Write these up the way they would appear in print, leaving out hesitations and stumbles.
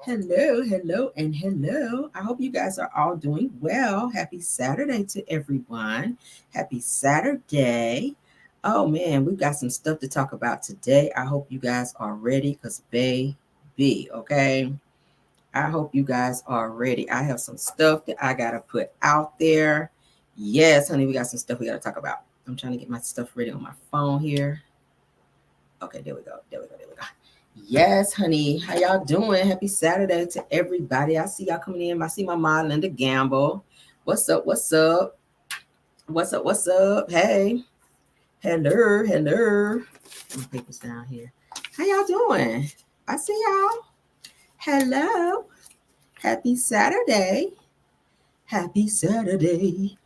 Hello, hello, and hello. I hope you guys are all doing well. Happy Saturday to everyone. Happy Saturday. Oh man, we've got some stuff to talk about today. I hope you guys are ready because baby, okay? I hope you guys are ready. I have some stuff that I got to put out there. Yes, honey, we got some stuff we got to talk about. I'm trying to get my stuff ready on my phone here. Okay, there we go. There we go. There we go. Yes, honey. How y'all doing? Happy Saturday to everybody. I see y'all coming in. I see my mom, Linda Gamble. What's up? What's up? What's up? What's up? Hey. Hello. Hello. My papers down here. How y'all doing? I see y'all. Hello. Happy Saturday. Happy Saturday.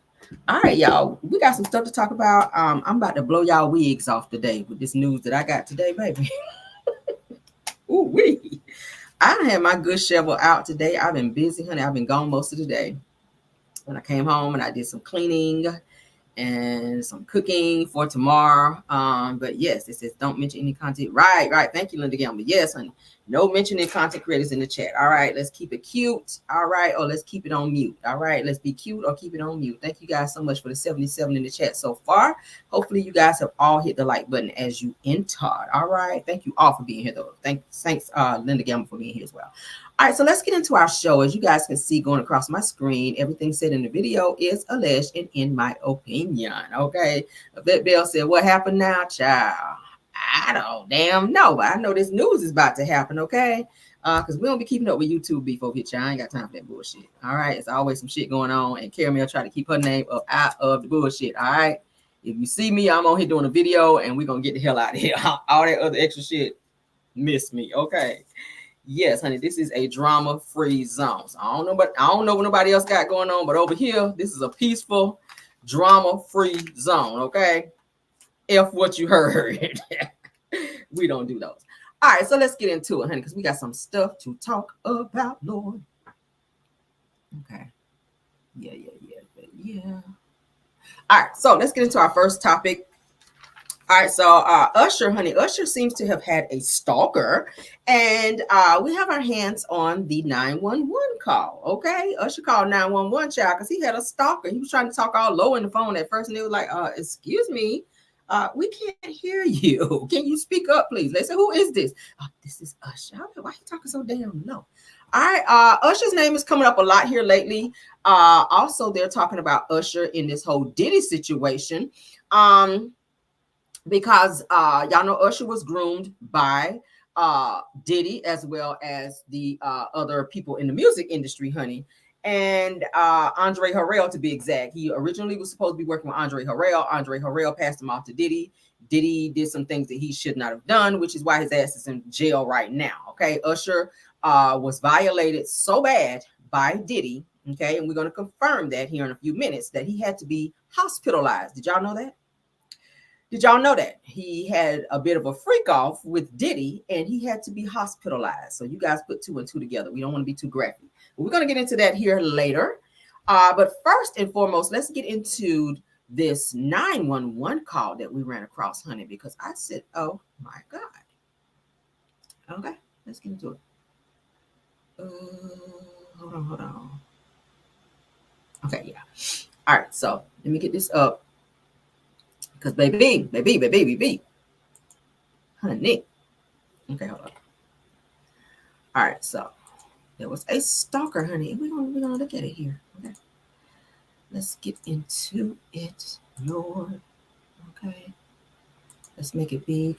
All right, y'all. We got some stuff to talk about. I'm about to blow y'all wigs off today with this news that I got today, baby. Ooh wee. I had my good shovel out today. I've been busy, honey. I've been gone most of the day. When I came home and I did some cleaning and some cooking for tomorrow. But yes, it says don't mention any content. Right, right. Thank you, Linda Gamble. Yes, honey. No mentioning content creators in the chat. All right, let's keep it cute. All right, or let's keep it on mute. All right, let's be cute or keep it on mute. Thank you guys so much for the 77 in the chat so far. Hopefully, you guys have all hit the like button as you entered. All right, thank you all for being here, though. Thanks, Linda Gamble, for being here as well. All right, so let's get into our show. As you guys can see going across my screen, everything said in the video is alleged and in my opinion. Okay, Belle said, "What happened now, child?" I don't damn know, but I know this news is about to happen, okay? Because we don't be keeping up with YouTube beef over here, I ain't got time for that bullshit. All right, it's always some shit going on, and Caramel try to keep her name up out of the bullshit. All right, if you see me, I'm on here doing a video, and we're gonna get the hell out of here. All that other extra shit, miss me, okay? Yes, honey, this is a drama-free zone. So I don't know what nobody else got going on, but over here, this is a peaceful, drama-free zone, okay? F what you heard. We don't do those. All right, so let's get into it, honey, because we got some stuff to talk about, Lord. Okay. Yeah. All right, so let's get into our first topic. All right, so Usher, honey, Usher seems to have had a stalker, and we have our hands on the 911 call. Okay, Usher called 911, child, because he had a stalker. He was trying to talk all low in the phone at first, and they were like, "Excuse me, we can't hear you. Can you speak up, please?" They said, "Who is this?" "Oh, this is Usher." Why are you talking so damn low? All right, Usher's name is coming up a lot here lately. Also, they're talking about Usher in this whole Diddy situation. Because y'all know Usher was groomed by Diddy as well as the other people in the music industry, honey. And Andre Harrell, to be exact. He originally was supposed to be working with Andre Harrell. Andre Harrell passed him off to Diddy. Diddy did some things that he should not have done, which is why his ass is in jail right now. Okay, Usher was violated so bad by Diddy. Okay, and we're going to confirm that here in a few minutes that he had to be hospitalized. Did y'all know that? Did y'all know that he had a bit of a freak off with Diddy and he had to be hospitalized? So you guys put two and two together. We don't want to be too graphic. But we're going to get into that here later. But first and foremost, let's get into this 911 call that we ran across, honey, because I said, oh my God. Okay, let's get into it. Hold on. Okay, yeah. All right, so let me get this up. Because baby. Honey. Okay, hold on. All right, so there was a stalker, honey. We're gonna look at it here. Okay. Let's get into it, Lord. Okay. Let's make it big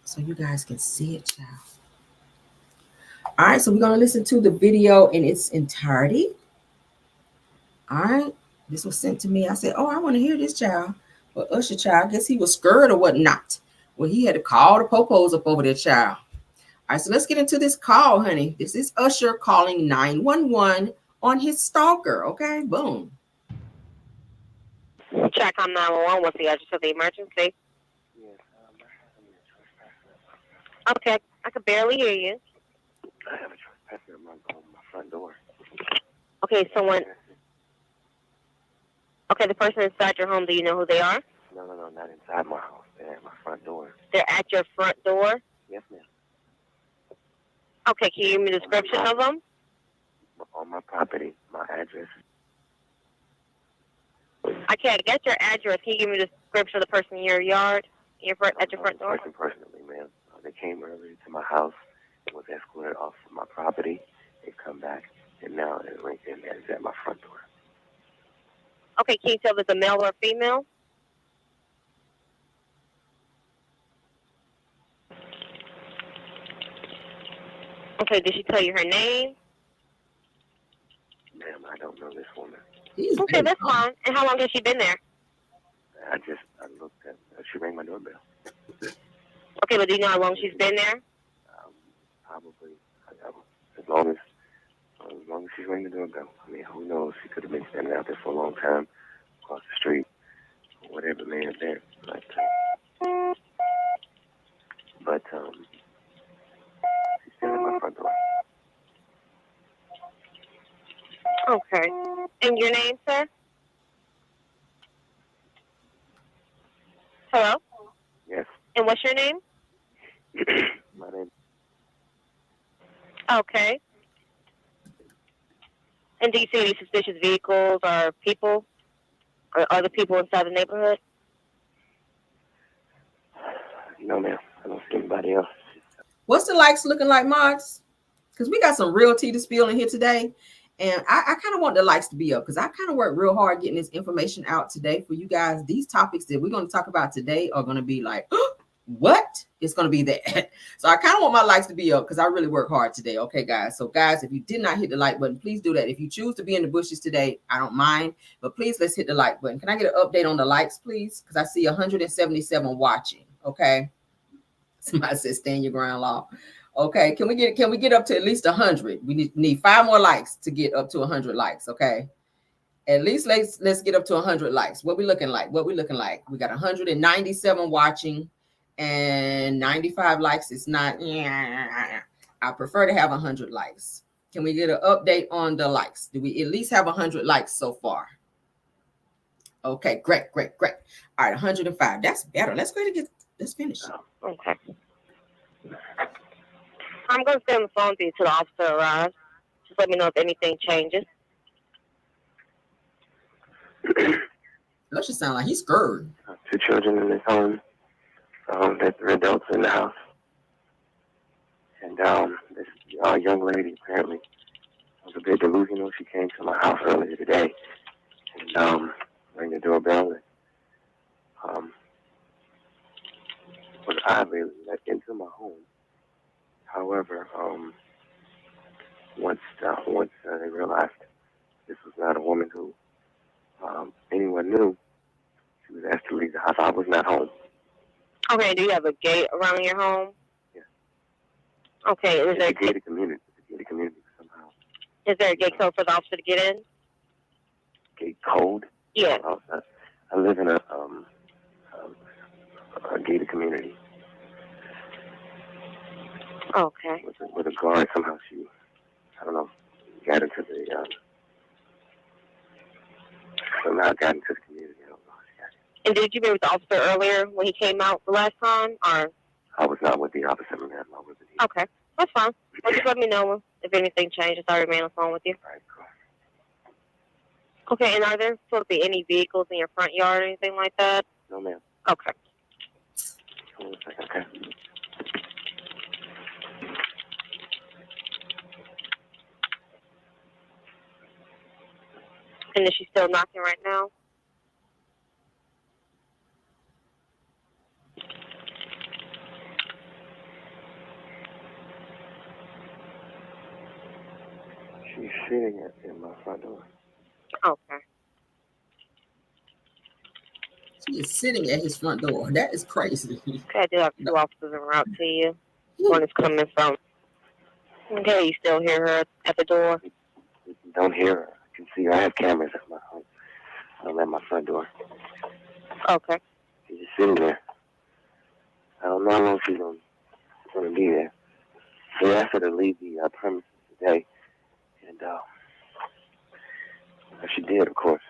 so you guys can see it, child. All right, so we're gonna listen to the video in its entirety. All right. This was sent to me. I said, "Oh, I want to hear this, child." But Usher, child, I guess he was scared or whatnot. Well, he had to call the popos up over there, child. All right, so let's get into this call, honey. This is Usher calling 911 on his stalker. Okay, boom. Check on 911. What's the address of the emergency? Yes, Okay, I can barely hear you. I have a trespasser at my front door. Okay, someone. Okay, the person inside your home, do you know who they are? No, not inside my house. They're at my front door. They're at your front door? Yes, ma'am. Okay, can you give me a description of them? On my property, my address. I can't get your address. Can you give me the description of the person in your yard, at your front door? Person personally, ma'am. They came earlier to my house and was escorted off of my property. They come back, and now it's at my front door. Okay, can you tell if it's a male or a female? Okay, did she tell you her name? Ma'am, I don't know this woman. Okay, that's fine. And how long has she been there? I looked at, she rang my doorbell. Okay, but do you know how long she's been there? Probably, as long as she's ringing the doorbell. I mean, who knows? She could have been standing out there for a long time, across the street, or whatever may have been. But she's standing at my front door. Okay. And your name, sir? Hello? Yes. And what's your name? My name. Okay. And do you see any suspicious vehicles or people or other people inside the neighborhood? No, ma'am. I don't see anybody else. What's the likes looking like, Mods? Because we got some real tea to spill in here today. And I kind of want the likes to be up because I kind of worked real hard getting this information out today for you guys. These topics that we're going to talk about today are going to be like, what? It's going to be that. So I kind of want my likes to be up because I really work hard today. Okay, guys. So guys, if you did not hit the like button, please do that. If you choose to be in the bushes today, I don't mind. But please, let's hit the like button. Can I get an update on the likes, please? Because I see 177 watching. Okay. Somebody said stand your ground, law. Okay, can we get up to at least 100? We need 5 more likes to get up to 100 likes. Okay, at least let's get up to 100 likes. What we looking like? We got 197 watching and 95 likes. It's not. I prefer to have 100 likes. Can we get an update on the likes? Do we at least have 100 likes so far? Okay, great. All right, 105. That's better. Let's finish. Okay. I'm going to stay on the phone with you till the officer arrives. Just let me know if anything changes. That should sound like he's scared. 2 children in this home. There's 3 adults in the house. And this young lady apparently was a bit delusional. She came to my house earlier today and rang the doorbell and was oddly let into my home. However, once they realized this was not a woman who anyone knew, she was asked to leave the house. I was not home. Okay, do you have a gate around your home? Yeah. Okay, It's a gated community. Somehow. Is there a gate code for the officer to get in? Gate code? Yeah. I live in a gated community. Okay. With a guard, somehow she, I don't know, got into the, somehow got into the community. I don't know. And did you be with the officer earlier when he came out the last time, or? I was not with the officer, ma'am. I was with the. Okay, that's fine. Well, just let me know if anything changes. I'll remain on the phone with you. All right, cool. Okay, and are there supposed to be any vehicles in your front yard or anything like that? No, ma'am. Okay. Hold on a second, okay. And is she still knocking right now? She's sitting in my front door. Okay. She is sitting at his front door. That is crazy. Okay, I do have 2 officers en route to you. One is coming from. Okay, you still hear her at the door? Don't hear her. I can see her. I have cameras at my home. I'm at my front door. Okay. She's just sitting there. I don't know how long she's going to be there. They asked her to leave the premises today. And she did, of course.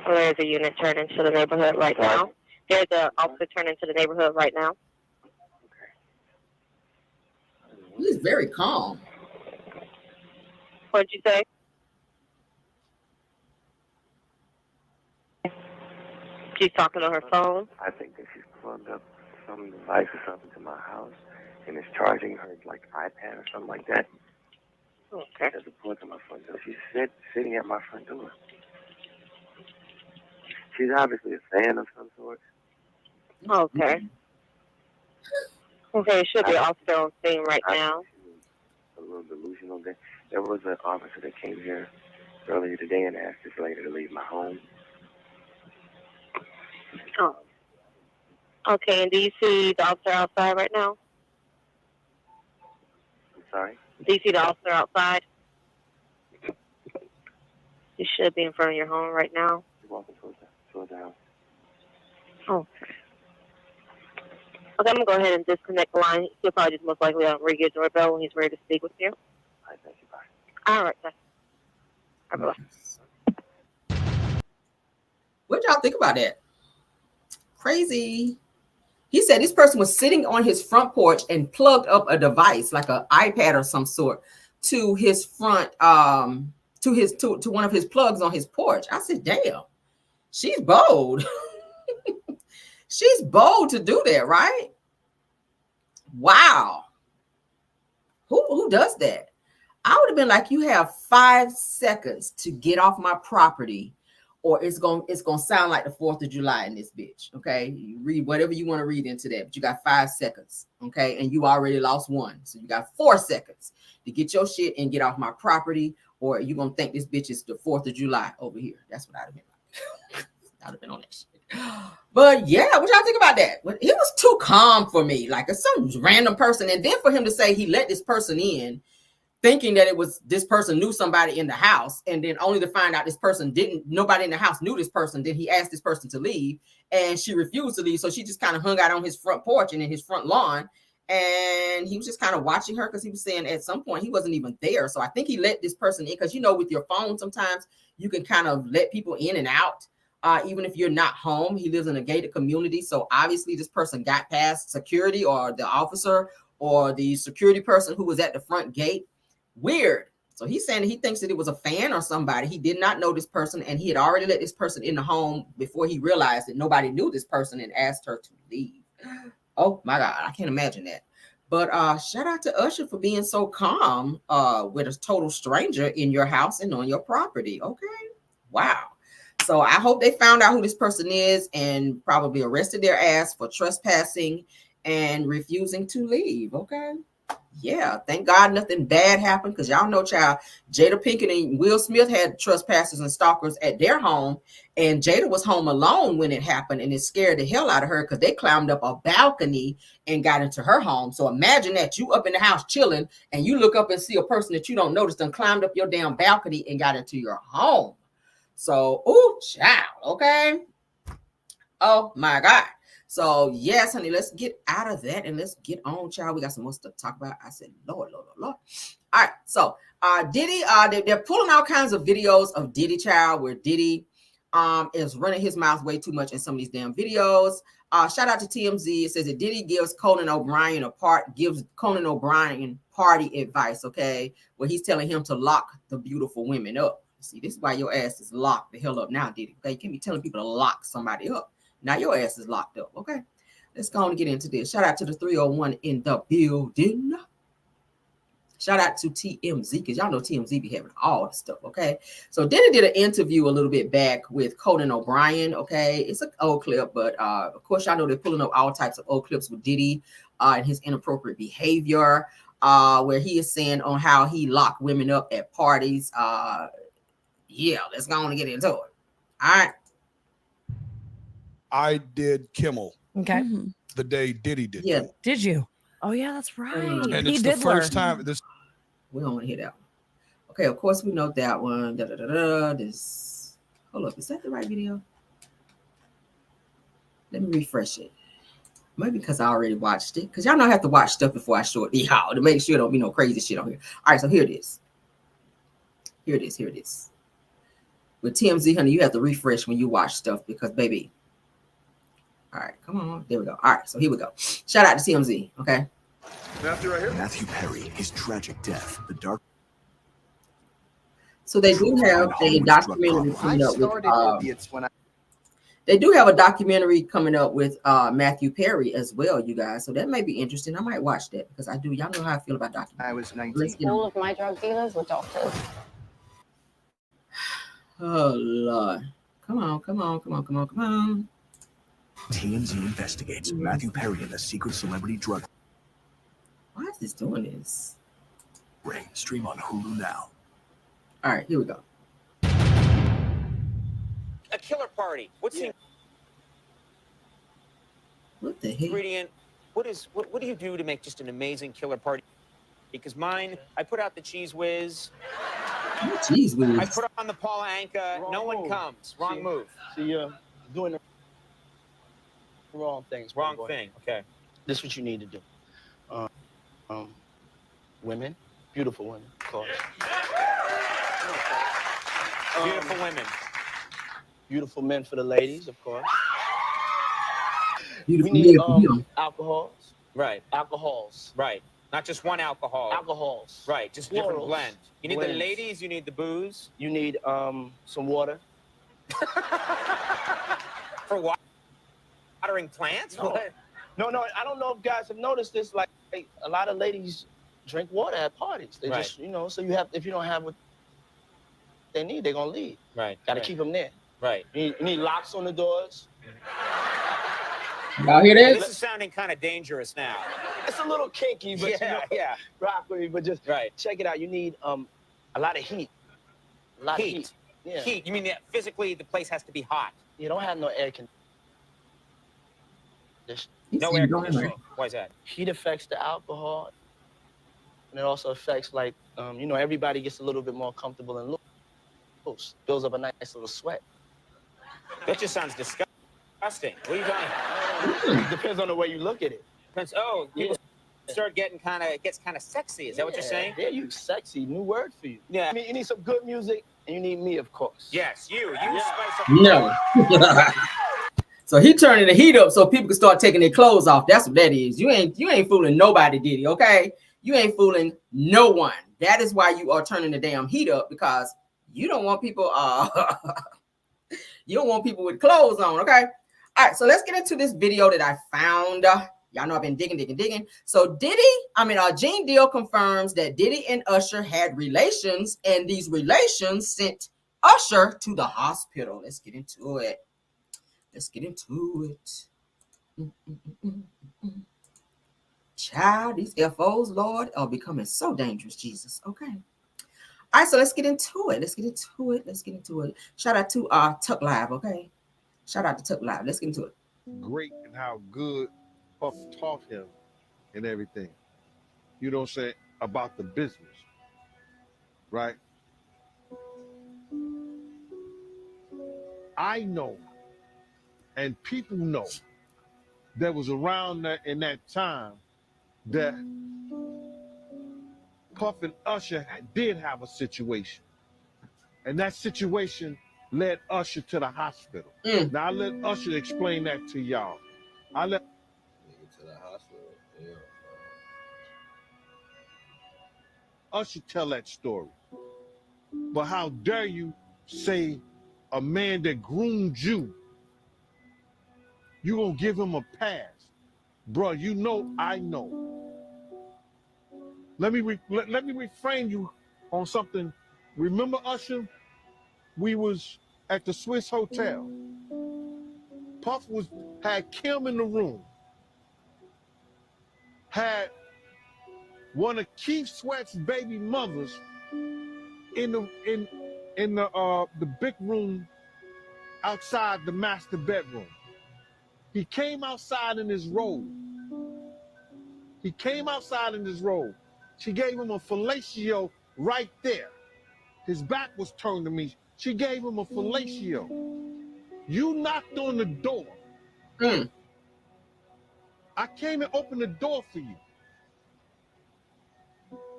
Well, there's a unit turning to the neighborhood right now. There's an officer turning to the neighborhood right now. He's very calm. What'd you say? She's talking on her phone. I think that she's plugged up some device or something to my house and is charging her like iPad or something like that. Okay. There's a plug in my front door. She's sitting at my front door. She's obviously a fan of some sort. Okay. Okay, she'll be off there on scene right now. A little delusional. There was an officer that came here earlier today and asked this lady to leave my home. Oh. Okay, and do you see the officer outside right now? I'm sorry? Do you see the officer outside? You should be in front of your home right now. She's walking towards the house. Okay. Okay, I'm going to go ahead and disconnect the line. He'll probably just most likely ring your doorbell when he's ready to speak with you. All right, thank you. Bye. All right, sir. All right, bye. What y'all think about that? Crazy. He said this person was sitting on his front porch and plugged up a device like an iPad or some sort to his front, to one of his plugs on his porch. I said, damn, she's bold. She's bold to do that, right? Wow. Who does that? I would have been like, you have 5 seconds to get off my property, or it's gonna sound like the 4th of July in this bitch. Okay, you read whatever you want to read into that, but you got 5 seconds. Okay, and you already lost 1, so you got 4 seconds to get your shit and get off my property, or you're gonna think this bitch is the 4th of July over here. That's what I'd have been like. I'd have been on that shit. But yeah, what y'all think about that? Well, he was too calm for me, like some random person, and then for him to say he let this person in, thinking that it was this person knew somebody in the house, and then only to find out this person didn't. Nobody in the house knew this person. Then he asked this person to leave, and she refused to leave, so she just kind of hung out on his front porch and in his front lawn, and he was just kind of watching her because he was saying at some point he wasn't even there. So I think he let this person in because, you know, with your phone sometimes you can kind of let people in and out. Even if you're not home. He lives in a gated community, so obviously this person got past security or the officer or the security person who was at the front gate. Weird. So he's saying that he thinks that it was a fan or somebody. He did not know this person, and he had already let this person in the home before he realized that nobody knew this person and asked her to leave. Oh my God, I can't imagine that. But shout out to Usher for being so calm with a total stranger in your house and on your property. Okay. Wow. So I hope they found out who this person is and probably arrested their ass for trespassing and refusing to leave. Okay. Yeah. Thank God nothing bad happened, because y'all know, child, Jada Pinkett and Will Smith had trespassers and stalkers at their home, and Jada was home alone when it happened, and it scared the hell out of her because they climbed up a balcony and got into her home. So imagine that, you up in the house chilling and you look up and see a person that you don't notice done climbed up your damn balcony and got into your home. So, oh, child, okay. Oh my God. So yes, honey, let's get out of that and let's get on, child. We got some more stuff to talk about. I said, Lord. All right. So Diddy, they're pulling all kinds of videos of Diddy, child, where Diddy is running his mouth way too much in some of these damn videos. Shout out to TMZ. It says that Diddy gives Conan O'Brien party advice, okay, where he's telling him to lock the beautiful women up. See, this is why your ass is locked the hell up now, Diddy. Okay, you can't be telling people to lock somebody up. Now your ass is locked up. Okay, let's go on and get into this. Shout out to the 301 in the building. Shout out to TMZ, because y'all know TMZ be having all the stuff. Okay, so Diddy did an interview a little bit back with Conan O'Brien. Okay, it's an old clip, but of course y'all know they're pulling up all types of old clips with Diddy and his inappropriate behavior, where he is saying on how he locked women up at parties. Yeah, let's go on and get into it. All right. I did Kimmel. Okay. The day Diddy did. Yeah. Kimmel. Did you? Oh yeah, that's right. And He it's the did first learn. time this. We don't want to hear that one. Okay, of course we know that one. This. Hold up, is that the right video? Let me refresh it. Maybe because I already watched it. Because y'all know I have to watch stuff before I show it to y'all to make sure there don't be no crazy shit on here. All right, so here it is. Here it is. With TMZ, honey, you have to refresh when you watch stuff because, baby. All right, come on. There we go. All right, so here we go. Shout out to TMZ, okay? Matthew Perry, his tragic death, the dark. So they do have a documentary coming up with. They do have a documentary coming up with Matthew Perry as well, you guys. So that may be interesting. I might watch that because I do. Y'all know how I feel about documentaries. I was 19. All of my drug dealers were doctors. Oh Lord! Come on! TMZ investigates Matthew Perry and the secret celebrity drug Why is this doing this? ring. Stream on Hulu now. All right, here we go. A killer party. What's the What the heck? ingredient? What do you do to make just an amazing killer party? Because mine, I put out the cheese whiz. Jeez, I put on the Paula Anka. No one comes. Wrong move. So you're doing the wrong things. Wrong thing. Okay. This is what you need to do. Women, beautiful women, of course. Beautiful women. Beautiful men for the ladies, of course. Beautiful We need man for him. alcohols. Right. Alcohols. Right. Not just one alcohol. Alcohols. Right. Just different Plurals. blend. You need the Blends. ladies. You need the booze. You need some water. For watering plants? No. What? No, I don't know if guys have noticed this. Like a lot of ladies drink water at parties. They Right. just, so you have, if you don't have what they need, they're gonna leave. Right. Got to right. keep them there. Right. You need locks on the doors. Y'all hear This this? is sounding kind of dangerous now. It's a little kinky, but Yeah. rock with me. But just Right. check it out. You need a lot of heat. A lot of Heat. heat. Yeah. Heat. You mean that physically the place has to be hot? You don't have no air conditioning. No air conditioning. Why is that? Heat affects the alcohol, and it also affects everybody gets a little bit more comfortable and loose. Builds up a nice little sweat. That just sounds disgusting. What are you talking? Depends on the way you look at it. Depends. Oh, people start getting it gets kind of sexy. Is that what you're saying? Yeah, you sexy. New word for you. Yeah. You need some good music, and you need me, of course. Yes, you spice up. No. So he turning the heat up so people can start taking their clothes off. That's what that is. You ain't fooling nobody, Diddy. Okay, you ain't fooling no one. That is why you are turning the damn heat up, because you don't want people. You don't want people with clothes on. Okay. All right. So let's get into this video that I found. Y'all know I've been digging. So Gene Deal confirms that Diddy and Usher had relations, and these relations sent Usher to the hospital. Let's get into it. Child, these FOs, Lord, are becoming so dangerous, Jesus. Okay. All right, so let's get into it. Shout out to Tuck Live, okay? Shout out to Tuck Live. Let's get into it. Great and how good Puff taught him and everything. You know what I'm saying? About the business. Right? I know, and people know, that was around in that time that Puff and Usher did have a situation. And that situation led Usher to the hospital. Now, I let Usher explain that to y'all. I let to the hospital. Yeah. Usher tell that story. But how dare you say a man that groomed you gonna give him a pass? Bro, you know I know. Let me reframe you on something. Remember, Usher? We was at the Swiss Hotel. Puff had Kim in the room. Had one of Keith Sweat's baby mothers in the big room outside the master bedroom. He came outside in his robe. She gave him a fellatio right there. His back was turned to me. She gave him a fellatio. You knocked on the door. I came and opened the door for you.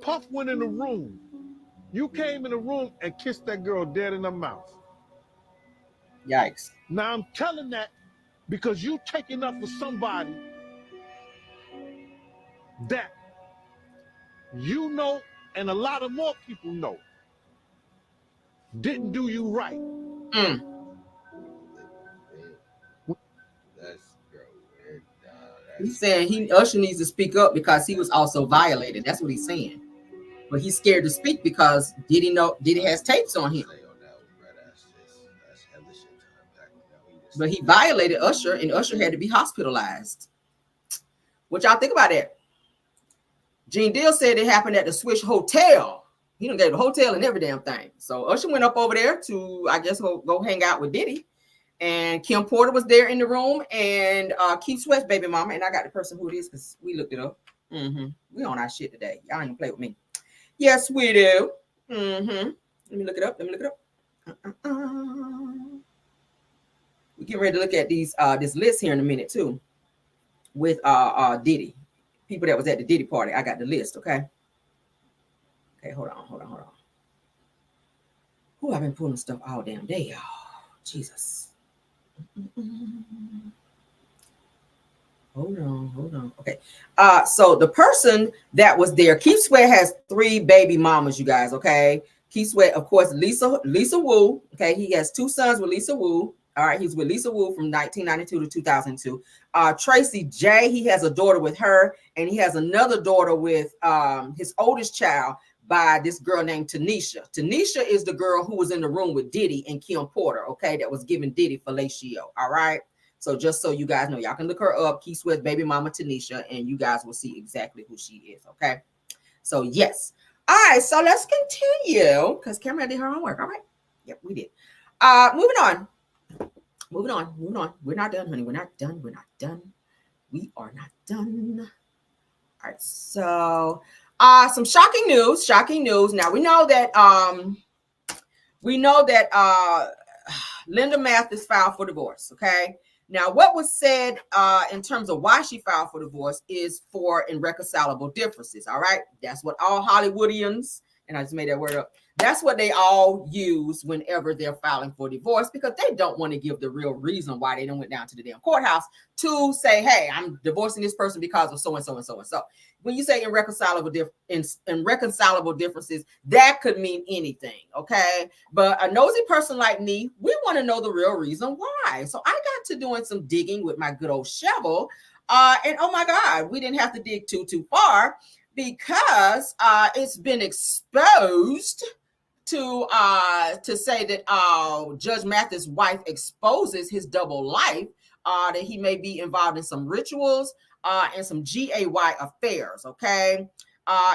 Puff went in the room. You came in the room and kissed that girl dead in her mouth. Yikes. Now I'm telling that because you taking up for somebody that you know, and a lot of more people know, didn't do you right. Mm. He's saying Usher needs to speak up because he was also violated. That's what he's saying. But he's scared to speak because Diddy has tapes on him. But he violated Usher, and Usher had to be hospitalized. What y'all think about that? Gene Deal said it happened at the Swish Hotel. He done gave the hotel and every damn thing. So Usher went up over there to, I guess, go hang out with Diddy. And Kim Porter was there in the room, and Keith Sweat's baby mama. And I got the person who it is because we looked it up. We on our shit today. Y'all ain't gonna play with me. Yes, we do. Let me look it up. We get ready to look at these this list here in a minute too, with Diddy, people that was at the Diddy party. I got the list. Okay, hold on. I've been pulling stuff all damn day, y'all. Jesus. Hold on. Okay. So the person that was there, Keith Sweat has 3 baby mamas, you guys. Okay. Keith Sweat, of course, Lisa Wu. Okay. He has 2 sons with Lisa Wu. All right. He's with Lisa Wu from 1992 to 2002. Tracy J, he has a daughter with her, and he has another daughter with his oldest child by this girl named Tanisha. Tanisha is the girl who was in the room with Diddy and Kim Porter. Okay. That was giving Diddy fellatio. All right. So just so you guys know, y'all can look her up, Keith Sweat's baby mama, Tanisha, and you guys will see exactly who she is, okay? So, yes. All right, so let's continue, because Cameron did her homework, all right? Yep, we did. Moving on. We're not done, honey. We're not done. We are not done. All right, so some shocking news. Now, we know that Linda Mathis filed for divorce, okay? Now, what was said in terms of why she filed for divorce is for irreconcilable differences, all right? That's what all Hollywoodians, and I just made that word up, that's what they all use whenever they're filing for divorce, because they don't want to give the real reason why they don't went down to the damn courthouse to say, hey, I'm divorcing this person because of so-and-so and so-and-so. When you say irreconcilable differences, that could mean anything, okay? But a nosy person like me, we want to know the real reason why. So I got to doing some digging with my good old shovel, and oh my God, we didn't have to dig too far, because it's been exposed to say that Judge Mathis' wife exposes his double life, that he may be involved in some rituals and some GAY affairs, okay?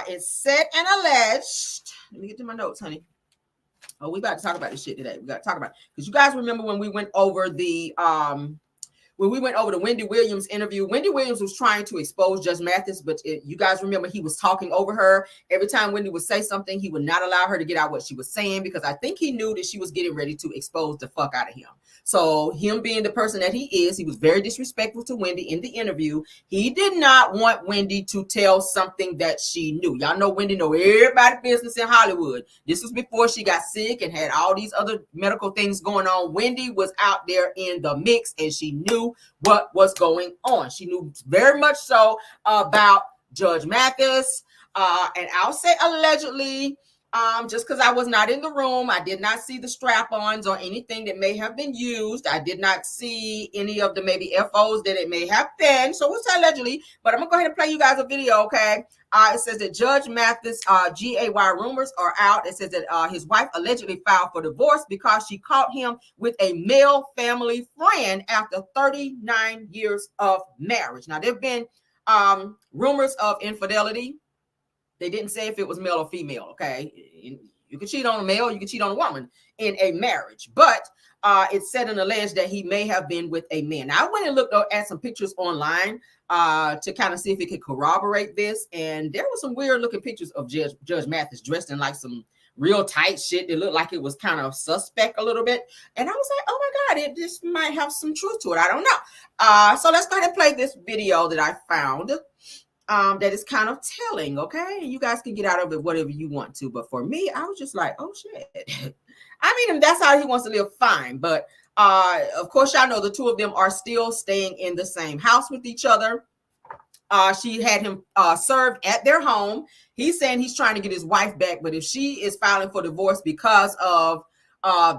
It's said and alleged. Let me get to my notes, honey. Oh, we about to talk about this shit today. We got to talk about it. Because you guys remember when we went over the Wendy Williams interview. Wendy Williams was trying to expose Judge Mathis, but you guys remember he was talking over her. Every time Wendy would say something, he would not allow her to get out what she was saying, because I think he knew that she was getting ready to expose the fuck out of him. So him being the person that he is, he was very disrespectful to Wendy in the interview. He did not want Wendy to tell something that she knew. Y'all know Wendy know everybody's business in Hollywood. This was before she got sick and had all these other medical things going on. Wendy was out there in the mix, and she knew what was going on. She knew very much so about Judge Mathis. And I'll say allegedly, just because I was not in the room, I did not see the strap-ons or anything that may have been used. I did not see any of the maybe FOs that it may have been. So we'll say allegedly, but I'm gonna go ahead and play you guys a video, okay? It says that Judge Mathis, GAY rumors are out. It says that his wife allegedly filed for divorce because she caught him with a male family friend after 39 years of marriage. Now, there have been rumors of infidelity. They didn't say if it was male or female, okay? You can cheat on a male, you can cheat on a woman in a marriage. But it's said and alleged that he may have been with a man. Now, I went and looked at some pictures online to kind of see if it could corroborate this. And there were some weird looking pictures of Judge Mathis dressed in like some real tight shit that looked like it was kind of suspect a little bit. And I was like, oh my God, this might have some truth to it. I don't know. So let's go ahead and play this video that I found. That is kind of telling, okay? And you guys can get out of it whatever you want to. But for me, I was just like, oh shit. I mean, if that's how he wants to live, fine. But of course, y'all know the two of them are still staying in the same house with each other. She had him served at their home. He's saying he's trying to get his wife back, but if she is filing for divorce because of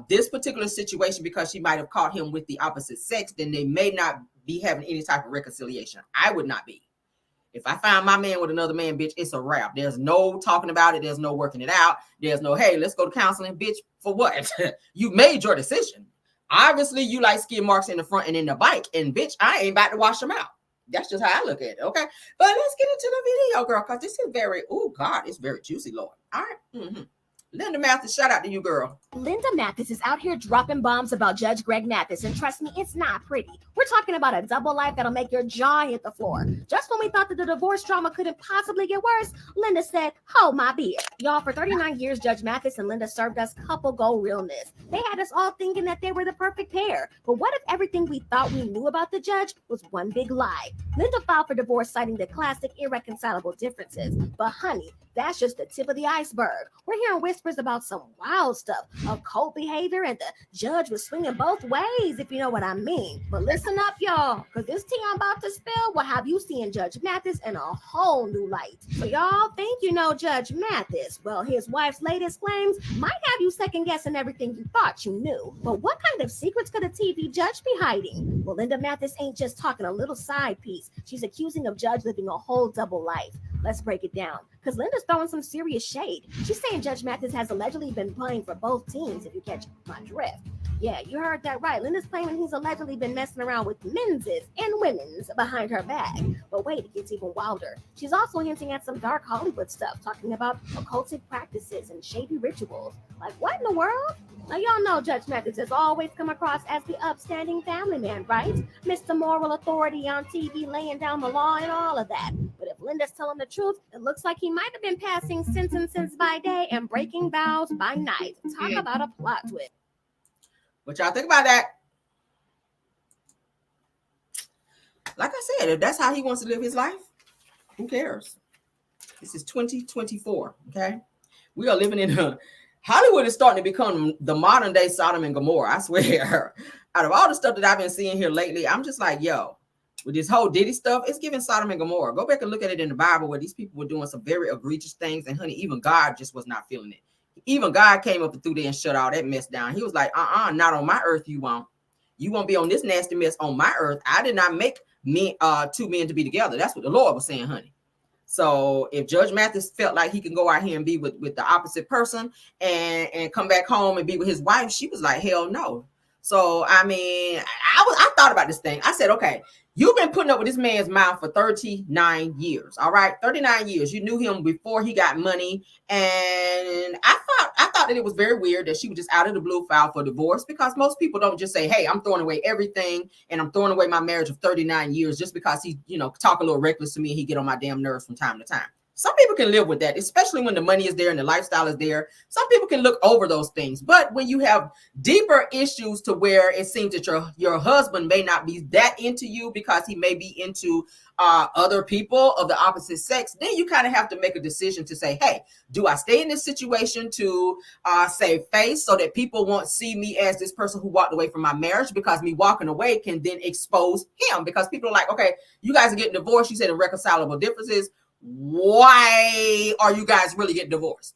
this particular situation, because she might have caught him with the opposite sex, then they may not be having any type of reconciliation. I would not be. If I find my man with another man, bitch, it's a wrap. There's no talking about it. There's no working it out. There's no, hey, let's go to counseling, bitch, for what? You made your decision. Obviously, you like skid marks in the front and in the bike, and bitch, I ain't about to wash them out. That's just how I look at it, okay? But let's get into the video, girl, because this is very, oh, God, it's very juicy, Lord. All right. Linda Mathis, shout out to you, girl. Linda Mathis is out here dropping bombs about Judge Greg Mathis, and trust me, it's not pretty. We're talking about a double life that'll make your jaw hit the floor. Just when we thought that the divorce drama couldn't possibly get worse, Linda said, hold my beer. Y'all, for 39 years, Judge Mathis and Linda served us couple goal realness. They had us all thinking that they were the perfect pair. But what if everything we thought we knew about the judge was one big lie? Linda filed for divorce citing the classic irreconcilable differences. But honey, that's just the tip of the iceberg. We're hearing whispers about some wild stuff, occult behavior, and the judge was swinging both ways, if you know what I mean. But listen up, y'all, because this tea I'm about to spill will have you seeing Judge Mathis in a whole new light. So y'all think you know Judge Mathis. Well, his wife's latest claims might have you second-guessing everything you thought you knew. But what kind of secrets could a TV judge be hiding? Well, Linda Mathis ain't just talking a little side piece. She's accusing of Judge living a whole double life. Let's break it down, because Linda's throwing some serious shade. She's saying Judge Mathis has allegedly been playing for both teams, if you catch my drift. Yeah, you heard that right. Linda's claiming he's allegedly been messing around with menses and women's behind her back. But wait, it gets even wilder. She's also hinting at some dark Hollywood stuff, talking about occultic practices and shady rituals. Like, what in the world? Now, y'all know Judge Mathis has always come across as the upstanding family man, right? Mr. Moral Authority on TV, laying down the law and all of that. But if Linda's telling the truth, it looks like he might have been passing sentences by day and breaking vows by night. Talk about a plot twist. What y'all think about that? Like I said, if that's how he wants to live his life, who cares? This is 2024, okay? We are living in a... Hollywood is starting to become the modern day Sodom and Gomorrah, I swear. Out of all the stuff that I've been seeing here lately, I'm just like, yo, with this whole Diddy stuff, it's giving Sodom and Gomorrah. Go back and look at it in the Bible where these people were doing some very egregious things, and honey, even God just was not feeling it. Even God came up through there and shut all that mess down. He was like, not on my earth you won't. You won't be on this nasty mess on my earth. I did not make two men to be together. That's what the Lord was saying, honey. So if Judge Mathis felt like he can go out here and be with the opposite person and come back home and be with his wife, she was like, hell no. So, I mean, I thought about this thing. I said, okay, you've been putting up with this man's mouth for 39 years. All right. 39 years. You knew him before he got money. And I thought that it was very weird that she was just out of the blue file for divorce, because most people don't just say, hey, I'm throwing away everything and I'm throwing away my marriage of 39 years just because he, talk a little reckless to me and he get on my damn nerves from time to time. Some people can live with that, especially when the money is there and the lifestyle is there. Some people can look over those things. But when you have deeper issues to where it seems that your husband may not be that into you because he may be into other people of the opposite sex, then you kind of have to make a decision to say, hey, do I stay in this situation to save face so that people won't see me as this person who walked away from my marriage, because me walking away can then expose him, because people are like, okay, you guys are getting divorced. You said irreconcilable differences. Why are you guys really getting divorced?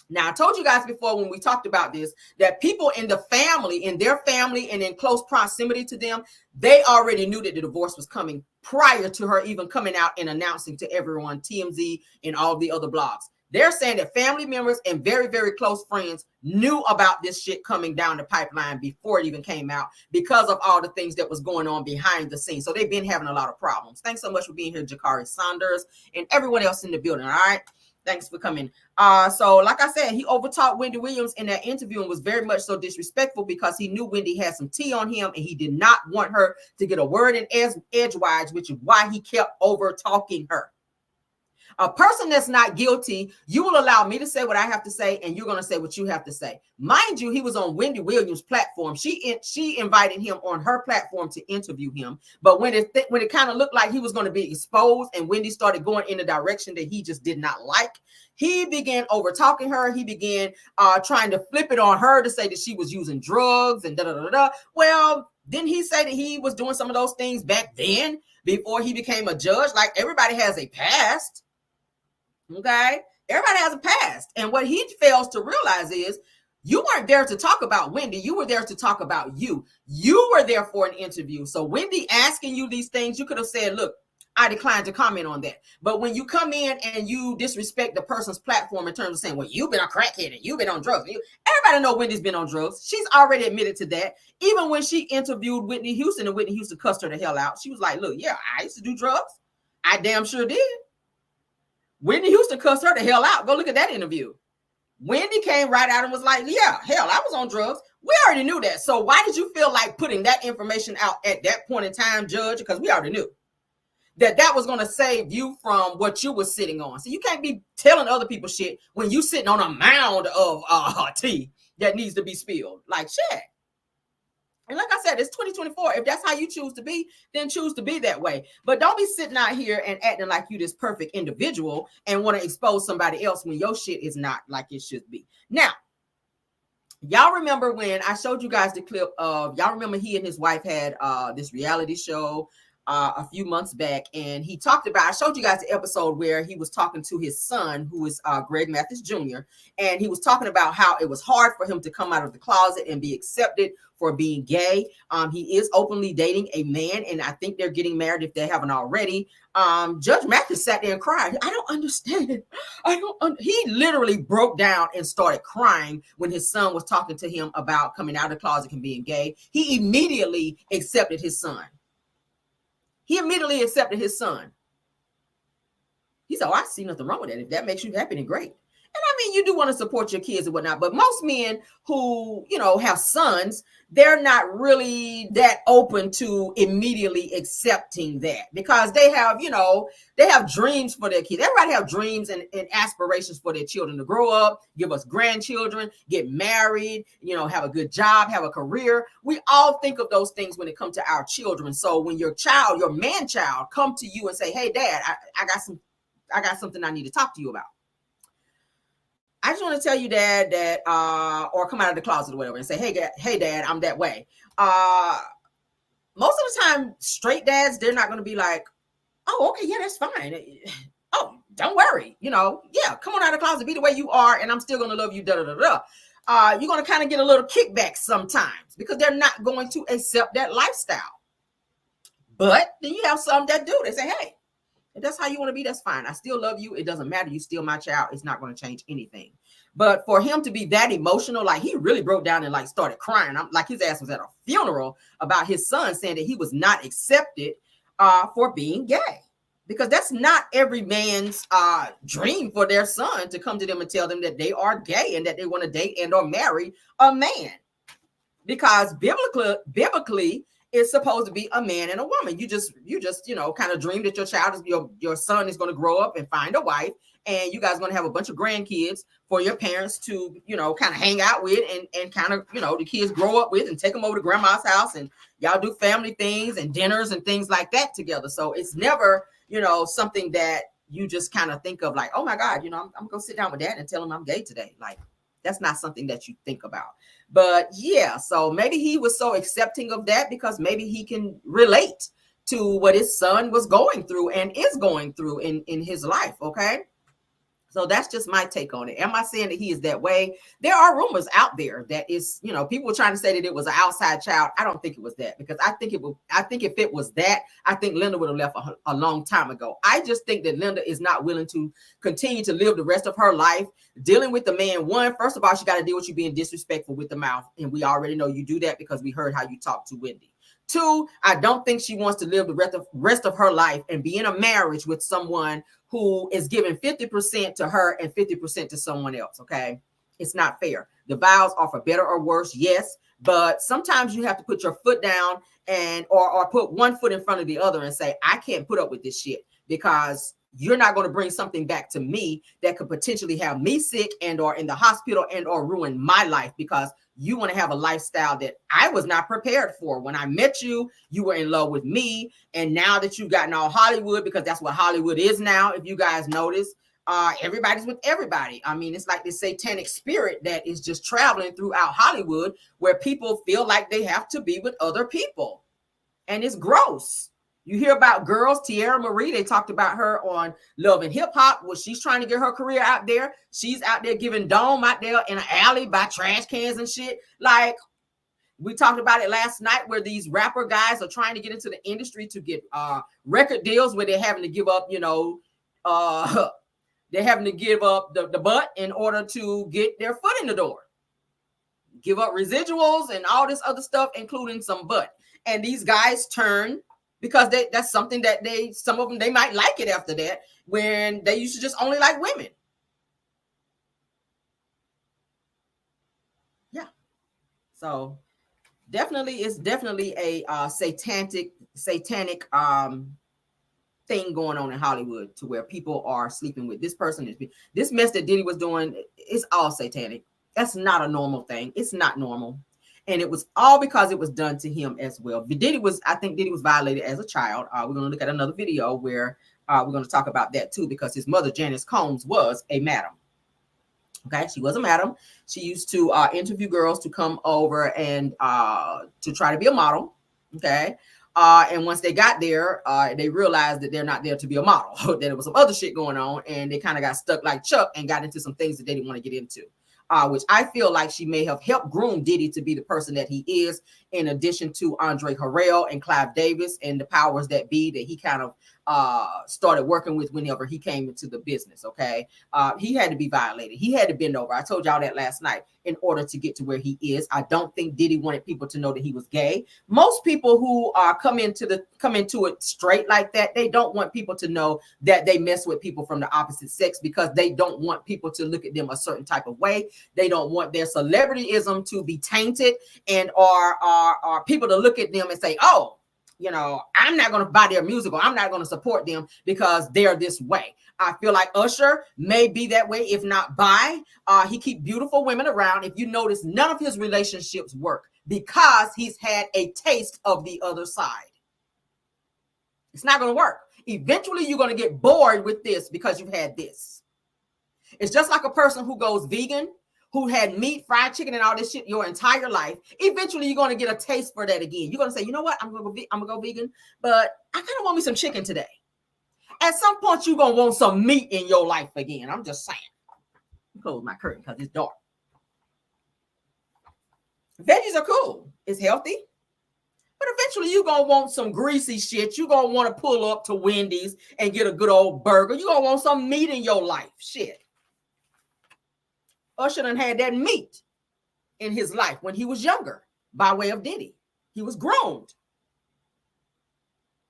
Now, I told you guys before when we talked about this, that people in their family and in close proximity to them, they already knew that the divorce was coming prior to her even coming out and announcing to everyone, TMZ and all the other blogs. They're saying that family members and very, very close friends knew about this shit coming down the pipeline before it even came out, because of all the things that was going on behind the scenes. So they've been having a lot of problems. Thanks so much for being here, Jakari Saunders, and everyone else in the building. All right. Thanks for coming. So like I said, he overtalked Wendy Williams in that interview and was very much so disrespectful, because he knew Wendy had some tea on him and he did not want her to get a word in edgewise, which is why he kept over talking her. A person that's not guilty, you will allow me to say what I have to say, and you're going to say what you have to say. Mind you, he was on Wendy Williams' platform. She invited him on her platform to interview him. But when it kind of looked like he was going to be exposed and Wendy started going in a direction that he just did not like, he began over talking her. He began trying to flip it on her to say that she was using drugs and da-da-da-da. Well, didn't he say that he was doing some of those things back then? before he became a judge. Like, everybody has a past. Okay? Everybody has a past. And what he fails to realize is you weren't there to talk about Wendy. You were there to talk about you. You were there for an interview. So Wendy asking you these things, you could have said, look, I declined to comment on that. But when you come in and you disrespect the person's platform in terms of saying, well, you've been a crackhead and you've been on drugs. Everybody know Wendy's been on drugs. She's already admitted to that. Even when she interviewed Whitney Houston and Whitney Houston cussed her the hell out, she was like, look, yeah, I used to do drugs. I damn sure did. Whitney Houston cussed her the hell out. Go look at that interview. Wendy came right out and was like, yeah, hell, I was on drugs. We already knew that. So why did you feel like putting that information out at that point in time, Judge? Because we already knew that was going to save you from what you were sitting on. So you can't be telling other people shit when you sitting on a mound of tea that needs to be spilled. Like, shit. And like I said, it's 2024. If that's how you choose to be, then choose to be that way. But don't be sitting out here and acting like you this perfect individual and want to expose somebody else when your shit is not like it should be. Now, y'all remember when I showed you guys the clip of, y'all remember he and his wife had this reality show a few months back, and he talked about, I showed you guys the episode where he was talking to his son, who is Greg Mathis Jr., and he was talking about how it was hard for him to come out of the closet and be accepted for being gay. He is openly dating a man, and I think they're getting married if they haven't already. Judge Mathis sat there and cried. I don't understand. He literally broke down and started crying when his son was talking to him about coming out of the closet and being gay. He immediately accepted his son. He immediately accepted his son. He said, oh, I see nothing wrong with that. If that makes you happy, then great. And I mean, you do want to support your kids and whatnot, but most men who, have sons, they're not really that open to immediately accepting that because they have, they have dreams for their kids. Everybody have dreams and aspirations for their children to grow up, give us grandchildren, get married, have a good job, have a career. We all think of those things when it comes to our children. So when your child, your man child, come to you and say, hey, Dad, I got something I need to talk to you about. I just want to tell you, Dad, that or come out of the closet or whatever and say, hey, Dad, I'm that way. Most of the time, straight dads, they're not going to be like, oh, okay, yeah, that's fine. Oh, don't worry. Yeah, come on out of the closet, be the way you are, and I'm still going to love you, You're going to kind of get a little kickback sometimes because they're not going to accept that lifestyle. But then you have some that do. They say, hey, if that's how you want to be, that's fine. I still love you. It doesn't matter. You still my child. It's not going to change anything. But for him to be that emotional, like he really broke down and like started crying. I'm like his ass was at a funeral about his son saying that he was not accepted for being gay. Because that's not every man's dream for their son to come to them and tell them that they are gay and that they want to date and or marry a man. Because biblically, it's supposed to be a man and a woman. You just kind of dream that your child your son is going to grow up and find a wife, and you guys are going to have a bunch of grandkids for your parents to, kind of hang out with and kind of, the kids grow up with and take them over to grandma's house and y'all do family things and dinners and things like that together. So it's never, something that you just kind of think of like, oh my God, I'm going to sit down with Dad and tell him I'm gay today. Like, that's not something that you think about. But yeah, so maybe he was so accepting of that because maybe he can relate to what his son was going through and is going through in his life. Okay. So that's just my take on it. Am I saying that he is that way? There are rumors out there that is, people were trying to say that it was an outside child. I don't think it was that because I think if it was that, I think Linda would have left a long time ago. I just think that Linda is not willing to continue to live the rest of her life dealing with the man. One, first of all, she got to deal with you being disrespectful with the mouth. And we already know you do that because we heard how you talk to Wendy. Two, I don't think she wants to live the rest of her life and be in a marriage with someone who is giving 50% to her and 50% to someone else. Okay. It's not fair. The vows are for better or worse. Yes. But sometimes you have to put your foot down or put one foot in front of the other and say, I can't put up with this shit because you're not going to bring something back to me that could potentially have me sick and or in the hospital and or ruin my life because you want to have a lifestyle that I was not prepared for. When I met you, you were in love with me. And now that you've gotten all Hollywood, because that's what Hollywood is now, if you guys notice, everybody's with everybody. I mean, it's like this satanic spirit that is just traveling throughout Hollywood where people feel like they have to be with other people. And it's gross. You hear about girls, Tierra Marie, they talked about her on Love and Hip Hop, where she's trying to get her career out there. She's out there giving dome out there in an alley by trash cans and shit. Like, we talked about it last night, where these rapper guys are trying to get into the industry to get record deals where they're having to give up, they're having to give up the butt in order to get their foot in the door. Give up residuals and all this other stuff, including some butt. And these guys turn, because that's something that some of them, they might like it after that, when they used to just only like women. Yeah. So it's definitely a satanic thing going on in Hollywood, to where people are sleeping with this person. This mess that Diddy was doing is all satanic. That's not a normal thing. It's not normal. And it was all because it was done to him as well. I think Diddy was violated as a child. We're going to look at another video where we're going to talk about that too, because his mother, Janice Combs, was a madam. Okay, she was a madam. She used to interview girls to come over and to try to be a model. Okay. And once they got there, they realized that they're not there to be a model, that there was some other shit going on, and they kind of got stuck like Chuck and got into some things that they didn't want to get into. Which I feel like she may have helped groom Diddy to be the person that he is, in addition to Andre Harrell and Clive Davis and the powers that be that he kind of started working with whenever he came into the business. Okay. He had to be violated. He had to bend over. I told y'all that last night, in order to get to where he is. I don't think Diddy wanted people to know that he was gay. Most people who come into it straight like that, they don't want people to know that they mess with people from the opposite sex, because they don't want people to look at them a certain type of way. They don't want their celebrityism to be tainted, and are people to look at them and say, oh, I'm not going to buy their music, or I'm not going to support them because they're this way. I feel like Usher may be that way, if not bi. He keep beautiful women around. If you notice, none of his relationships work because he's had a taste of the other side. It's not going to work. Eventually, you're going to get bored with this because you've had this. It's just like a person who goes vegan, who had meat, fried chicken, and all this shit your entire life. Eventually, you're going to get a taste for that again. You're going to say, you know what? I'm going to go vegan, but I kind of want me some chicken today. At some point, you're going to want some meat in your life again. I'm just saying. Close my curtain because it's dark. Veggies are cool. It's healthy. But eventually, you're going to want some greasy shit. You're going to want to pull up to Wendy's and get a good old burger. You're going to want some meat in your life. Shit. Usher done had that meat in his life when he was younger by way of Diddy. He was groomed.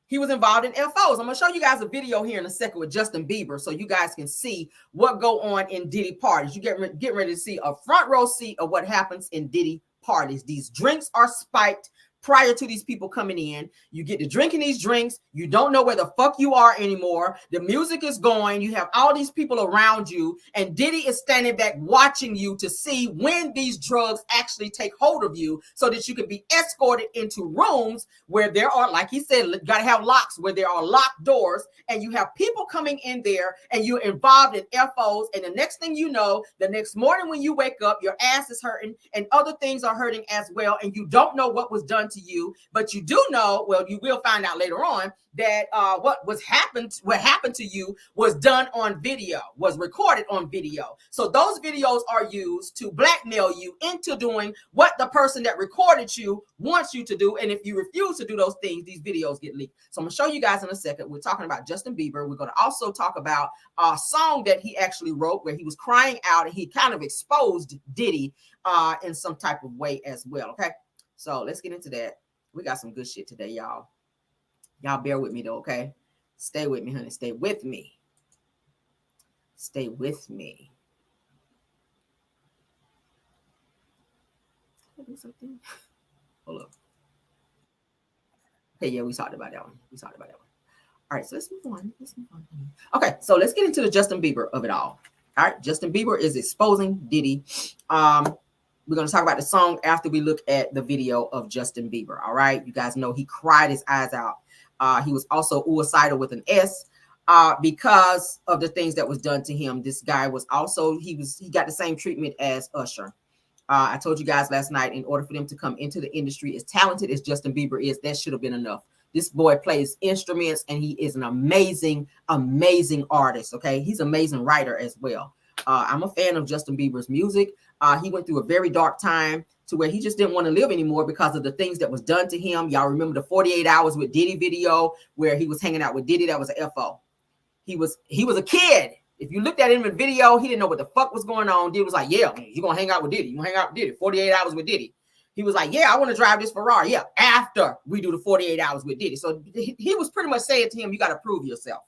He was involved in FOs. I'm going to show you guys a video here in a second with Justin Bieber so you guys can see what go on in Diddy parties. You get ready to see a front row seat of what happens in Diddy parties. These drinks are spiked prior to these people coming in. You get to drinking these drinks. You don't know where the fuck you are anymore. The music is going. You have all these people around you, and Diddy is standing back watching you to see when these drugs actually take hold of you, so that you can be escorted into rooms where there are, like he said, got to have locks, where there are locked doors, and you have people coming in there, and you're involved in FOs. And the next thing you know, the next morning when you wake up, your ass is hurting and other things are hurting as well, and you don't know what was done to you, but you do know, well, you will find out later on, that what happened to you was done on video, was recorded on video. So those videos are used to blackmail you into doing what the person that recorded you wants you to do. And if you refuse to do those things, these videos get leaked. So I'm gonna show you guys in a second. We're talking about Justin Bieber. We're gonna also talk about a song that he actually wrote where he was crying out, and he kind of exposed Diddy in some type of way as well. Okay, so let's get into that. We got some good shit today, y'all. Y'all bear with me though, okay? Stay with me, honey. Stay with me. Stay with me. Can I do something? Hold up. Okay, yeah, we talked about that one. All right, so let's move on. Okay, so let's get into the Justin Bieber of it all. All right, Justin Bieber is exposing Diddy. We're going to talk about the song after we look at the video of Justin Bieber. All right, you guys know he cried his eyes out. He was also suicidal with an S because of the things that was done to him. This guy was also, he got the same treatment as Usher. I told you guys last night, in order for them to come into the industry, as talented as Justin Bieber is, that should have been enough This boy plays instruments and he is an amazing, amazing artist. Okay. He's an amazing writer as well. I'm a fan of Justin Bieber's music. He went through a very dark time to where he just didn't want to live anymore because of the things that was done to him. Y'all remember the 48 Hours with Diddy video where he was hanging out with Diddy? That was a FO. He was a kid. If you looked at him in the video, he didn't know what the fuck was going on. Diddy was like, yeah, you gonna hang out with Diddy. You gonna hang out with Diddy. 48 Hours with Diddy. He was like, yeah, I want to drive this Ferrari. Yeah, after we do the 48 Hours with Diddy. So he was pretty much saying to him, you got to prove yourself.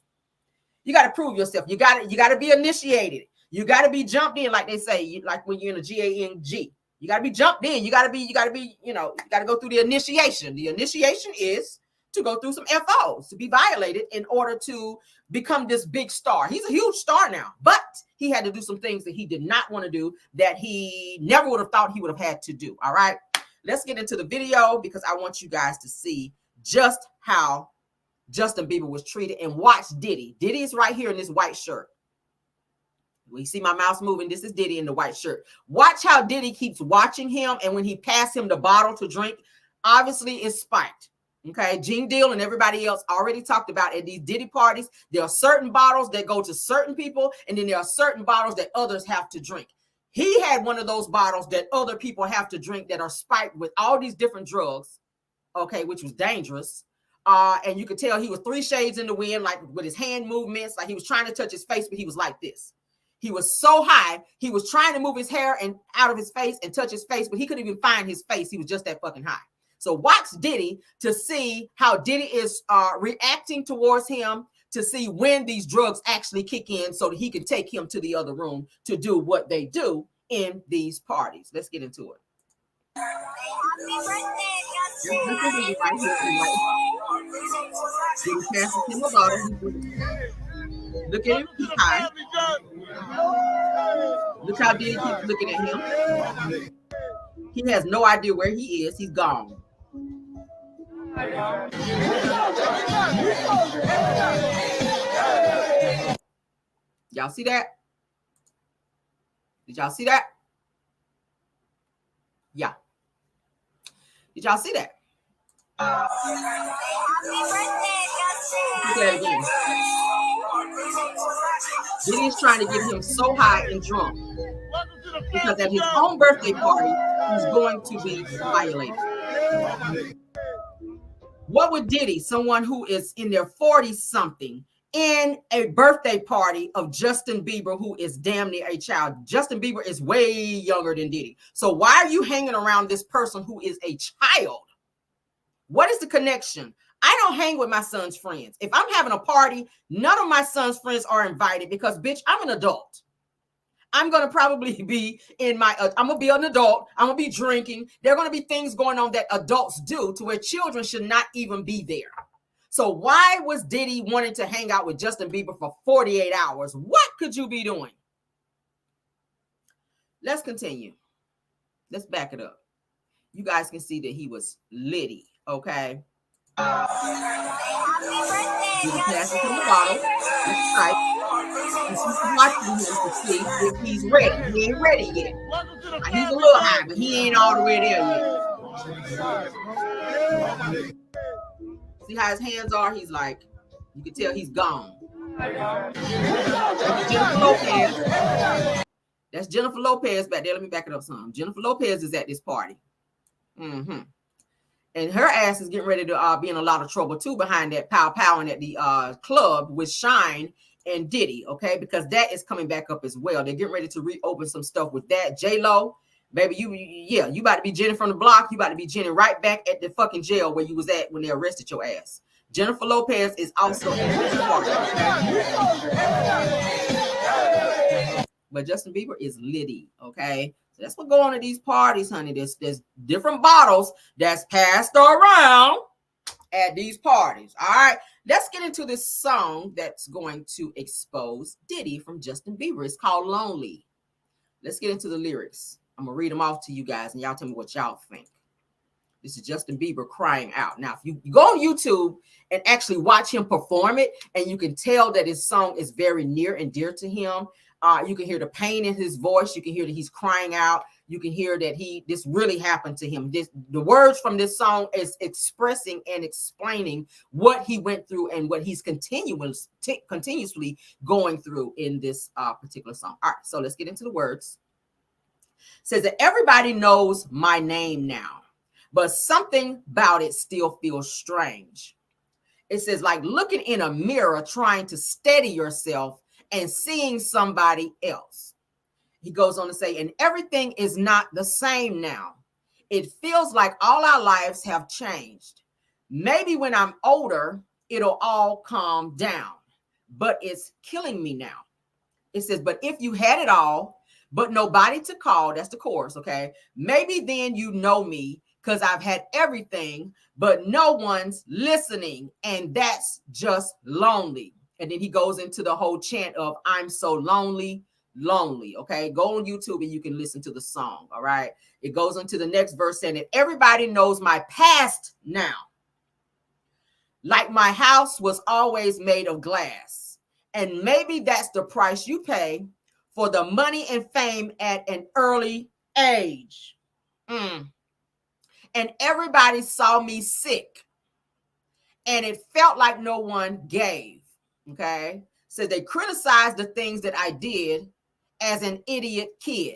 You got to prove yourself. You got to be initiated. You got to be jumped in, like they say, like when you're in a GANG. You got to be jumped in. You got to be, you got to go through the initiation. The initiation is to go through some FOs, to be violated in order to become this big star. He's a huge star now, but he had to do some things that he did not want to do, that he never would have thought he would have had to do. All right. Let's get into the video because I want you guys to see just how Justin Bieber was treated, and watch Diddy. Diddy is right here in this white shirt. We see my mouse moving. This is Diddy in the white shirt. Watch how Diddy keeps watching him, and when he passed him the bottle to drink, obviously it's spiked. Okay, Gene Deal and everybody else already talked about at these Diddy parties. There are certain bottles that go to certain people, and then there are certain bottles that others have to drink. He had one of those bottles that other people have to drink that are spiked with all these different drugs, okay, which was dangerous. And you could tell he was 3 shades in the wind, like with his hand movements, like he was trying to touch his face, but he was like this. He was so high, he was trying to move his hair and out of his face and touch his face, but he couldn't even find his face. He was just that fucking high. So watch Diddy to see how Diddy is reacting towards him, to see when these drugs actually kick in so that he can take him to the other room to do what they do in these parties. Let's get into it. Look at him, he's high. Look how Diddy keeps looking at him. He has no idea where he is. He's gone. Y'all see that? Did y'all see that? Yeah. Did y'all see that? Diddy is trying to get him so high and drunk because at his own birthday party, he's going to be violated. What would Diddy, someone who is in their 40-something, in a birthday party of Justin Bieber, who is damn near a child? Justin Bieber is way younger than Diddy. So why are you hanging around this person who is a child? What is the connection? I don't hang with my son's friends. If I'm having a party, none of my son's friends are invited because, bitch, I'm an adult. I'm going to probably be I'm going to be an adult. I'm going to be drinking. There are going to be things going on that adults do to where children should not even be there. So why was Diddy wanting to hang out with Justin Bieber for 48 hours? What could you be doing? Let's continue. Let's back it up. You guys can see that he was litty, okay? Diddy passes him the bottle. That's right. And she's watching him to see if he's ready. He ain't ready yet. He's a little high, but he ain't all the way there yet. See how his hands are? He's like, you can tell he's gone. Jennifer Lopez. That's Jennifer Lopez back there. Let me back it up some. Jennifer Lopez is at this party. Mm-hmm. And her ass is getting ready to be in a lot of trouble too behind that powing at the club with Shine and Diddy, okay? Because that is coming back up as well. They're getting ready to reopen some stuff with that. J-Lo, baby, you about to be Jenny from the block. You about to be Jenny right back at the fucking jail where you was at when they arrested your ass. Jennifer Lopez is also in this party. But Justin Bieber is litty, okay? So that's what go on at these parties, honey. There's different bottles that's passed around at these parties. All right, let's get into this song that's going to expose Diddy from Justin Bieber. It's called Lonely. Let's get into the lyrics. I'm gonna read them off to you guys, and y'all tell me what y'all think. This is Justin Bieber crying out. Now, if you go on YouTube and actually watch him perform it, and you can tell that his song is very near and dear to him. You can hear the pain in his voice. You can hear that he's crying out. You can hear that this really happened to him. The words from this song is expressing and explaining what he went through and what he's continuously going through in this particular song. All right, so let's get into the words. It says that everybody knows my name now, but something about it still feels strange. It says, like looking in a mirror, trying to steady yourself and seeing somebody else. He goes on to say, and everything is not the same now. It feels like all our lives have changed. Maybe when I'm older, it'll all calm down, but it's killing me now. It says, but if you had it all, but nobody to call, that's the chorus, okay? Maybe then you know me because I've had everything, but no one's listening, and that's just lonely. And then he goes into the whole chant of I'm so lonely, lonely. Okay, go on YouTube and you can listen to the song. All right, it goes into the next verse saying that everybody knows my past now. Like my house was always made of glass. And maybe that's the price you pay for the money and fame at an early age. And everybody saw me sick. And it felt like no one gave. Okay, so they criticized the things that I did as an idiot kid.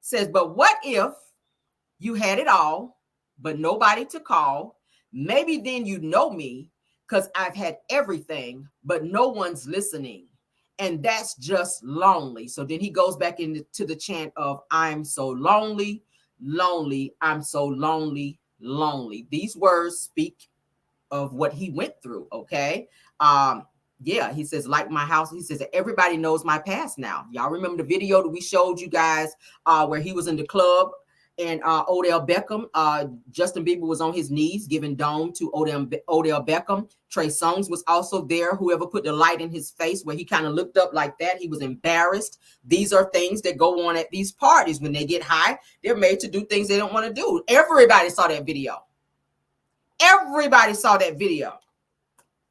Says, but what if you had it all, but nobody to call? Maybe then you know me because I've had everything, but no one's listening. And that's just lonely. So then he goes back into the chant of I'm so lonely, lonely. I'm so lonely, lonely. These words speak of what he went through. Okay. Yeah, he says, like my house, he says that everybody knows my past now. Y'all remember the video that we showed you guys where he was in the club and Odell Beckham, Justin Bieber was on his knees giving dome to Odell Beckham. Trey Songz was also there. Whoever put the light in his face where he kind of looked up like that, he was embarrassed. These are things that go on at these parties. When they get high, they're made to do things they don't want to do. Everybody saw that video. Everybody saw that video.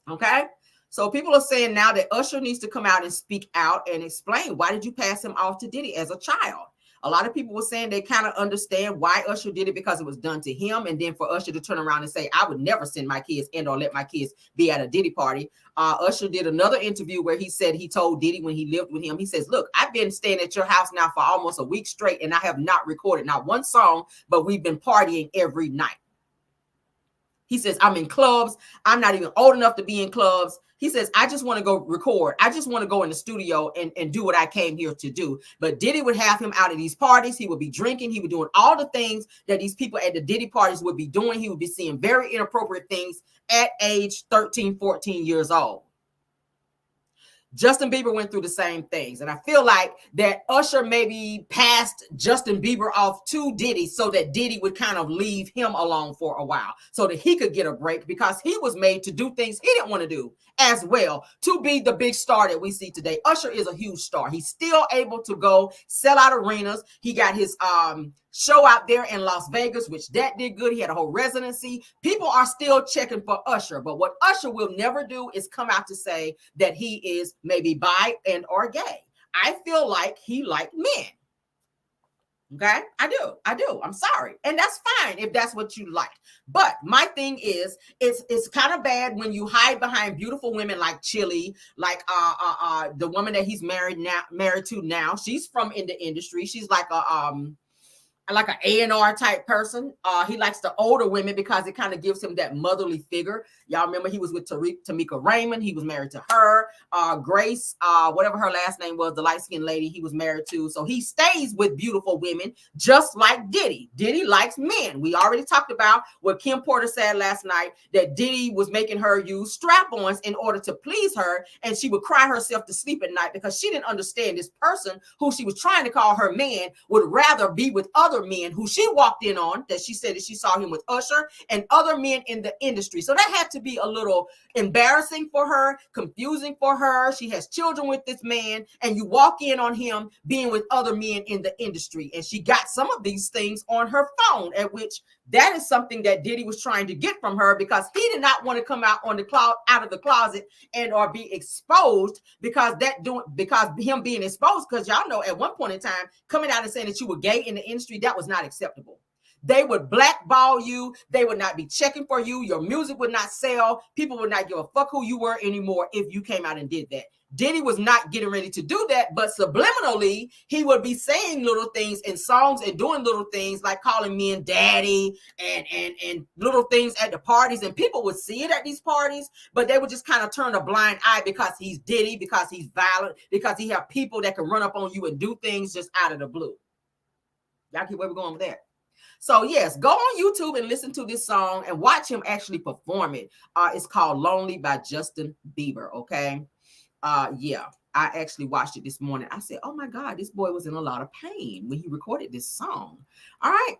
Okay. So people are saying now that Usher needs to come out and speak out and explain, why did you pass him off to Diddy as a child? A lot of people were saying they kind of understand why Usher did it because it was done to him. And then for Usher to turn around and say, I would never send my kids and or let my kids be at a Diddy party. Usher did another interview where he said he told Diddy when he lived with him, he says, look, I've been staying at your house now for almost a week straight and I have not recorded not one song, but we've been partying every night. He says, I'm in clubs. I'm not even old enough to be in clubs. He says, I just want to go record. I just want to go in the studio and do what I came here to do. But Diddy would have him out at these parties. He would be drinking. He would be doing all the things that these people at the Diddy parties would be doing. He would be seeing very inappropriate things at age 13, 14 years old. Justin Bieber went through the same things. And I feel like that Usher maybe passed Justin Bieber off to Diddy so that Diddy would kind of leave him alone for a while so that he could get a break because he was made to do things he didn't want to do as well to be the big star that we see today. Usher is a huge star. He's still able to go sell out arenas. He got his show out there in Las Vegas, which that did good. He had a whole residency. People are still checking for Usher, but what Usher will never do is come out to say that he is maybe bi and or gay. I feel like he liked men. Okay, I do. I'm sorry. And that's fine if that's what you like. But my thing is, it's kind of bad when you hide behind beautiful women like Chili, like the woman that he's married to now. She's from in the industry. She's like an A&R type person. He likes the older women because it kind of gives him that motherly figure. Y'all remember he was with Tamika Raymond. He was married to her. Grace, whatever her last name was, the light-skinned lady he was married to. So he stays with beautiful women just like Diddy. Diddy likes men. We already talked about what Kim Porter said last night, that Diddy was making her use strap-ons in order to please her. And she would cry herself to sleep at night because she didn't understand this person who she was trying to call her man would rather be with other other men who she walked in on, that she said that she saw him with Usher and other men in the industry. So that had to be a little embarrassing for her, confusing for her. She has children with this man, and you walk in on him being with other men in the industry. And she got some of these things on her phone, at which that is something that Diddy was trying to get from her, because he did not want to come out on the out of the closet and or be exposed, because him being exposed, because y'all know at one point in time, coming out and saying that you were gay in the industry, that was not acceptable. They would blackball you. They would not be checking for you. Your music would not sell. People would not give a fuck who you were anymore if you came out and did that. Diddy was not getting ready to do that, but subliminally, he would be saying little things in songs and doing little things like calling men daddy and little things at the parties, and people would see it at these parties, but they would just kind of turn a blind eye because he's Diddy, because he's violent, because he have people that can run up on you and do things just out of the blue. Y'all get where we're going with that? So yes, go on YouTube and listen to this song and watch him actually perform it. It's called Lonely by Justin Bieber, okay? Yeah, I actually watched it this morning. I said, oh my God, this boy was in a lot of pain when he recorded this song. All right,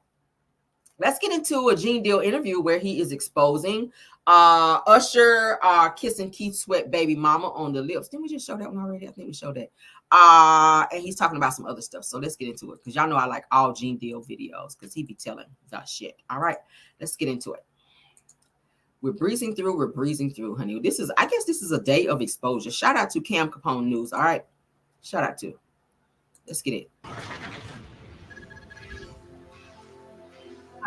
let's get into a Gene Deal interview where he is exposing Usher kissing Keith Sweat baby mama on the lips. Didn't we just show that one already? I think we showed that. And he's talking about some other stuff. So let's get into it, because y'all know I like all Gene Deal videos, because he be telling the shit. All right, let's get into it. We're breezing through, honey. I guess this is a day of exposure. Shout out to Cam Capone News. All right, shout out to. Let's get it. All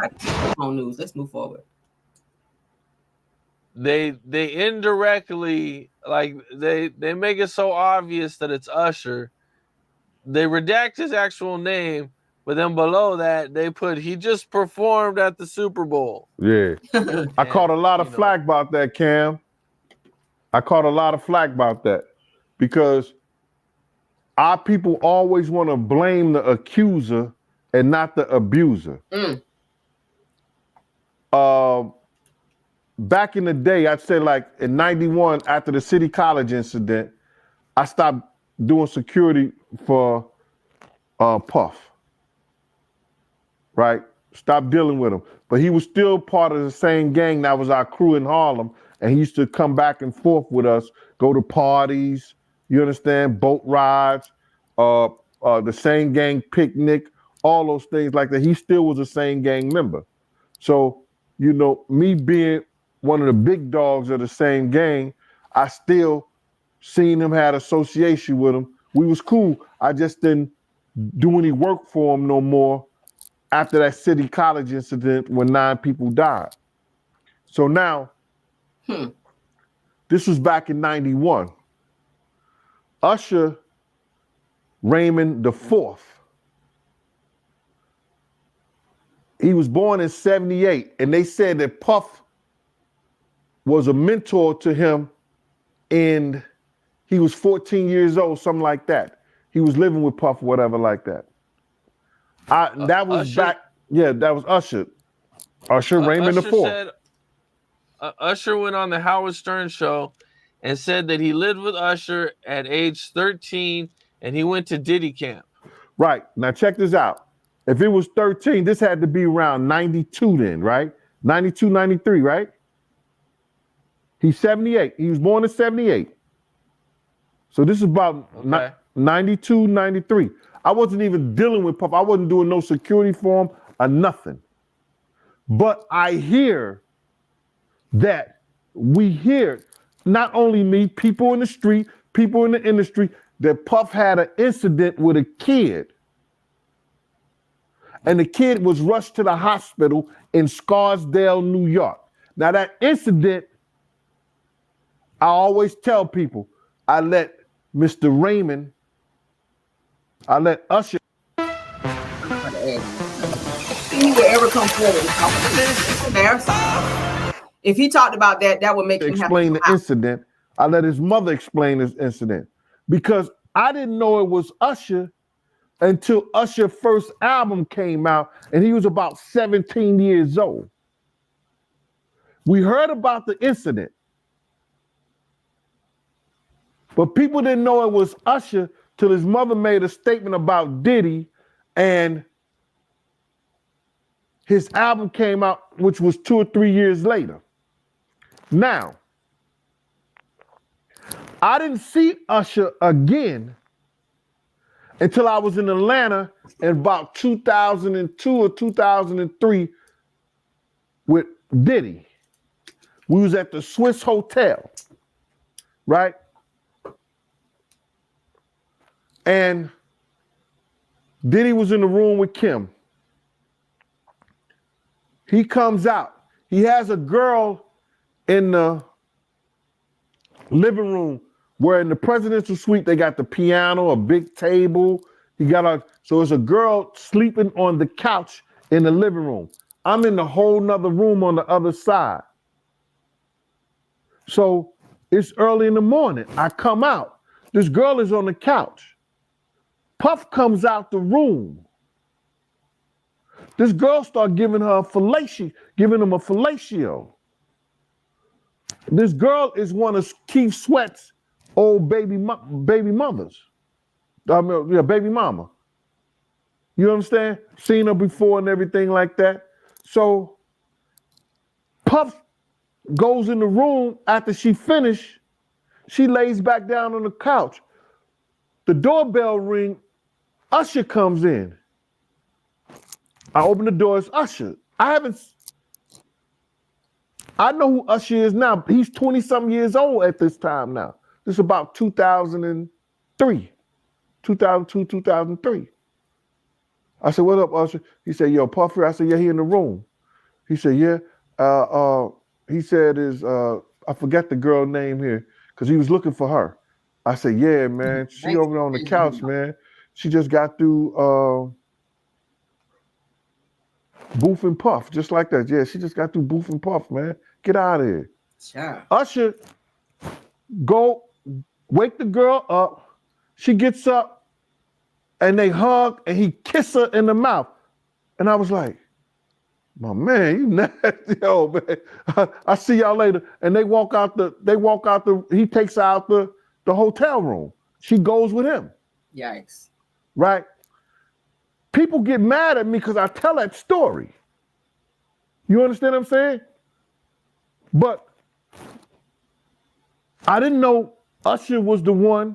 right, Capone News. Let's move forward. They indirectly, like, they make it so obvious that it's Usher. They redact his actual name, but then below that they put he just performed at the Super Bowl. Yeah. I caught a lot of flack about that, Cam. I caught a lot of flack about that, because our people always want to blame the accuser and not the abuser. Back in the day, I'd say like in 91, after the City College incident, I stopped doing security for Puff, right? Stopped dealing with him. But he was still part of the same gang that was our crew in Harlem, and he used to come back and forth with us, go to parties, you understand, boat rides, the same gang picnic, all those things like that. He still was a same gang member. So, you know, me being one of the big dogs of the same gang, I still seen him, had association with him. We was cool. I just didn't do any work for him no more after that City College incident when 9 people died. So now, this was back in 91. Usher Raymond IV, he was born in 78, and they said that Puff was a mentor to him, and he was 14 years old, something like that. He was living with Puff, whatever like that. That was Usher, back, yeah, that was Usher. Usher Raymond IV. Usher went on the Howard Stern show and said that he lived with Usher at age 13 and he went to Diddy camp. Right, now check this out. If it was 13, this had to be around 92 then, right? 92, 93, right? He's 78. He was born in 78. So this is about 92, 93. I wasn't even dealing with Puff. I wasn't doing no security for him or nothing. But I hear that we hear, not only me, people in the street, people in the industry, that Puff had an incident with a kid. And the kid was rushed to the hospital in Scarsdale, New York. Now that incident, I always tell people, I let Mr. Raymond, I let Usher. He would ever come forward and talk about this, it's embarrassing. If he talked about that, that would make him explain the incident. I let his mother explain this incident, because I didn't know it was Usher until Usher's first album came out, and he was about 17 years old. We heard about the incident, but people didn't know it was Usher till his mother made a statement about Diddy, and his album came out, which was 2 or 3 years later. Now, I didn't see Usher again until I was in Atlanta in about 2002 or 2003 with Diddy. We was at the Swiss Hotel, right? And Diddy was in the room with Kim. He comes out. He has a girl in the living room where in the presidential suite, they got the piano, a big table. So it's a girl sleeping on the couch in the living room. I'm in the whole nother room on the other side. So it's early in the morning. I come out. This girl is on the couch. Puff comes out the room. This girl started giving him a fellatio. This girl is one of Keith Sweat's old baby mothers. Baby mama. You understand? Seen her before and everything like that. So Puff goes in the room after she finished. She lays back down on the couch. The doorbell ring. Usher comes in. I open the door. It's Usher. I know who Usher is now. He's 20-something years old at this time now. This is about 2003. 2002, 2003. I said, what up, Usher? He said, yo, Puff here. I said, yeah, he in the room. He said, yeah. He said, I forgot the girl name here, because he was looking for her. I said, yeah, man. She over there on the couch, man. She just got through Booth and Puff, just like that. Yeah, she just got through Booth and Puff, man. Get out of here. Sure. Usher, go wake the girl up. She gets up and they hug and he kissed her in the mouth. And I was like, my man, you nasty, yo, man. I see y'all later. And he takes her out the hotel room. She goes with him. Yikes. Right? People get mad at me because I tell that story. You understand what I'm saying? But I didn't know Usher was the one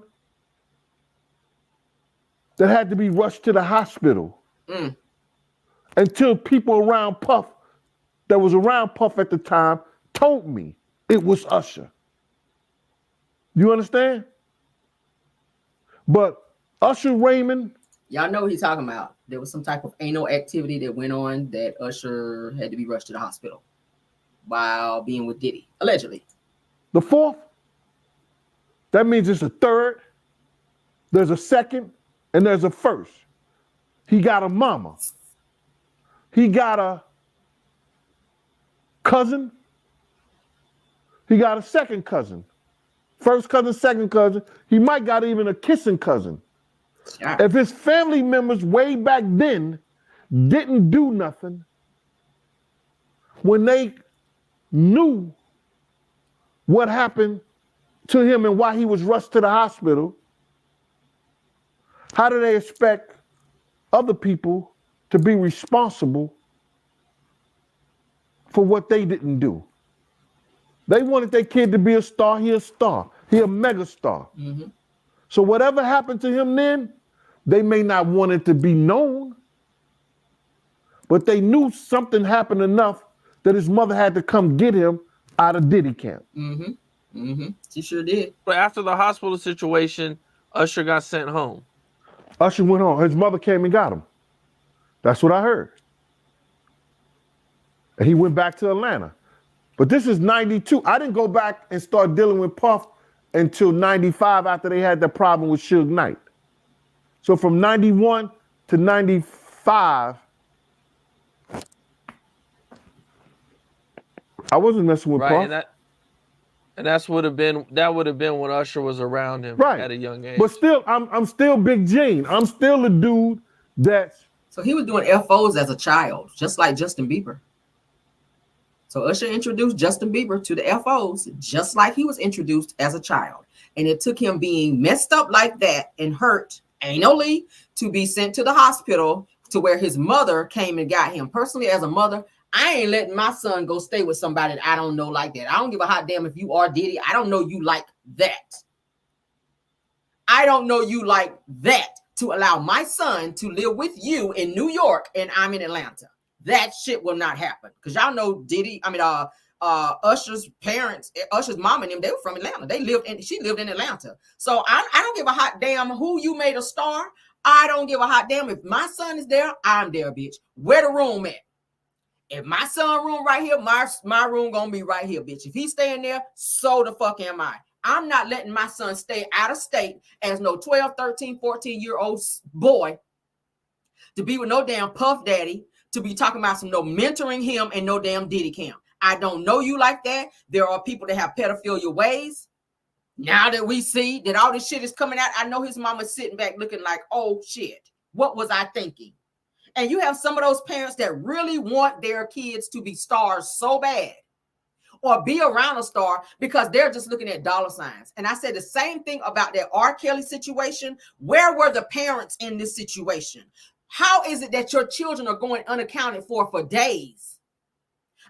that had to be rushed to the hospital until people around Puff, that was around Puff at the time, told me it was Usher. You understand? But Usher Raymond. Y'all know what he's talking about. There was some type of anal activity that went on that Usher had to be rushed to the hospital while being with Diddy, allegedly. The fourth? That means it's a third, there's a second, and there's a first. He got a mama. He got a cousin. He got a second cousin. First cousin, second cousin. He might got even a kissing cousin. Sure. If his family members way back then didn't do nothing, when they knew what happened to him and why he was rushed to the hospital, how do they expect other people to be responsible for what they didn't do? They wanted their kid to be a star. He a star. He a mega star. Mm-hmm. So whatever happened to him then, they may not want it to be known, but they knew something happened enough that his mother had to come get him out of Diddy camp. Mm-hmm. Mm-hmm. She sure did. But after the hospital situation, Usher got sent home. Usher went home. His mother came and got him. That's what I heard. And he went back to Atlanta. But this is 92. I didn't go back and start dealing with Puff until 95 after they had the problem with Suge Knight. So from 91 to 95, I wasn't messing with Puff. And that would have been when Usher was around him at a young age. But still, I'm still Big Gene. I'm still the dude that's... So he was doing FOs as a child, just like Justin Bieber. So Usher introduced Justin Bieber to the FOs, just like he was introduced as a child. And it took him being messed up like that and hurt anally to be sent to the hospital to where his mother came and got him. Personally, as a mother, I ain't letting my son go stay with somebody that I don't know like that. I don't give a hot damn if you are Diddy. I don't know you like that. I don't know you like that to allow my son to live with you in New York and I'm in Atlanta. That shit will not happen. Because y'all know Usher's parents, Usher's mom and them, they were from Atlanta. She lived in Atlanta. So I don't give a hot damn who you made a star. I don't give a hot damn if my son is there, I'm there, bitch. Where the room at? If my son room right here, my room gonna be right here, bitch. If he's staying there, so the fuck am I. I'm not letting my son stay out of state as no 12, 13, 14-year-old boy to be with no damn puff daddy, to be talking about no mentoring him and no damn Diddy camp. I don't know you like that. There are people that have pedophilia ways. Now that we see that all this shit is coming out, I know his mama's sitting back looking like, oh shit, what was I thinking? And you have some of those parents that really want their kids to be stars so bad or be around a star because they're just looking at dollar signs. And I said the same thing about that R. Kelly situation. Where were the parents in this situation? How is it that your children are going unaccounted for days?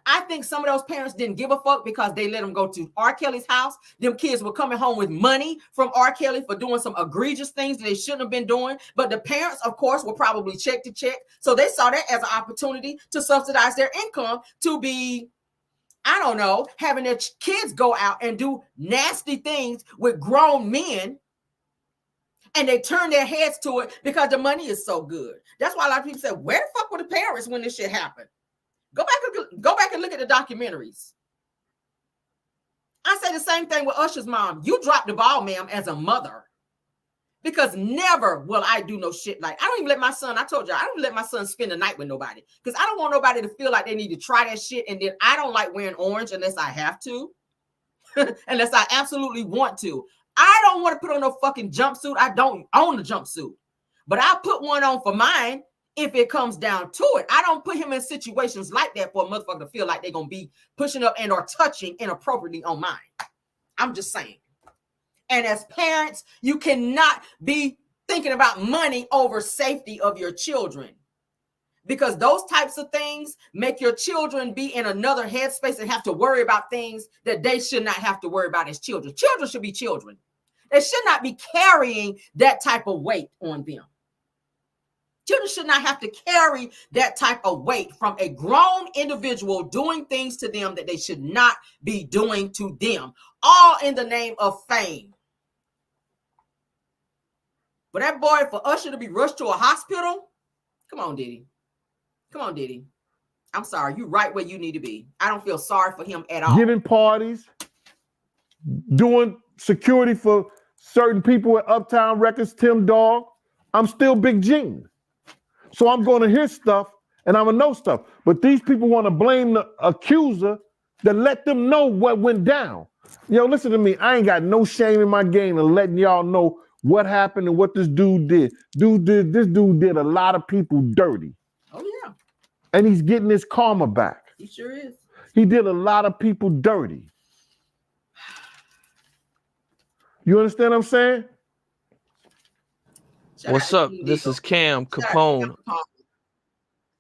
I think some of those parents didn't give a fuck because they let them go to R. Kelly's house. Them kids were coming home with money from R. Kelly for doing some egregious things that they shouldn't have been doing. But the parents, of course, were probably check to check. So they saw that as an opportunity to subsidize their income to be, I don't know, having their kids go out and do nasty things with grown men. And they turn their heads to it because the money is so good. That's why a lot of people say, where the fuck were the parents when this shit happened? Go back and look at the documentaries. I say the same thing with Usher's mom. You dropped the ball, ma'am, as a mother. Because never will I do no shit like, I don't even let my son, I told you, I don't let my son spend the night with nobody. Because I don't want nobody to feel like they need to try that shit. And then I don't like wearing orange unless I have to. Unless I absolutely want to. I don't want to put on no fucking jumpsuit. I don't own a jumpsuit. But I'll put one on for mine. If it comes down to it, I don't put him in situations like that for a motherfucker to feel like they're going to be pushing up and or touching inappropriately on mine. I'm just saying. And as parents, you cannot be thinking about money over safety of your children. Because those types of things make your children be in another headspace and have to worry about things that they should not have to worry about as children. Children should be children. They should not be carrying that type of weight on them. Children should not have to carry that type of weight from a grown individual doing things to them that they should not be doing to them, all in the name of fame. For that boy, for Usher to be rushed to a hospital, come on, Diddy. Come on, Diddy. I'm sorry, you're right where you need to be. I don't feel sorry for him at all. Giving parties, doing security for certain people at Uptown Records, Tim Dog. I'm still Big Gene. So I'm going to hear stuff and I'm going to know stuff. But these people want to blame the accuser that let them know what went down. Yo, listen to me. I ain't got no shame in my game in letting y'all know what happened and what this dude did. This dude did a lot of people dirty. Oh, yeah. And he's getting his karma back. He sure is. He did a lot of people dirty. You understand what I'm saying? What's up? This is Cam Capone.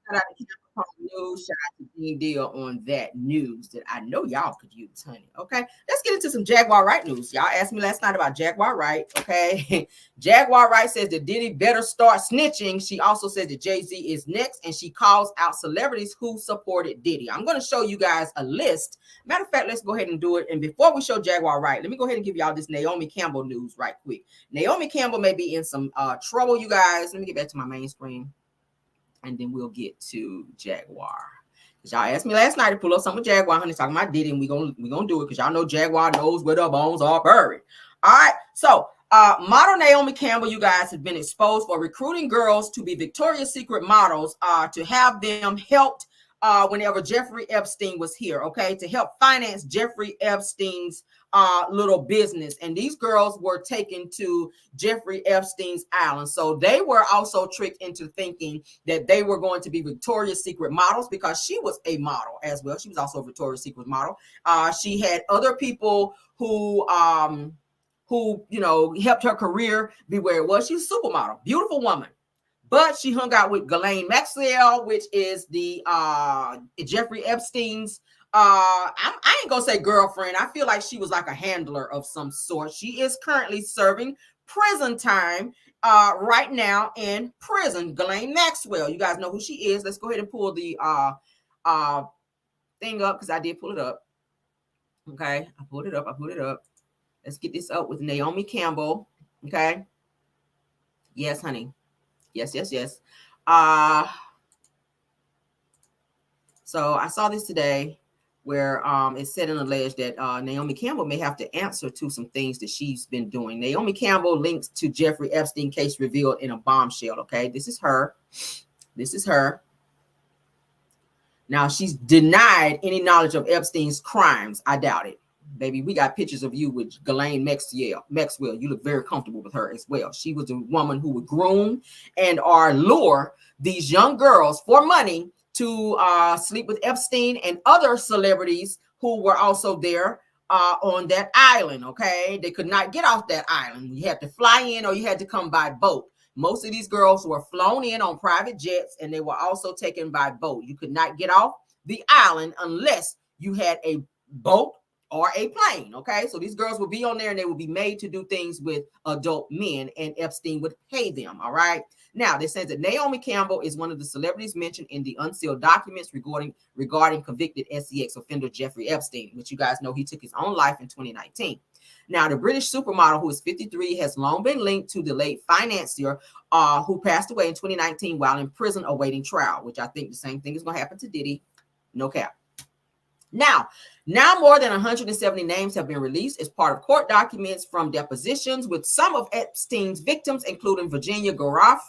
Shout out to Campbell News. Shout out to Dean Deal on that news that I know y'all could use, honey. Okay, let's get into some Jaguar Wright news. Y'all asked me last night about Jaguar Wright. Okay, Jaguar Wright says that Diddy better start snitching. She also says that Jay-Z is next, and she calls out celebrities who supported Diddy. I'm going to show you guys a list. Matter of fact, let's go ahead and do it. And before we show Jaguar Wright, let me go ahead and give y'all this Naomi Campbell news right quick. Naomi Campbell may be in some trouble, you guys. Let me get back to my main screen. And then we'll get to Jaguar. Because y'all asked me last night to pull up some of Jaguar, honey, talking about Diddy, and we're gonna do it because y'all know Jaguar knows where the bones are buried. All right, so model Naomi Campbell, you guys, have been exposed for recruiting girls to be Victoria's Secret models to have them helped whenever Jeffrey Epstein was here, okay, to help finance Jeffrey Epstein's little business. And these girls were taken to Jeffrey Epstein's island. So they were also tricked into thinking that they were going to be Victoria's Secret models because she was a model as well. She was also a Victoria's Secret model. She had other people who you know, helped her career be where it was. She's a supermodel, beautiful woman. But she hung out with Ghislaine Maxwell, which is the Jeffrey Epstein's I ain't gonna say girlfriend. I feel like she was like a handler of some sort. She is currently serving prison time right now in prison. Ghislaine Maxwell. You guys know who she is. Let's go ahead and pull the thing up because I did pull it up. Okay, I pulled it up. Let's get this up with Naomi Campbell. Okay. Yes, honey. Yes. So I saw this today where it said and alleged that Naomi Campbell may have to answer to some things that she's been doing. Naomi Campbell links to Jeffrey Epstein case revealed in a bombshell. Okay, this is her. Now, she's denied any knowledge of Epstein's crimes. I doubt it. Baby, we got pictures of you with Ghislaine Maxwell. You look very comfortable with her as well. She was a woman who would groom and or lure these young girls for money to sleep with Epstein and other celebrities who were also there on that island, okay? They could not get off that island. You had to fly in or you had to come by boat. Most of these girls were flown in on private jets and they were also taken by boat. You could not get off the island unless you had a boat or a plane, okay? So these girls would be on there and they would be made to do things with adult men and Epstein would pay them, all right? Now, they says that Naomi Campbell is one of the celebrities mentioned in the unsealed documents regarding convicted SEX offender Jeffrey Epstein, which you guys know he took his own life in 2019. Now, the British supermodel, who is 53, has long been linked to the late financier who passed away in 2019 while in prison awaiting trial, which I think the same thing is going to happen to Diddy. No cap. Now more than 170 names have been released as part of court documents from depositions with some of Epstein's victims, including Virginia Garoff,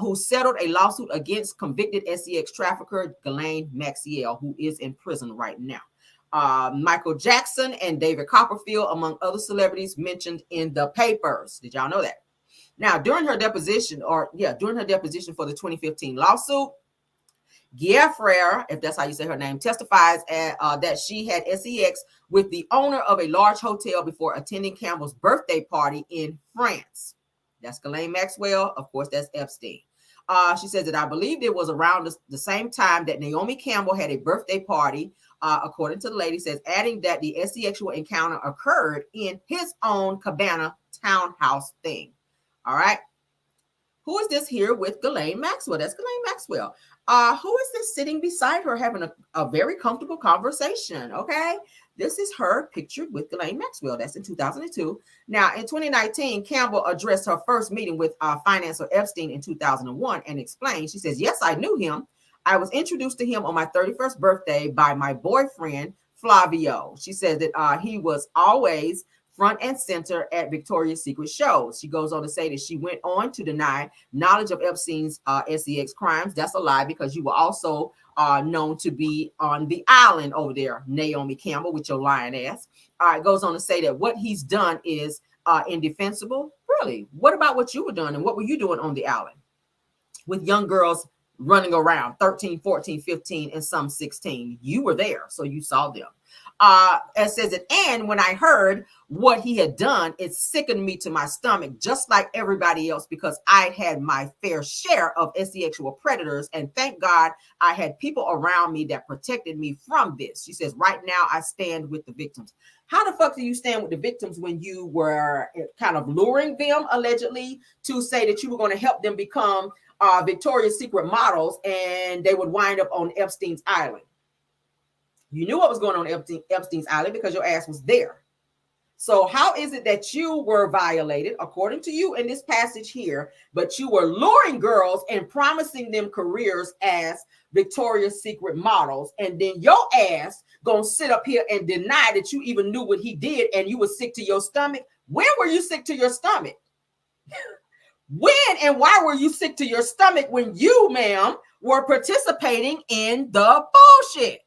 who settled a lawsuit against convicted SEX trafficker Ghislaine Maxwell, who is in prison right now. Michael Jackson and David Copperfield, among other celebrities mentioned in the papers. Did y'all know that? Now, during her deposition for the 2015 lawsuit, Giafrera, if that's how you say her name, testifies that she had SEX with the owner of a large hotel before attending Campbell's birthday party in France. That's Ghislaine Maxwell. Of course, that's Epstein. She says that I believe it was around the same time that Naomi Campbell had a birthday party, according to the lady, says, adding that the sexual encounter occurred in his own cabana townhouse thing. All right. Who is this here with Ghislaine Maxwell? That's Ghislaine Maxwell. Who is this sitting beside her having a very comfortable conversation? Okay. This is her pictured with Ghislaine Maxwell. That's in 2002. Now, in 2019, Campbell addressed her first meeting with financier Epstein in 2001 and explained, she says, yes, I knew him. I was introduced to him on my 31st birthday by my boyfriend, Flavio. She says that he was always front and center at Victoria's Secret shows. She goes on to say that she went on to deny knowledge of Epstein's SEX crimes. That's a lie because you were also known to be on the island over there, Naomi Campbell, with your lying ass. It goes on to say that what he's done is indefensible. Really? What about what you were doing and what were you doing on the island with young girls running around 13, 14, 15, and some 16? You were there, so you saw them. It says it, and when I heard what he had done, it sickened me to my stomach, just like everybody else, because I had my fair share of sexual predators, and thank God I had people around me that protected me from this. She says, right now I stand with the victims. How the fuck do you stand with the victims when you were kind of luring them, allegedly, to say that you were going to help them become Victoria's Secret models, and they would wind up on Epstein's island? You knew what was going on Epstein's island because your ass was there. So how is it that you were violated, according to you in this passage here, but you were luring girls and promising them careers as Victoria's Secret models, and then your ass gonna sit up here and deny that you even knew what he did and you were sick to your stomach? When were you sick to your stomach? When and why were you sick to your stomach when you, ma'am, were participating in the bullshit?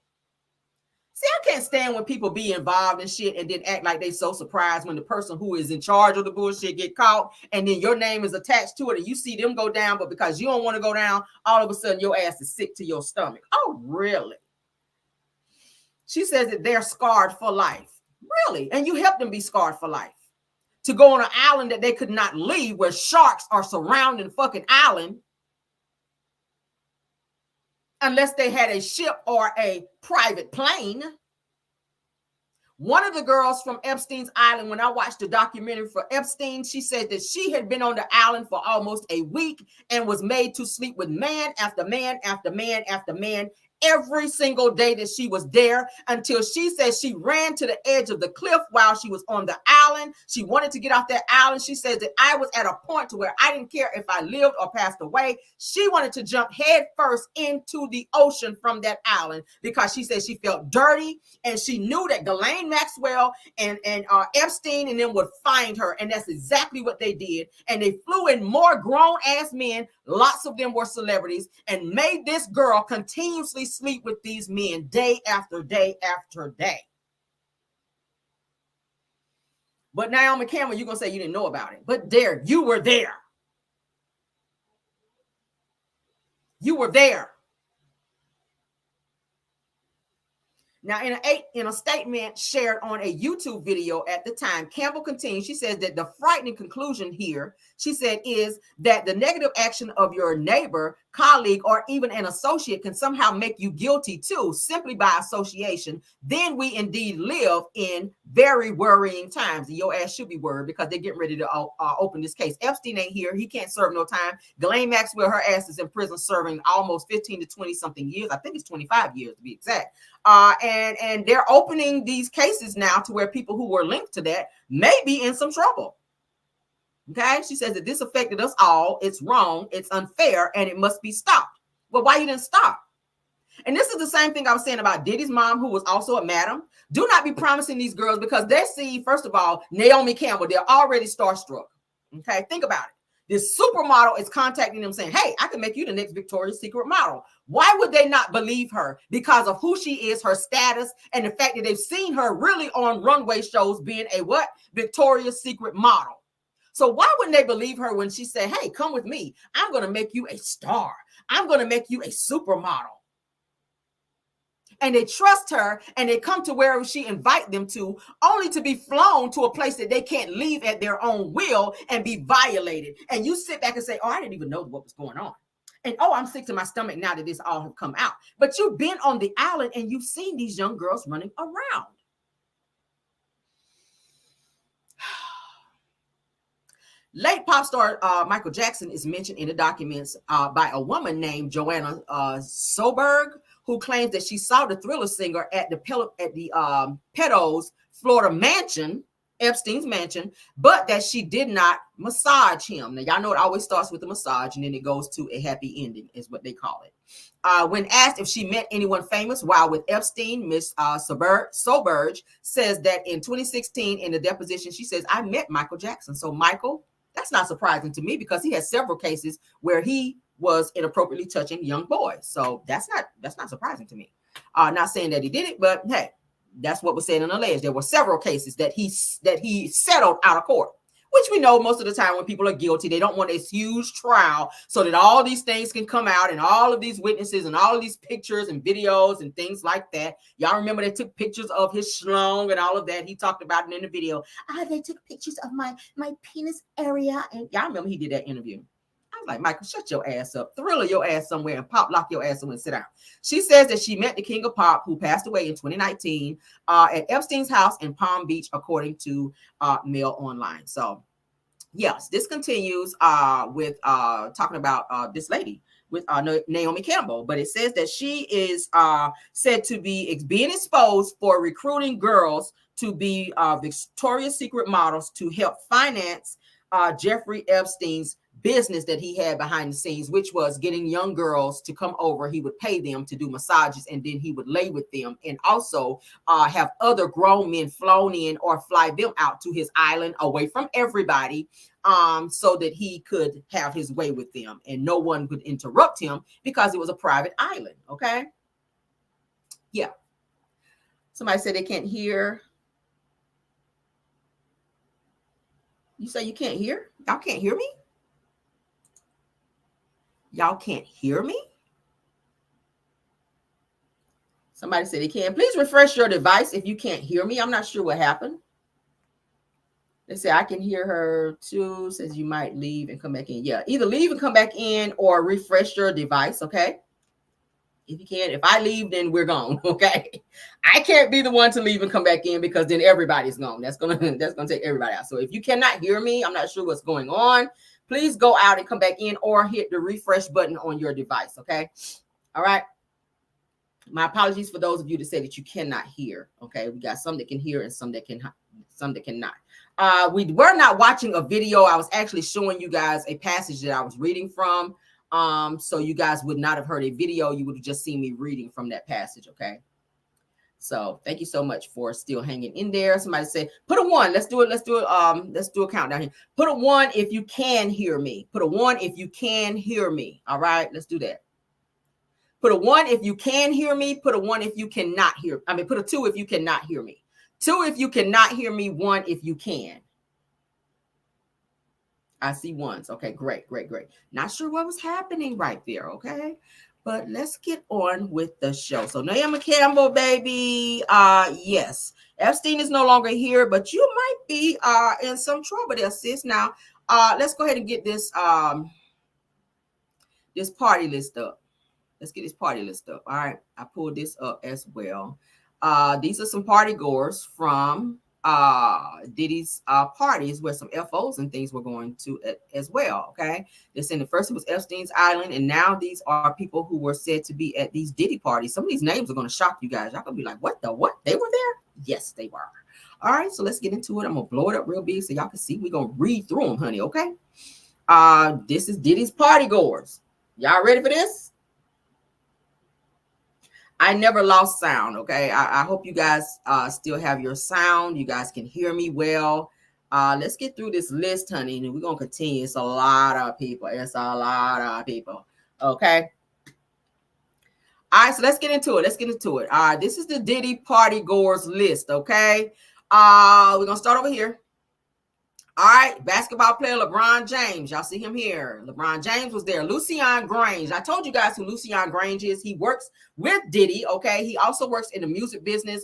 See, I can't stand when people be involved in shit and then act like they so surprised when the person who is in charge of the bullshit get caught and then your name is attached to it and you see them go down, but because you don't want to go down, all of a sudden your ass is sick to your stomach. Oh, really? She says that they're scarred for life. Really? And you helped them be scarred for life. To go on an island that they could not leave, where sharks are surrounding the fucking island, unless they had a ship or a private plane. One of the girls from Epstein's Island, when I watched the documentary for Epstein, she said that she had been on the island for almost a week and was made to sleep with man after man after man after man every single day that she was there, until she said she ran to the edge of the cliff while she was on the island. She wanted to get off that island. She says that I was at a point to where I didn't care if I lived or passed away. She wanted to jump head first into the ocean from that island because she said she felt dirty, and she knew that Ghislaine Maxwell and Epstein and them would find her, and that's exactly what they did. And they flew in more grown-ass men, lots of them were celebrities, and made this girl continuously sleep with these men day after day after day. But Naomi Campbell, you're going to say you didn't know about it. But there, you were there. You were there. Now, in a statement shared on a YouTube video at the time, Campbell continues. She says that the frightening conclusion here, she said, is that the negative action of your neighbor, colleague, or even an associate can somehow make you guilty too, simply by association. Then we indeed live in very worrying times. And your ass should be worried because they're getting ready to open this case. Epstein ain't here. He can't serve no time. Ghislaine Maxwell, her ass is in prison serving almost 15 to 20 something years. I think it's 25 years to be exact. And they're opening these cases now to where people who were linked to that may be in some trouble. Okay, she says that this affected us all. It's wrong, it's unfair, and it must be stopped. Well, why you didn't stop? And this is the same thing I was saying about Diddy's mom, who was also a madam. Do not be promising these girls, because they see, first of all, Naomi Campbell, they're already starstruck. Okay, think about it. This supermodel is contacting them saying, hey, I can make you the next Victoria's Secret model. Why would they not believe her? Because of who she is, her status, and the fact that they've seen her really on runway shows being a what? Victoria's Secret model. So why wouldn't they believe her when she said, hey, come with me. I'm going to make you a star. I'm going to make you a supermodel. And they trust her, and they come to wherever she invite them to, only to be flown to a place that they can't leave at their own will and be violated. And you sit back and say, oh, I didn't even know what was going on. And oh, I'm sick to my stomach now that this all have come out. But you've been on the island and you've seen these young girls running around. Late pop star Michael Jackson is mentioned in the documents by a woman named Joanna Soberg, who claims that she saw the Thriller singer at the Pedos, Florida mansion, Epstein's mansion, but that she did not massage him. Now, y'all know it always starts with a massage and then it goes to a happy ending, is what they call it. When asked if she met anyone famous while with Epstein, Miss Soberg says that in 2016, in the deposition, she says, I met Michael Jackson. So Michael, that's not surprising to me because he has several cases where he was inappropriately touching young boys. So that's not surprising to me. Not saying that he did it, but hey, that's what was said and alleged. There were several cases that he settled out of court, which we know most of the time when people are guilty, they don't want this huge trial so that all these things can come out and all of these witnesses and all of these pictures and videos and things like that. Y'all remember they took pictures of his schlong and all of that. He talked about it in the video. They took pictures of my penis area. And y'all remember he did that interview. I was like, Michael, shut your ass up. Thriller your ass somewhere and pop lock your ass somewhere and sit down. She says that she met the king of pop, who passed away in 2019, at Epstein's house in Palm Beach, according to Mail Online. So, yes, this continues with talking about this lady with Naomi Campbell. But it says that she is said to be being exposed for recruiting girls to be Victoria's Secret models to help finance Jeffrey Epstein's business that he had behind the scenes, which was getting young girls to come over. He would pay them to do massages, and then he would lay with them, and also have other grown men flown in or fly them out to his island away from everybody, so that he could have his way with them and no one could interrupt him because it was a private island. Okay. Yeah. Somebody said they can't hear. You say you can't hear? Y'all can't hear me? Y'all can't hear me? Somebody said they can. Please refresh your device if you can't hear me. I'm not sure what happened. They say I can hear her too. Says you might leave and come back in. Yeah, either leave and come back in or refresh your device, okay? If you can. If I leave, then we're gone. Okay. I can't be the one to leave and come back in because then everybody's gone. That's gonna take everybody out. So if you cannot hear me, I'm not sure what's going on. Please go out and come back in or hit the refresh button on your device. Okay. All right. My apologies for those of you that say that you cannot hear. Okay. We got some that can hear and some that cannot. We were not watching a video. I was actually showing you guys a passage that I was reading from. So you guys would not have heard a video. You would have just seen me reading from that passage. Okay. So thank you so much for still hanging in there. Somebody said, put a 1. Let's do it. Let's do a countdown here. Put a 1 if you can hear me. Put a 1 if you can hear me. All right. Let's do that. Put a 1 if you can hear me. Put a 1 if you cannot hear. Put a 2 if you cannot hear me. 2 if you cannot hear me. 1 if you can. I see ones. Okay, great. Not sure what was happening right there. Okay, but let's get on with the show. So Naomi Campbell, baby. Yes, Epstein is no longer here, but you might be in some trouble there, sis. Now, let's go ahead and get this this party list up. Let's get this party list up. All right, I pulled this up as well. These are some party goers from Diddy's parties where some FOs and things were going to as well. Okay, this in the first it was Epstein's Island, and now these are people who were said to be at these Diddy parties. Some of these names are going to shock you guys. Y'all gonna be like, what they were there? Yes, they were. All right, so let's get into it. I'm gonna blow it up real big so y'all can see. We're gonna read through them, honey. Okay, this is Diddy's party goers. Y'all ready for this? I never lost sound. Okay. I hope you guys still have your sound. You guys can hear me well. Let's get through this list, honey, and we're going to continue. It's a lot of people. Okay. All right. So let's get into it. This is the Diddy party goers list. Okay. We're going to start over here. All right, basketball player LeBron James. Y'all see him here. LeBron James was there. Lucian Grange. I told you guys who Lucian Grange is. He works with Diddy, okay? He also works in the music business.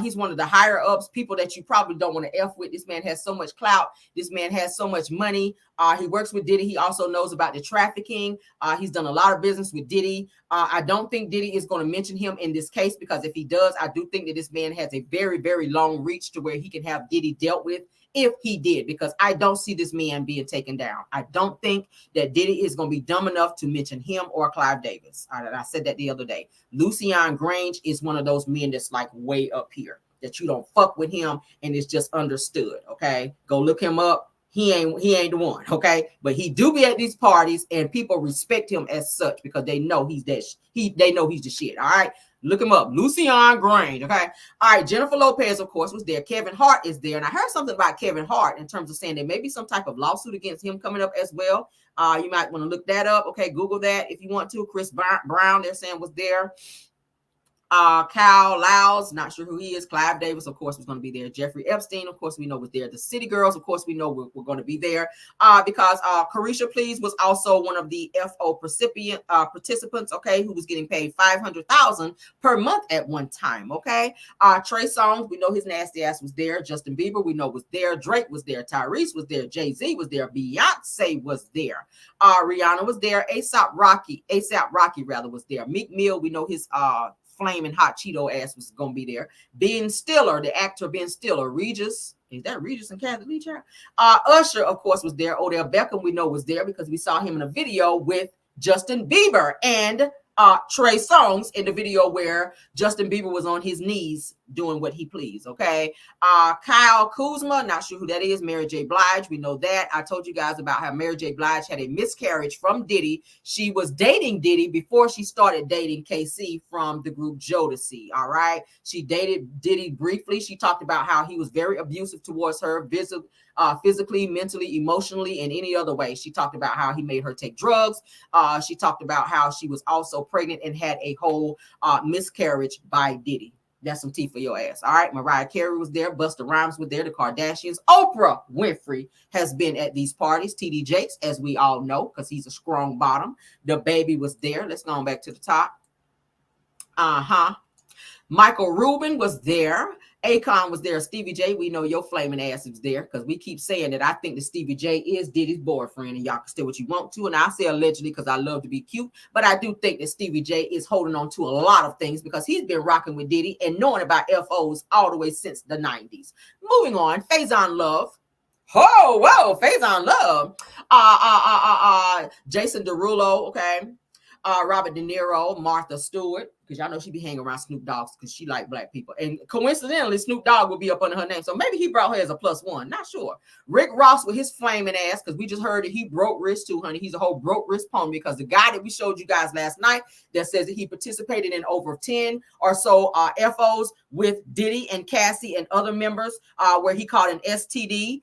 He's one of the higher-ups, people that you probably don't want to F with. This man has so much clout. This man has so much money. He works with Diddy. He also knows about the trafficking. He's done a lot of business with Diddy. I don't think Diddy is going to mention him in this case because if he does, I do think that this man has a very, very long reach to where he can have Diddy dealt with. If he did, because I don't see this man being taken down. I don't think that Diddy is going to be dumb enough to mention him or Clive Davis. I said that the other day. Lucian Grange is one of those men that's like way up here, that you don't fuck with him and it's just understood. Okay, go look him up. He ain't the one. Okay, but he do be at these parties and people respect him as such because they know he's that. They know he's the shit. All right. Look him up. Lucian Grange. Okay. All right. Jennifer Lopez, of course, was there. Kevin Hart is there. And I heard something about Kevin Hart in terms of saying there may be some type of lawsuit against him coming up as well. You might want to look that up. Okay. Google that if you want to. Chris Brown, they're saying, was there. Kyle Lowes, not sure who he is. Clive Davis, of course, was going to be there. Jeffrey Epstein, of course, we know was there. The City Girls, of course, we know we're going to be there because Carisha Please was also one of the FO participants, okay, who was getting paid $500,000 per month at one time, okay. Trey Songz, we know his nasty ass was there. Justin Bieber, we know was there. Drake was there. Tyrese was there. Jay-Z was there. Beyonce was there. Rihanna was there. ASAP Rocky was there. Meek Mill, we know his flaming hot Cheeto ass was gonna be there. Ben Stiller, the actor Ben Stiller. Regis, is that Regis and Kathy Lee? Usher, of course, was there. Odell Beckham, we know, was there because we saw him in a video with Justin Bieber and Trey Songz in the video where Justin Bieber was on his knees doing what he pleased. Okay. Kyle Kuzma, not sure who that is. Mary J. Blige, we know that. I told you guys about how Mary J. Blige had a miscarriage from Diddy. She was dating Diddy before she started dating KC from the group Jodeci. All right. She dated Diddy briefly. She talked about how he was very abusive towards her, physically, mentally, emotionally, and any other way. She talked about how he made her take drugs. She talked about how she was also pregnant and had a whole miscarriage by Diddy. That's some tea for your ass. All right. Mariah Carey was there. Busta Rhymes was there. The Kardashians. Oprah Winfrey has been at these parties. TD Jakes, as we all know, because he's a strong bottom. The baby was there. Let's go on back to the top. Michael Rubin was there. Akon was there. Stevie J, we know your flaming ass was there because we keep saying that I think that Stevie J is Diddy's boyfriend, and y'all can say what you want to. And I say allegedly because I love to be cute, but I do think that Stevie J is holding on to a lot of things because he's been rocking with Diddy and knowing about FOs all the way since the 90s. Moving on, Faison Love. Oh, whoa, Faison Love. Jason Derulo, okay. Robert De Niro, Martha Stewart, because y'all know she be hanging around Snoop Dogg because she like black people. And coincidentally, Snoop Dogg will be up under her name. So maybe he brought her as a +1. Not sure. Rick Ross with his flaming ass, because we just heard that he broke wrist too, honey. He's a whole broke wrist pony because the guy that we showed you guys last night that says that he participated in over 10 or so FOs with Diddy and Cassie and other members where he called an STD.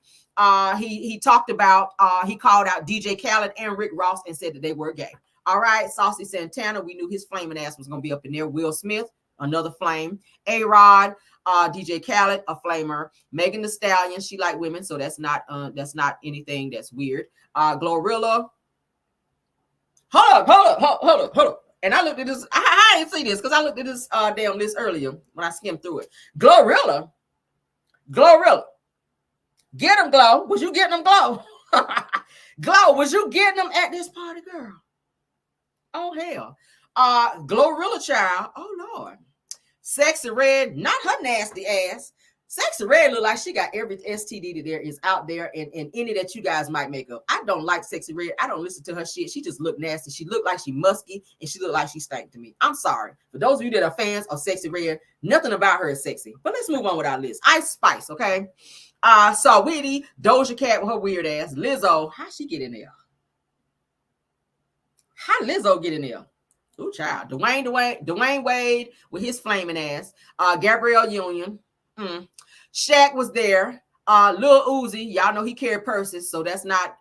He talked about, he called out DJ Khaled and Rick Ross and said that they were gay. All right, Saucy Santana, we knew his flaming ass was going to be up in there. Will Smith, another flame. A-Rod, DJ Khaled, a flamer. Megan Thee Stallion, she like women, so that's not anything that's weird. Glorilla. Hold up. And I looked at this. I didn't see this because I looked at this damn list earlier when I skimmed through it. Glorilla. Get him, Glow. Was you getting them, Glow? Glow, was you getting them at this party, girl? Oh, hell. Glorilla Child. Oh, Lord. Sexy Red, not her nasty ass. Sexy Red look like she got every STD that there is out there and any that you guys might make up. I don't like Sexy Red. I don't listen to her shit. She just look nasty. She look like she musky and she look like she stank to me. I'm sorry. For those of you that are fans of Sexy Red, nothing about her is sexy. But let's move on with our list. Ice Spice, okay? Saweetie, Doja Cat with her weird ass. Lizzo, how she get in there? How Lizzo get in there? Ooh, child. Dwayne Wade with his flaming ass. Gabrielle Union. Shaq was there. Lil Uzi, y'all know he carried purses, so that's not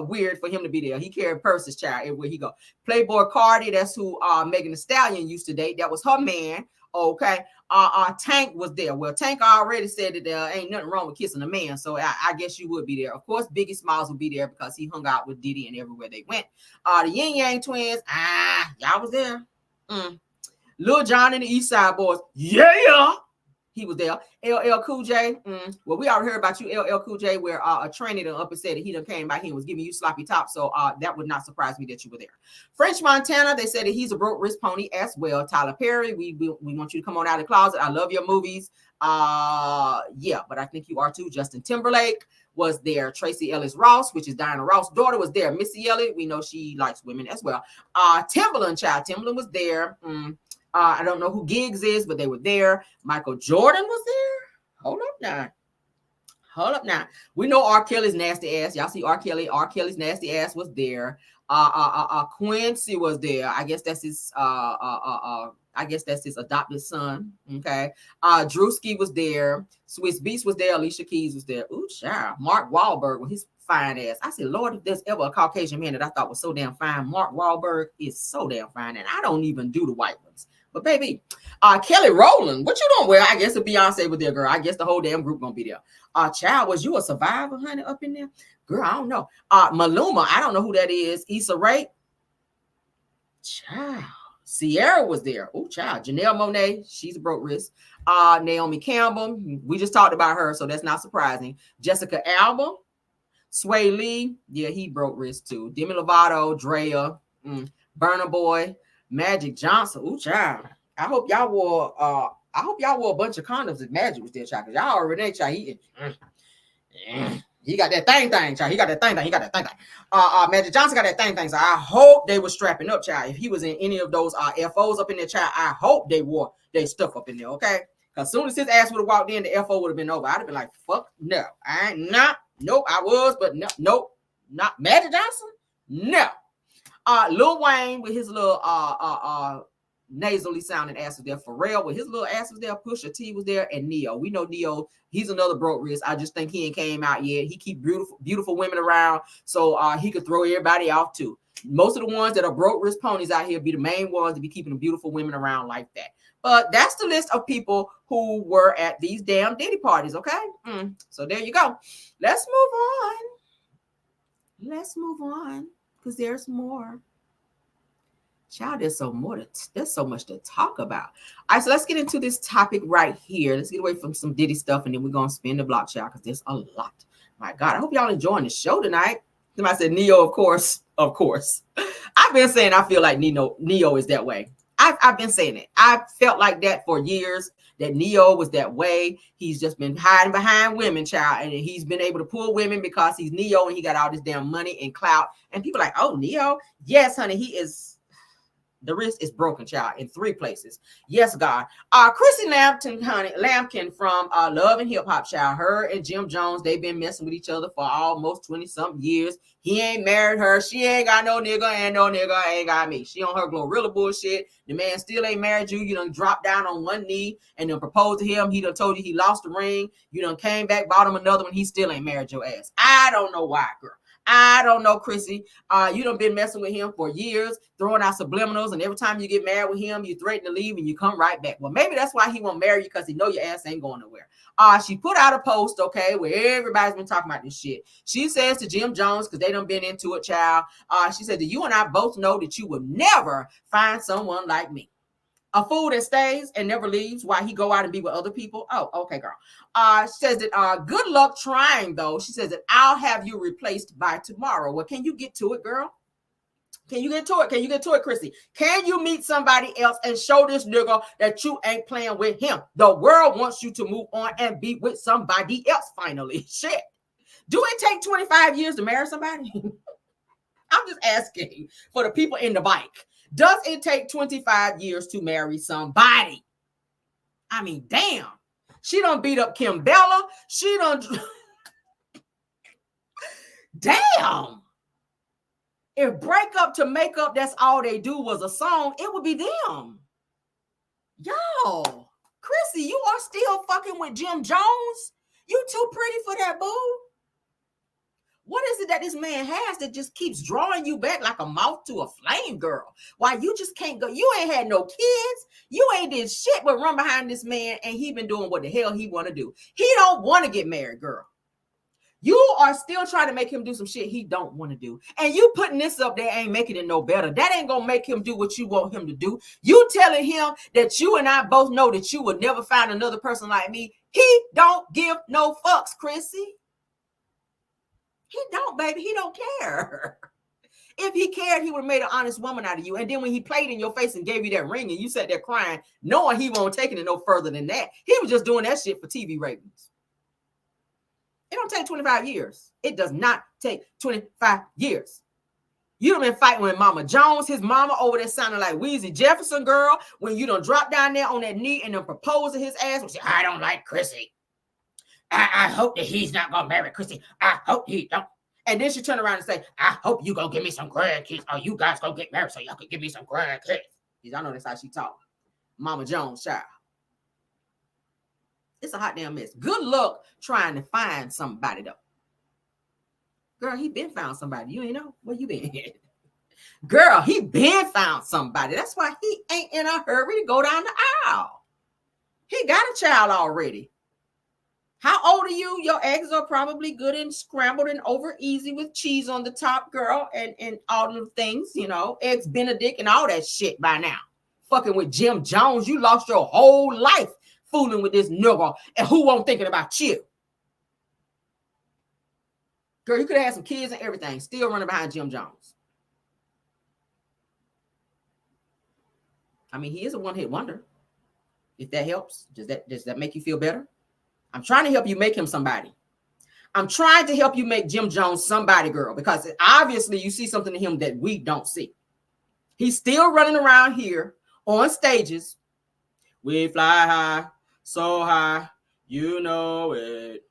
weird for him to be there. He carried purses, child, everywhere he go. Playboy Cardi, that's who Megan Thee Stallion used to date. That was her man. Okay. Tank was there. Well, Tank already said that there ain't nothing wrong with kissing a man, so I guess you would be there. Of course, Biggie Smalls would be there because he hung out with Diddy and everywhere they went. The Yin Yang Twins, y'all was there. Lil Jon and the East Side Boys, yeah. He was there. LL Cool J. Well, we already heard about you, LL Cool J, where a trainee done up and said that he done came by here and was giving you sloppy top. So that would not surprise me that you were there. French Montana, they said that he's a broke wrist pony as well. Tyler Perry, we want you to come on out of the closet. I love your movies. Yeah, but I think you are too. Justin Timberlake was there. Tracy Ellis Ross, which is Diana Ross' daughter, was there. Missy Elliott, we know she likes women as well. Timbaland was there. I don't know who Giggs is, but they were there. Michael Jordan was there. Hold up now. We know R. Kelly's nasty ass. Y'all see R. Kelly. R. Kelly's nasty ass was there. Quincy was there. I guess that's his adopted son. Okay. Drewski was there. Swiss Beats was there. Alicia Keys was there. Ooh, child. Mark Wahlberg with his fine ass. I said, Lord, if there's ever a Caucasian man that I thought was so damn fine, Mark Wahlberg is so damn fine. And I don't even do the white ones. But baby, Kelly Rowland, what you doing? Well, I guess if Beyonce was there, girl, I guess the whole damn group gonna be there. Child, was you a survivor, honey, up in there? Girl, I don't know. Maluma, I don't know who that is. Issa Rae. Child. Sierra was there. Oh, child. Janelle Monáe, she's a broke wrist. Naomi Campbell, we just talked about her, so that's not surprising. Jessica Alba. Sway Lee, yeah, he broke wrist too. Demi Lovato, Drea, Burna Boy, Magic Johnson. Ooh, child. I hope y'all wore a bunch of condoms if Magic was there, child. Cause y'all already ain't child. He got that thing, child. He got that thing. Magic Johnson got that thing. So I hope they were strapping up, child. If he was in any of those FOs up in there, child, I hope they wore their stuff up in there, okay? Cause as soon as his ass would have walked in, the FO would have been over. I'd have been like, fuck no. I ain't not. Nope, I was, but no, nope, not Magic Johnson. No. Lil Wayne with his little nasally sounding ass was there. Pharrell with his little ass was there. Pusha T was there, and Neo. We know Neo. He's another broke wrist. I just think he ain't came out yet. He keep beautiful women around, so he could throw everybody off too. Most of the ones that are broke wrist ponies out here be the main ones to be keeping the beautiful women around like that. But that's the list of people who were at these damn Diddy parties, okay? So there you go. Let's move on, because there's more. Child, there's so much to talk about. All right, so let's get into this topic right here. Let's get away from some Diddy stuff, and then we're gonna spin the block, child, because there's a lot. My God, I hope y'all enjoying the show tonight. Somebody said Neo, of course. I've been saying I feel like Neo is that way. I've been saying it. I felt like that for years, that Neo was that way. He's just been hiding behind women, child, and he's been able to pull women because he's Neo and he got all this damn money and clout. And people are like, oh, Neo? Yes, honey, he is. The wrist is broken, child, in 3 places. Yes, God. Chrissy Lampkin from Love and Hip Hop, child. Her and Jim Jones, they've been messing with each other for almost 20-something years. He ain't married her. She ain't got no nigga, and no nigga ain't got me. She on her Glorilla bullshit. The man still ain't married you. You done dropped down on one knee and then proposed to him. He done told you he lost the ring. You done came back, bought him another one. He still ain't married your ass. I don't know why, girl. I don't know, Chrissy. You done been messing with him for years, throwing out subliminals, and every time you get married with him, you threaten to leave and you come right back. Well, maybe that's why he won't marry you, because he know your ass ain't going nowhere. She put out a post, okay, where everybody's been talking about this shit. She says to Jim Jones, because they done been into it, child. She said that you and I both know that you will never find someone like me. A fool that stays and never leaves while he go out and be with other people. Oh, okay, girl. She says that good luck trying, though. She says that I'll have you replaced by tomorrow. Well, can you get to it, girl? Can you get to it? Can you get to it, Chrissy? Can you meet somebody else and show this nigga that you ain't playing with him? The world wants you to move on and be with somebody else finally. Shit. Do it take 25 years to marry somebody? I'm just asking for the people in the bike. Does it take 25 years to marry somebody? I mean, damn. She done beat up Campbell. She done. Damn. If break up to make up, that's all they do was a song, it would be them. Y'all. Chrissy, you are still fucking with Jim Jones? You too pretty for that, boo. What is it that this man has that just keeps drawing you back like a moth to a flame, girl? Why you just can't go? You ain't had no kids. You ain't did shit but run behind this man, and he been doing what the hell he want to do. He don't want to get married, girl. You are still trying to make him do some shit he don't want to do. And you putting this up there ain't making it no better. That ain't going to make him do what you want him to do. You telling him that you and I both know that you would never find another person like me. He don't give no fucks, Chrissy. He don't, baby. He don't care. If he cared, he would have made an honest woman out of you. And then when he played in your face and gave you that ring and you sat there crying, knowing he won't take it no further than that. He was just doing that shit for TV ratings. It don't take 25 years. It does not take 25 years. You done been fighting with Mama Jones, his mama over there sounding like Weezy Jefferson, girl, when you done drop down there on that knee and then propose to his ass and say, I don't like Chrissy. I hope that he's not going to marry Chrissy. I hope he don't. And then she turn around and say, I hope you going to give me some grandkids, or you guys going to get married so y'all can give me some grandkids. Y'all know that's how she talk. Mama Jones, child. It's a hot damn mess. Good luck trying to find somebody, though. Girl, he been found somebody. You ain't know where you been. Girl, he been found somebody. That's why he ain't in a hurry to go down the aisle. He got a child already. How old are you? Your eggs are probably good and scrambled and over easy with cheese on the top, girl, and all the things, you know, eggs Benedict and all that shit by now. Fucking with Jim Jones, you lost your whole life fooling with this nigga, and who won't thinking about you? Girl, you could have had some kids and everything, still running behind Jim Jones. I mean, he is a one-hit wonder. If that helps, does that make you feel better? I'm trying to help you make him somebody. I'm trying to help you make Jim Jones somebody, girl, because obviously you see something in him that we don't see. He's still running around here on stages. We fly high, so high, you know it.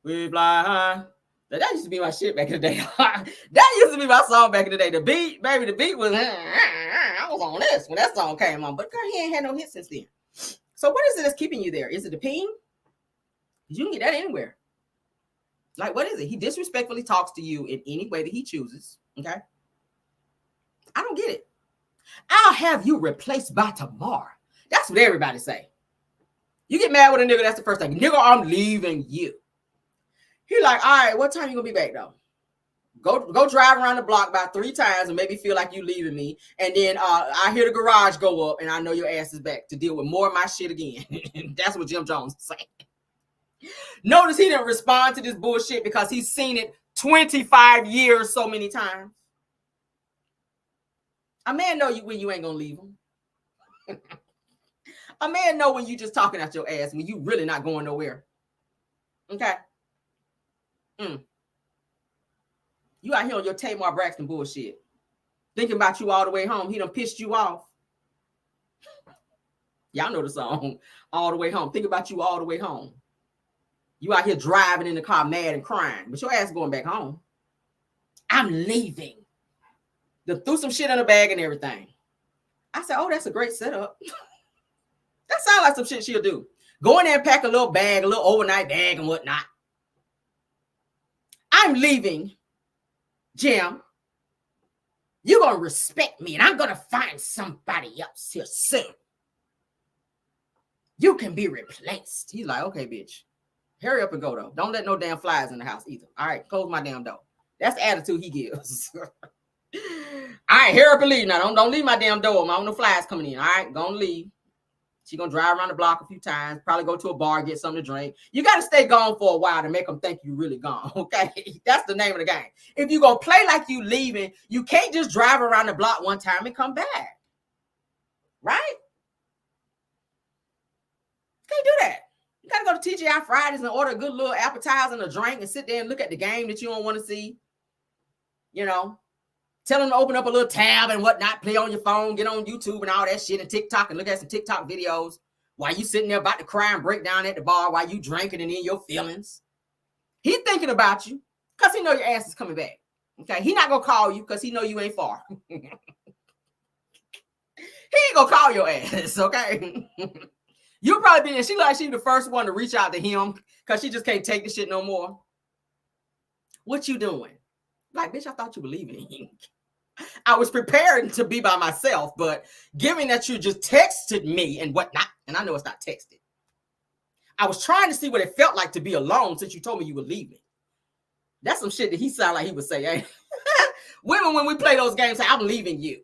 We fly high. That used to be my shit back in the day. That used to be my song back in the day. The beat, baby, the beat was, I was on this when that song came on. But girl, he ain't had no hits since then. So what is it that's keeping you there? Is it the peen? You can get that anywhere. Like, what is it? He disrespectfully talks to you in any way that he chooses. Okay? I don't get it. I'll have you replaced by tomorrow. That's what everybody say. You get mad with a nigga, that's the first thing. Nigga, I'm leaving you. He like, all right, what time you gonna be back though? Go drive around the block about 3 times and maybe feel like you leaving me. And then I hear the garage go up and I know your ass is back to deal with more of my shit again. That's what Jim Jones is saying. Notice he didn't respond to this bullshit because he's seen it 25 years so many times. A man know you when you ain't gonna leave him. A man know when you just talking out your ass, when you really not going nowhere. Okay? You out here on your Tamar Braxton bullshit. Thinking about you all the way home. He done pissed you off. Y'all know the song. All the way home. Think about you all the way home. You out here driving in the car mad and crying. But your ass going back home. I'm leaving. They threw some shit in a bag and everything. I said, oh, that's a great setup. That sounds like some shit she'll do. Go in there and pack a little bag, a little overnight bag and whatnot. I'm leaving, Jim. You're going to respect me and I'm going to find somebody else here soon. You can be replaced. He's like, okay, bitch. Hurry up and go, though. Don't let no damn flies in the house either. All right, close my damn door. That's the attitude he gives. All right, hurry up and leave now. Don't leave my damn door. I don't know flies coming in. All right, gonna leave. She gonna drive around the block a few times, probably go to a bar, get something to drink. You got to stay gone for a while to make them think you really gone, okay? That's the name of the game. If you gonna play like you leaving, you can't just drive around the block one time and come back, right? Can't do that. You gotta go to TGI Fridays and order a good little appetizer and a drink and sit there and look at the game that you don't want to see. You know, tell them to open up a little tab and whatnot, play on your phone, get on YouTube and all that shit and TikTok and look at some TikTok videos while you sitting there about to cry and break down at the bar while you drinking and in your feelings. He thinking about you because he know your ass is coming back. Okay, he not gonna call you because he know you ain't far. He ain't gonna call your ass, okay? You'll probably be in. She like she the first one to reach out to him because she just can't take the shit no more. What you doing? Like, bitch, I thought you were leaving. I was preparing to be by myself, but given that you just texted me and whatnot, and I know it's not texted, I was trying to see what it felt like to be alone since you told me you were leaving. That's some shit that he sound like he would say. Hey, women, when we play those games, say, I'm leaving you.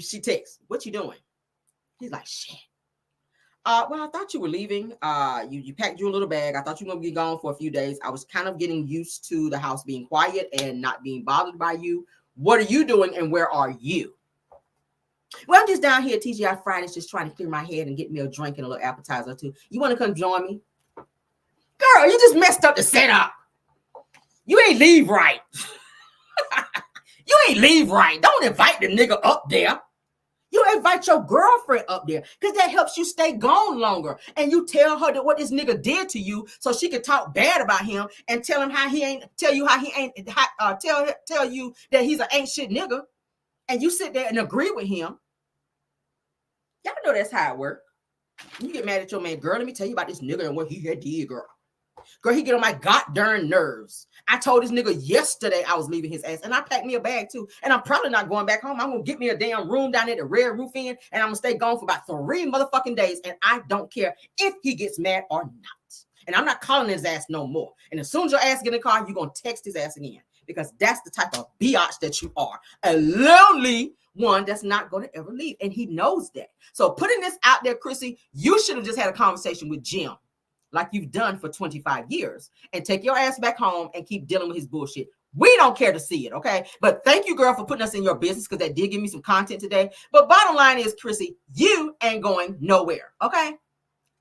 She texts, what you doing? He's like, shit. Well, I thought you were leaving. You packed your little bag. I thought you were going to be gone for a few days. I was kind of getting used to the house being quiet and not being bothered by you. What are you doing and where are you? Well, I'm just down here at TGI Fridays just trying to clear my head and get me a drink and a little appetizer too. You want to come join me? Girl, you just messed up the setup. You ain't leave right. You ain't leave right. Don't invite the nigga up there. You invite your girlfriend up there because that helps you stay gone longer. And you tell her that what this nigga did to you so she can talk bad about him and tell him how he ain't, tell you how he ain't, tell you that he's an ain't shit nigga. And you sit there and agree with him. Y'all know that's how it works. You get mad at your man, girl, let me tell you about this nigga and what he had did, girl. Girl, he get on my goddamn nerves. I told this nigga yesterday I was leaving his ass, and I packed me a bag too. And I'm probably not going back home. I'm gonna get me a damn room down at the Red Roof Inn, and I'm gonna stay gone for about 3 motherfucking days. And I don't care if he gets mad or not. And I'm not calling his ass no more. And as soon as your ass get in the car, you're gonna text his ass again. Because that's the type of biatch that you are. A lonely one that's not going to ever leave. And he knows that. So putting this out there, Chrissy, you should have just had a conversation with Jim like you've done for 25 years and take your ass back home and keep dealing with his bullshit. We don't care to see it, okay? But thank you, girl, for putting us in your business because that did give me some content today. But bottom line is, Chrissy, you ain't going nowhere, okay?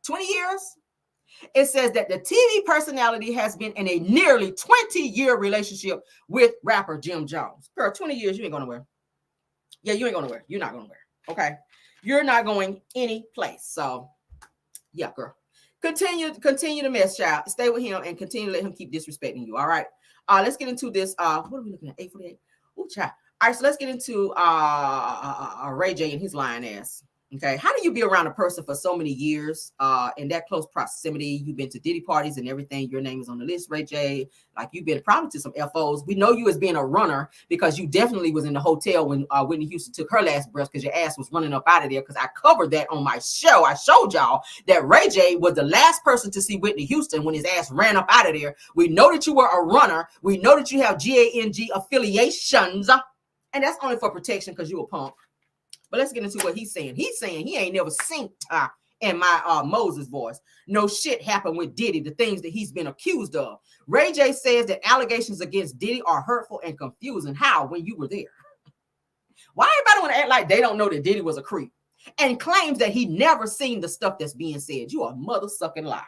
20 years. It says that the TV personality has been in a nearly 20-year relationship with rapper Jim Jones. Girl, 20 years, you ain't going nowhere. Yeah, you ain't going nowhere. You're not going nowhere, okay? You're not going any place. So, yeah, girl. Continue to mess, child. Stay with him and continue to let him keep disrespecting you, all right? Let's get into this. What are we looking at? 848. Ooh, child. All right, so let's get into Ray J and his lying ass. Okay, how do you be around a person for so many years, in that close proximity? You've been to Diddy parties and everything. Your name is on the list, Ray J. Like, you've been probably to some FOs. We know you as being a runner because you definitely was in the hotel when Whitney Houston took her last breath because your ass was running up out of there. Because I covered that on my show. I showed y'all that Ray J was the last person to see Whitney Houston when his ass ran up out of there. We know that you were a runner. We know that you have GANG affiliations, and that's only for protection because you a punk. But let's get into what he's saying. He's saying he ain't never seen in my Moses voice. No shit happened with Diddy, the things that he's been accused of. Ray J says that allegations against Diddy are hurtful and confusing. How? When you were there. Why everybody want to act like they don't know that Diddy was a creep? And claims that he never seen the stuff that's being said. You a mother-sucking lie.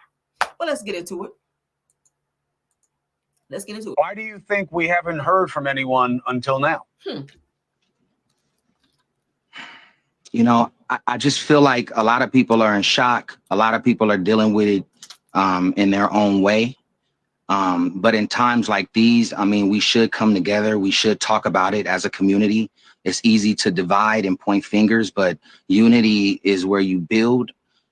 Well, let's get into it. Let's get into it. Why do you think we haven't heard from anyone until now? You know, I just feel like a lot of people are in shock. A lot of people are dealing with it in their own way. But in times like these, I mean, we should come together. We should talk about it as a community. It's easy to divide and point fingers, but unity is where you build.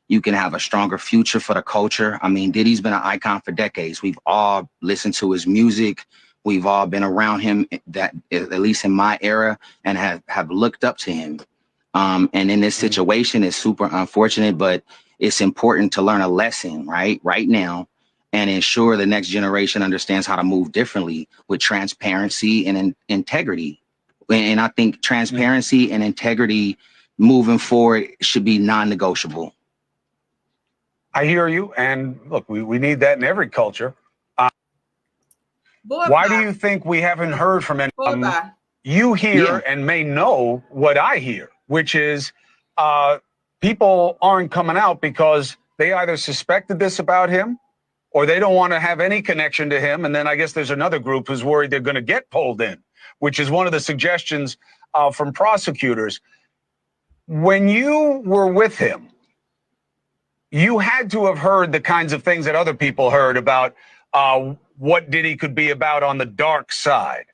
You can have a stronger future for the culture. I mean, Diddy's been an icon for decades. We've all listened to his music. We've all been around him, that at least in my era, and have looked up to him. And in this situation, it's super unfortunate, but it's important to learn a lesson right now and ensure the next generation understands how to move differently with transparency and integrity. And I think transparency and integrity moving forward should be non-negotiable. I hear you. And look, we need that in every culture. Why do you think we haven't heard from anyone? You hear and may know what I hear, which is people aren't coming out because they either suspected this about him or they don't want to have any connection to him. And then I guess there's another group who's worried they're going to get pulled in, which is one of the suggestions from prosecutors. When you were with him, you had to have heard the kinds of things that other people heard about what Diddy could be about on the dark side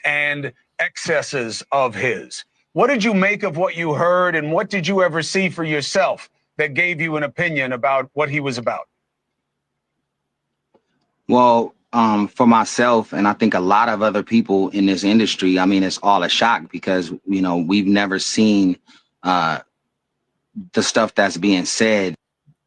and excesses of his. What did you make of what you heard, and what did you ever see for yourself that gave you an opinion about what he was about? Well, for myself, and I think a lot of other people in this industry, I mean, it's all a shock because, you know, we've never seen the stuff that's being said.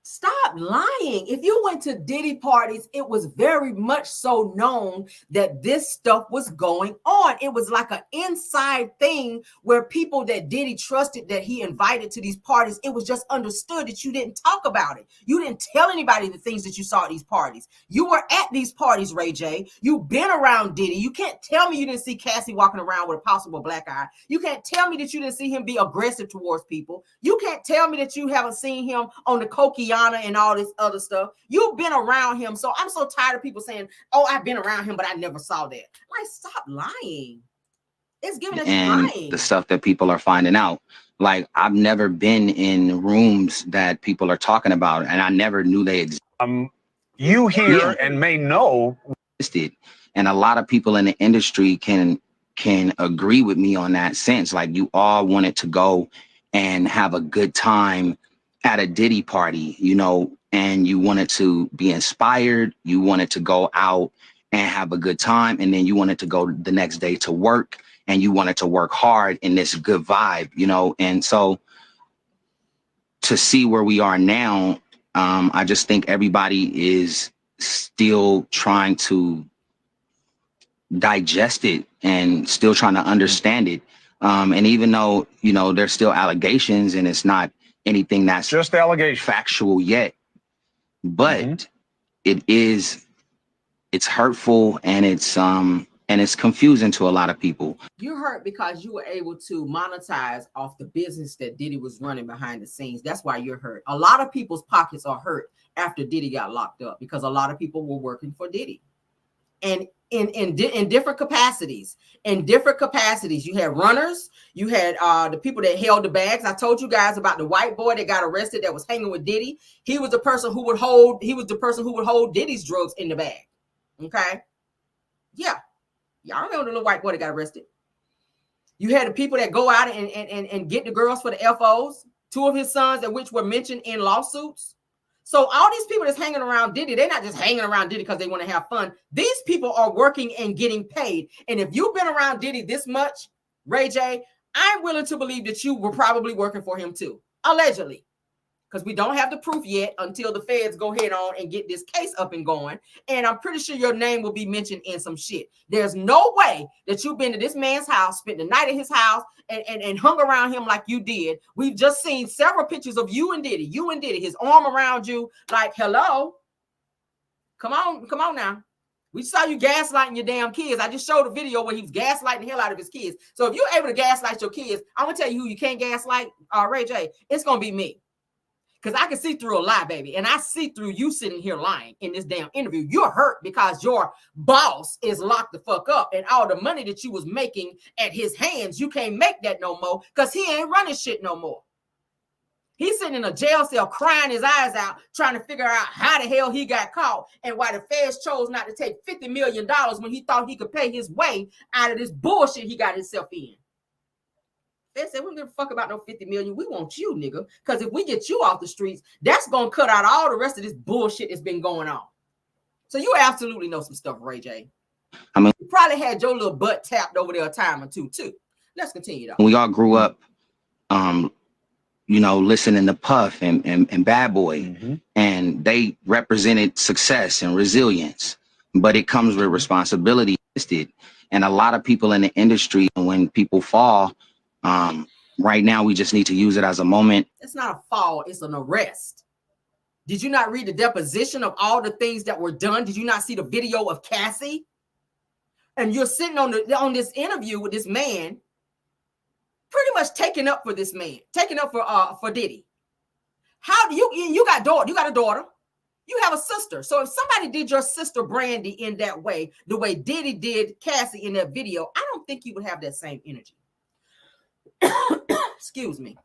Stop lying. If you went to Diddy parties, it was very much so known that this stuff was going on. It was like an inside thing where people that Diddy trusted that he invited to these parties, it was just understood that you didn't talk about it. You didn't tell anybody the things that you saw at these parties. You were at these parties, Ray J. You've been around Diddy. You can't tell me you didn't see Cassie walking around with a possible black eye. You can't tell me that you didn't see him be aggressive towards people. You can't tell me that you haven't seen him on the Coquiana and all this other stuff. You've been around him. So I'm so tired of people saying, oh, I've been around him, but I never saw that. Like, stop lying. It's giving us lying. The stuff that people are finding out. Like, I've never been in rooms that people are talking about, and I never knew they existed. You hear and may know. And a lot of people in the industry can agree with me on that sense. Like, you all wanted to go and have a good time at a Diddy party, you know, and you wanted to be inspired. You wanted to go out and have a good time. And then you wanted to go the next day to work, and you wanted to work hard in this good vibe, you know? And so to see where we are now, I just think everybody is still trying to digest it and still trying to understand it. And even though, you know, there's still allegations and it's not anything that's just allegation factual yet, but it's hurtful and it's confusing to a lot of people. You hurt because you were able to monetize off the business that Diddy was running behind the scenes. That's why you're hurt. A lot of people's pockets are hurt after Diddy got locked up because a lot of people were working for Diddy. And in different capacities. In different capacities. You had runners, you had the people that held the bags. I told you guys about the white boy that got arrested that was hanging with Diddy. He was the person who would hold Diddy's drugs in the bag. Okay. Yeah. Y'all remember the little white boy that got arrested. You had the people that go out and get the girls for the FOs 2 of his sons, and which were mentioned in lawsuits. So all these people that's hanging around Diddy, they're not just hanging around Diddy because they want to have fun. These people are working and getting paid. And if you've been around Diddy this much, Ray J, I'm willing to believe that you were probably working for him too, allegedly. Because we don't have the proof yet until the feds go ahead on and get this case up and going. And I'm pretty sure your name will be mentioned in some shit. There's no way that you've been to this man's house, spent the night at his house, and hung around him like you did. We've just seen several pictures of you and Diddy, his arm around you, like, hello. Come on now. We saw you gaslighting your damn kids. I just showed a video where he was gaslighting the hell out of his kids. So if you're able to gaslight your kids, I'm going to tell you who you can't gaslight, Ray J. It's going to be me. Because I can see through a lie, baby. And I see through you sitting here lying in this damn interview. You're hurt because your boss is locked the fuck up. And all the money that you was making at his hands, you can't make that no more because he ain't running shit no more. He's sitting in a jail cell crying his eyes out, trying to figure out how the hell he got caught and why the feds chose not to take $50 million when he thought he could pay his way out of this bullshit he got himself in. They said, we don't give a fuck about no 50 million. We want you, nigga. Because if we get you off the streets, that's going to cut out all the rest of this bullshit that's been going on. So you absolutely know some stuff, Ray J. I mean, you probably had your little butt tapped over there a time or two, too. Let's continue, though. We all grew up, listening to Puff and Bad Boy, and they represented success and resilience, but it comes with responsibility. And a lot of people in the industry, when people fall, right now, we just need to use it as a moment. It's not a fall, it's an arrest. Did you not read the deposition of all the things that were done? Did you not see the video of Cassie? And you're sitting on this interview with this man, pretty much taking up for this man, taking up for Diddy. How do you got a daughter, you have a sister. So if somebody did your sister Brandy in that way, the way Diddy did Cassie in that video, I don't think you would have that same energy. Excuse me.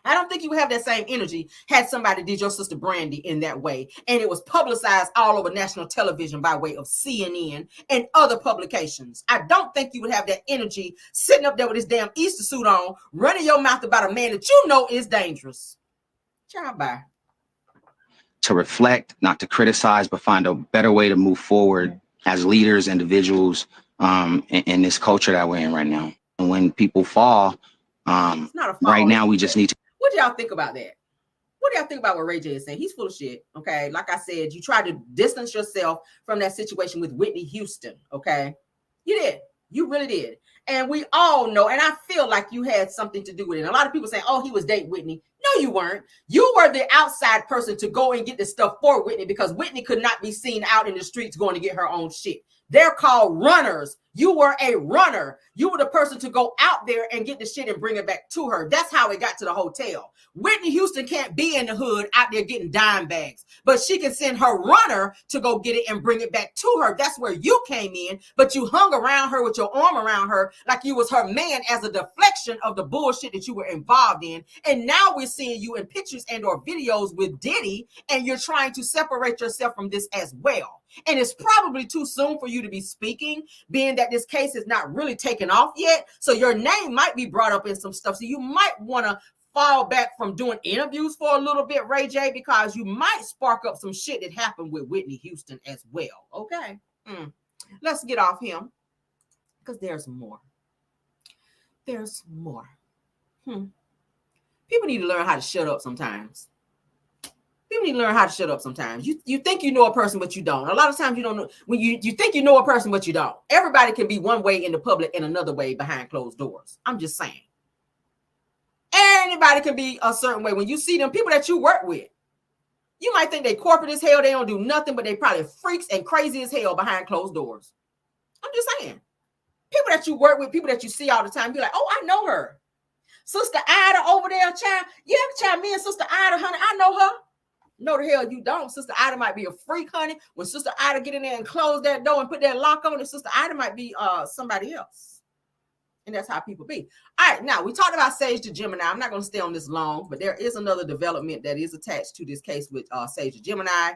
I don't think you would have that same energy had somebody did your sister Brandy in that way. And it was publicized all over national television by way of CNN and other publications. I don't think you would have that energy sitting up there with this damn Easter suit on, running your mouth about a man that you know is dangerous. Ciao, bye. To reflect, not to criticize, but find a better way to move forward as leaders, individuals, in this culture that we're in right now. And when people fall, right now, we just need to. What do y'all think about that? What do y'all think about what Ray J is saying? He's full of shit. Okay. Like I said, you tried to distance yourself from that situation with Whitney Houston. Okay. You did. You really did. And we all know, and I feel like you had something to do with it. And a lot of people say, oh, he was dating Whitney. No, you weren't. You were the outside person to go and get the stuff for Whitney because Whitney could not be seen out in the streets going to get her own shit. They're called runners. You were a runner. You were the person to go out there and get the shit and bring it back to her. That's how it got to the hotel. Whitney Houston can't be in the hood out there getting dime bags, but she can send her runner to go get it and bring it back to her. That's where you came in, but you hung around her with your arm around her like you was her man as a deflection of the bullshit that you were involved in. And now we're seeing you in pictures and or videos with Diddy, and you're trying to separate yourself from this as well. And it's probably too soon for you to be speaking, being that this case is not really taken off yet. So your name might be brought up in some stuff. So you might want to fall back from doing interviews for a little bit, Ray J, because you might spark up some shit that happened with Whitney Houston as well. Okay. Let's get off him because there's more. There's more. People need to learn how to shut up sometimes. People need to learn how to shut up sometimes. You think you know a person, but you don't. A lot of times you don't know. When you think you know a person, but you don't. Everybody can be one way in the public and another way behind closed doors. I'm just saying. Anybody can be a certain way. When you see them, people that you work with, you might think they corporate as hell. They don't do nothing, but they probably freaks and crazy as hell behind closed doors. I'm just saying. People that you work with, people that you see all the time, be like, oh, I know her. Sister Ida over there, child. Yeah, child, me and Sister Ida, honey, I know her. No, the hell you don't. Sister Ida might be a freak, honey. When Sister Ida get in there and close that door and put that lock on it, Sister Ida might be somebody else. And that's how people be. All right, now we talked about Sage the Gemini. I'm not going to stay on this long, but there is another development that is attached to this case with Sage the Gemini.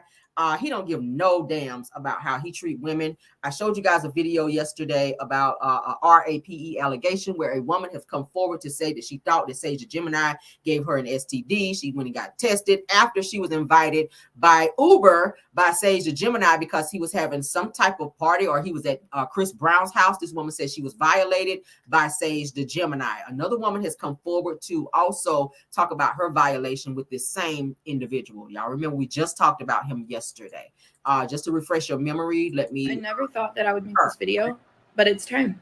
He don't give no damns about how he treat women. I showed you guys a video yesterday about a RAPE allegation where a woman has come forward to say that she thought that Sage the Gemini gave her an STD. She went and got tested after she was invited by Uber by Sage the Gemini because he was having some type of party, or he was at Chris Brown's house. This woman said she was violated by Sage the Gemini. Another woman has come forward to also talk about her violation with this same individual. Y'all remember we just talked about him yesterday. Just to refresh your memory, I never thought that I would make this video, but it's time.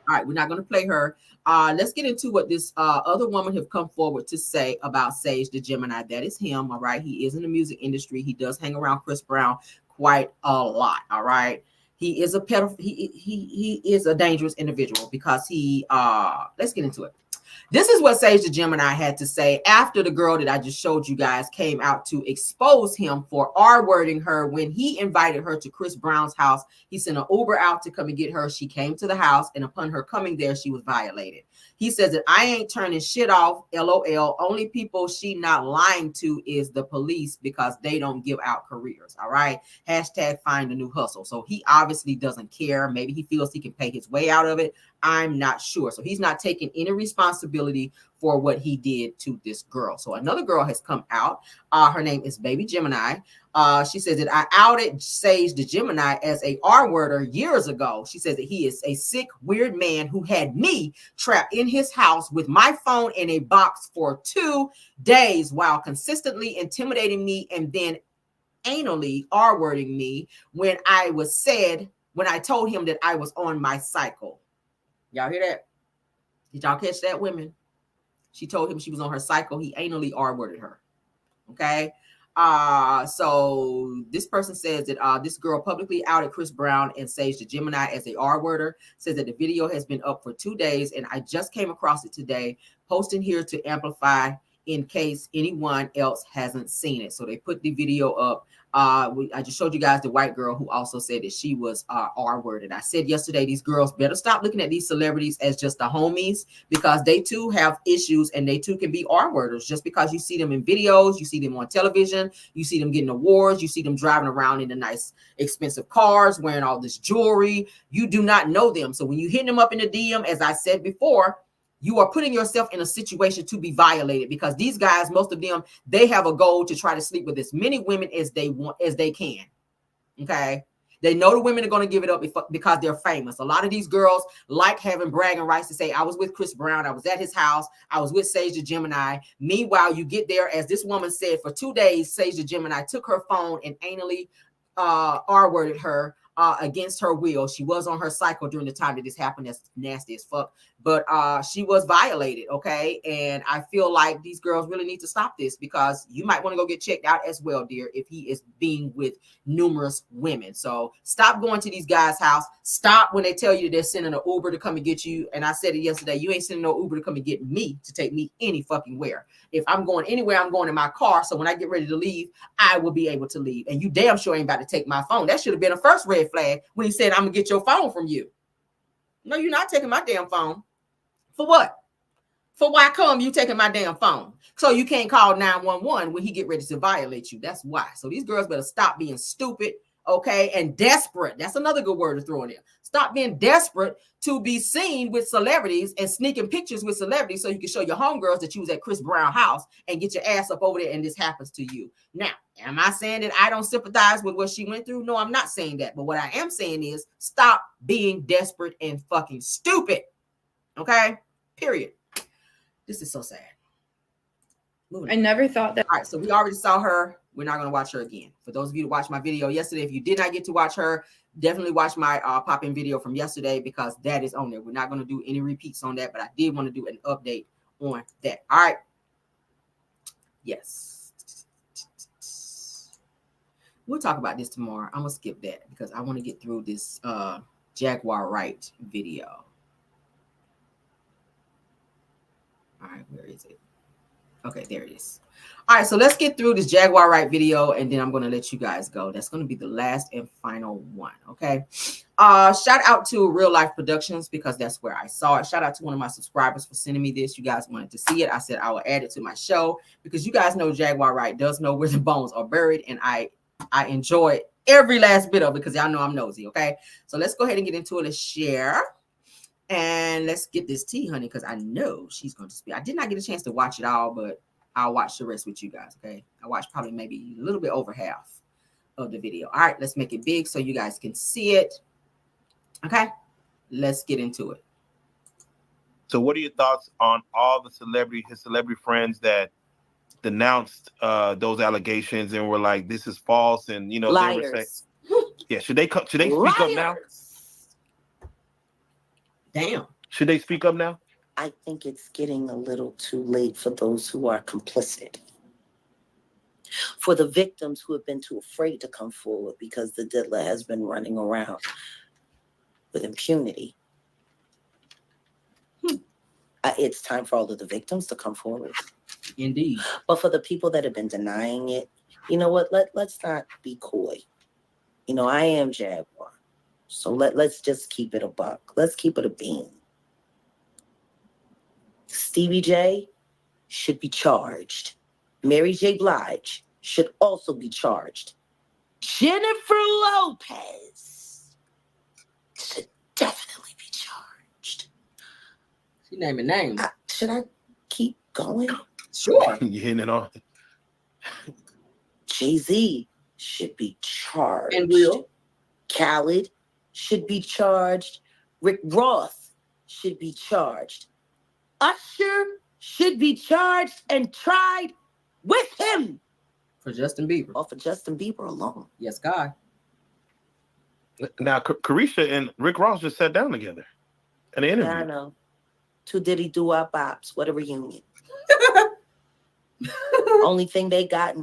All right, we're not going to play her. Let's get into what this other woman have come forward to say about Sage the Gemini. That is him. All right, he is in the music industry. He does hang around Chris Brown quite a lot. All right, he is a pedophile. He is a dangerous individual because he. Let's get into it. This is what Sage the Gemini had to say after the girl that I just showed you guys came out to expose him for R-wording her when he invited her to Chris Brown's house. He sent an Uber out to come and get her. She came to the house, and upon her coming there, she was violated. He says that I ain't turning shit off, LOL. Only people she not lying to is the police because they don't give out careers, all right? Hashtag find a new hustle. So he obviously doesn't care. Maybe he feels he can pay his way out of it. I'm not sure. So he's not taking any responsibility for what he did to this girl. So another girl has come out. Her name is Baby Gemini. She says that I outed Sage the Gemini as a R-worder years ago. She says that he is a sick, weird man who had me trapped in his house with my phone in a box for 2 days while consistently intimidating me and then anally R-wording me when I told him that I was on my cycle. Y'all hear that? Did y'all catch that, women? She told him she was on her cycle. He anally R-worded her. Okay. So this person says that this girl publicly outed Chris Brown and Sage the Gemini as a R-worder, says that the video has been up for 2 days, and I just came across it today, posting here to amplify in case anyone else hasn't seen it. So they put the video up. I just showed you guys the white girl who also said that she was R-worded. I said yesterday, these girls better stop looking at these celebrities as just the homies, because they too have issues and they too can be R-worders. Just because you see them in videos, you see them on television, you see them getting awards, you see them driving around in the nice expensive cars, wearing all this jewelry, you do not know them. So when you hit them up in the DM, as I said before, you are putting yourself in a situation to be violated, because these guys, most of them, they have a goal to try to sleep with as many women as they want, as they can. Okay. They know the women are going to give it up because they're famous. A lot of these girls like having bragging rights to say, I was with Chris Brown. I was at his house. I was with Sage the Gemini. Meanwhile, you get there, as this woman said, for 2 days, Sage the Gemini took her phone and anally R-worded her against her will. She was on her cycle during the time that this happened. That's nasty as fuck. But she was violated, okay? And I feel like these girls really need to stop this, because you might want to go get checked out as well, dear, if he is being with numerous women. So stop going to these guys' house. Stop when they tell you they're sending an Uber to come and get you. And I said it yesterday, you ain't sending no Uber to come and get me, to take me any fucking where. If I'm going anywhere, I'm going in my car. So when I get ready to leave, I will be able to leave. And you damn sure ain't about to take my phone. That should have been a first red flag when he said, I'm going to get your phone from you. No, you're not taking my damn phone. For what? For why come you taking my damn phone? So you can't call 911 when he get ready to violate you. That's why. So these girls better stop being stupid, okay, and desperate. That's another good word to throw in there. Stop being desperate to be seen with celebrities and sneaking pictures with celebrities so you can show your homegirls that you was at Chris Brown's house and get your ass up over there and this happens to you. Now, am I saying that I don't sympathize with what she went through? No, I'm not saying that. But what I am saying is stop being desperate and fucking stupid. Okay? Period. This is so sad. I never thought that. All right, so we already saw her. We're not going to watch her again. For those of you who watched my video yesterday, if you did not get to watch her, definitely watch my pop-in video from yesterday, because that is on there. We're not going to do any repeats on that, but I did want to do an update on that. All right. Yes. We'll talk about this tomorrow. I'm going to skip that because I want to get through this Jaguar Wright video. All right, where is it? Okay, there it is. All right, so let's get through this Jaguar Wright video, and then I'm going to let you guys go. That's going to be the last and final one, okay? Shout out to Real Life Productions, because that's where I saw it. Shout out to one of my subscribers for sending me this. You guys wanted to see it. I said I will add it to my show, because you guys know Jaguar Wright does know where the bones are buried, and I I enjoyed every last bit of it because y'all know I'm nosy, okay? So let's go ahead and get into it. Let's share. And let's get this tea, honey, because I know she's going to speak. I did not get a chance to watch it all, but I'll watch the rest with you guys, okay? I watched probably maybe a little bit over half of the video. All right, let's make it big so you guys can see it. Okay, let's get into it. So what are your thoughts on all the his celebrity friends that denounced those allegations and were like, this is false, and you know, liars. They were saying, yeah, should they speak up now? Damn. Should they speak up now? I think it's getting a little too late for those who are complicit. For the victims who have been too afraid to come forward because the diddler has been running around with impunity. It's time for all of the victims to come forward. Indeed. But for the people that have been denying it, you know what? Let's not be coy. You know, I am Jaguar. So let's just keep it a buck. Let's keep it a bean. Stevie J should be charged. Mary J. Blige should also be charged. Jennifer Lopez should definitely be charged. She naming names. Should I keep going? Sure. You're hitting it on. Jay-Z should be charged. And real. Khaled should be charged. Rick Ross should be charged. Usher should be charged and tried with him. For Justin Bieber. Or for Justin Bieber alone. Yes, God. Now, Carisha and Rick Ross just sat down together in an interview. Yeah, I know. Two Diddy doo-wop bops. What a reunion. Only thing they got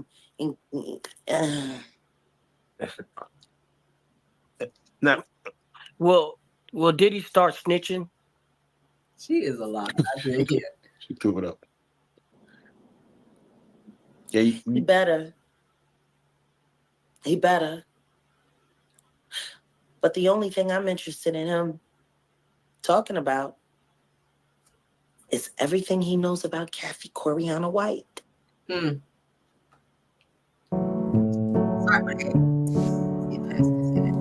Now, will Diddy start snitching? She is a lot. I did hear. She threw it up. Yeah, He better. He better. But the only thing I'm interested in him talking about is everything he knows about Kathy Coriana White. Sorry about that. Get past this. Get it.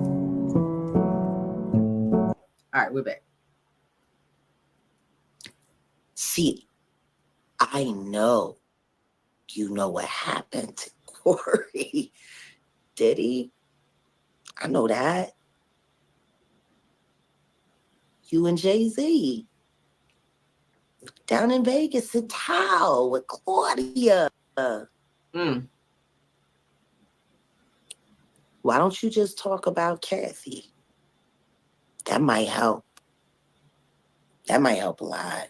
All right, we're back. See, I know you know what happened to Corey. Diddy, I know that. You and Jay-Z down in Vegas at Tao with Claudia. Why don't you just talk about Kathy? That might help. That might help a lot.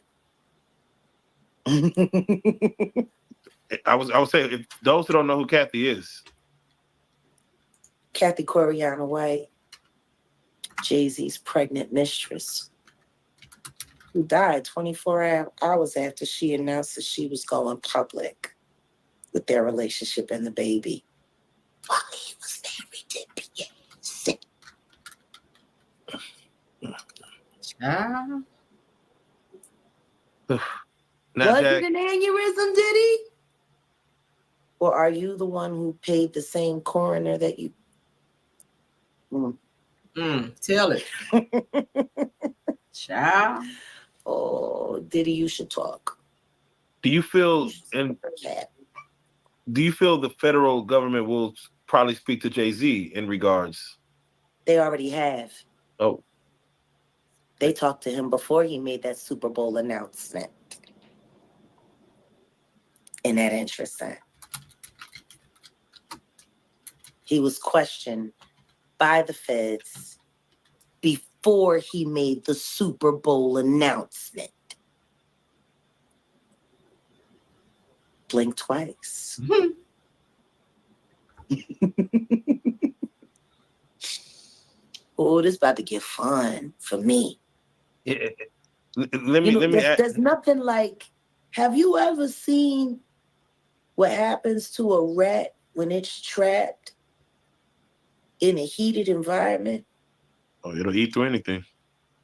I was saying, if those who don't know who Kathy is. Kathy Coriana White, Jay-Z's pregnant mistress, who died 24 hours after she announced that she was going public with their relationship and the baby while he was married to Beyonce. Child. Was it an aneurysm, Diddy? Or are you the one who paid the same coroner that you... Tell it. Child. Oh, Diddy, you should talk. Do you feel the federal government will probably speak to Jay-Z in regards? They already have. Oh. They talked to him before he made that Super Bowl announcement. Isn't that interesting? He was questioned by the feds before he made the Super Bowl announcement. Blink twice. Oh, this about to get fun for me. Yeah. Let me ask. There's nothing like, have you ever seen what happens to a rat when it's trapped in a heated environment? Oh, it'll eat through anything.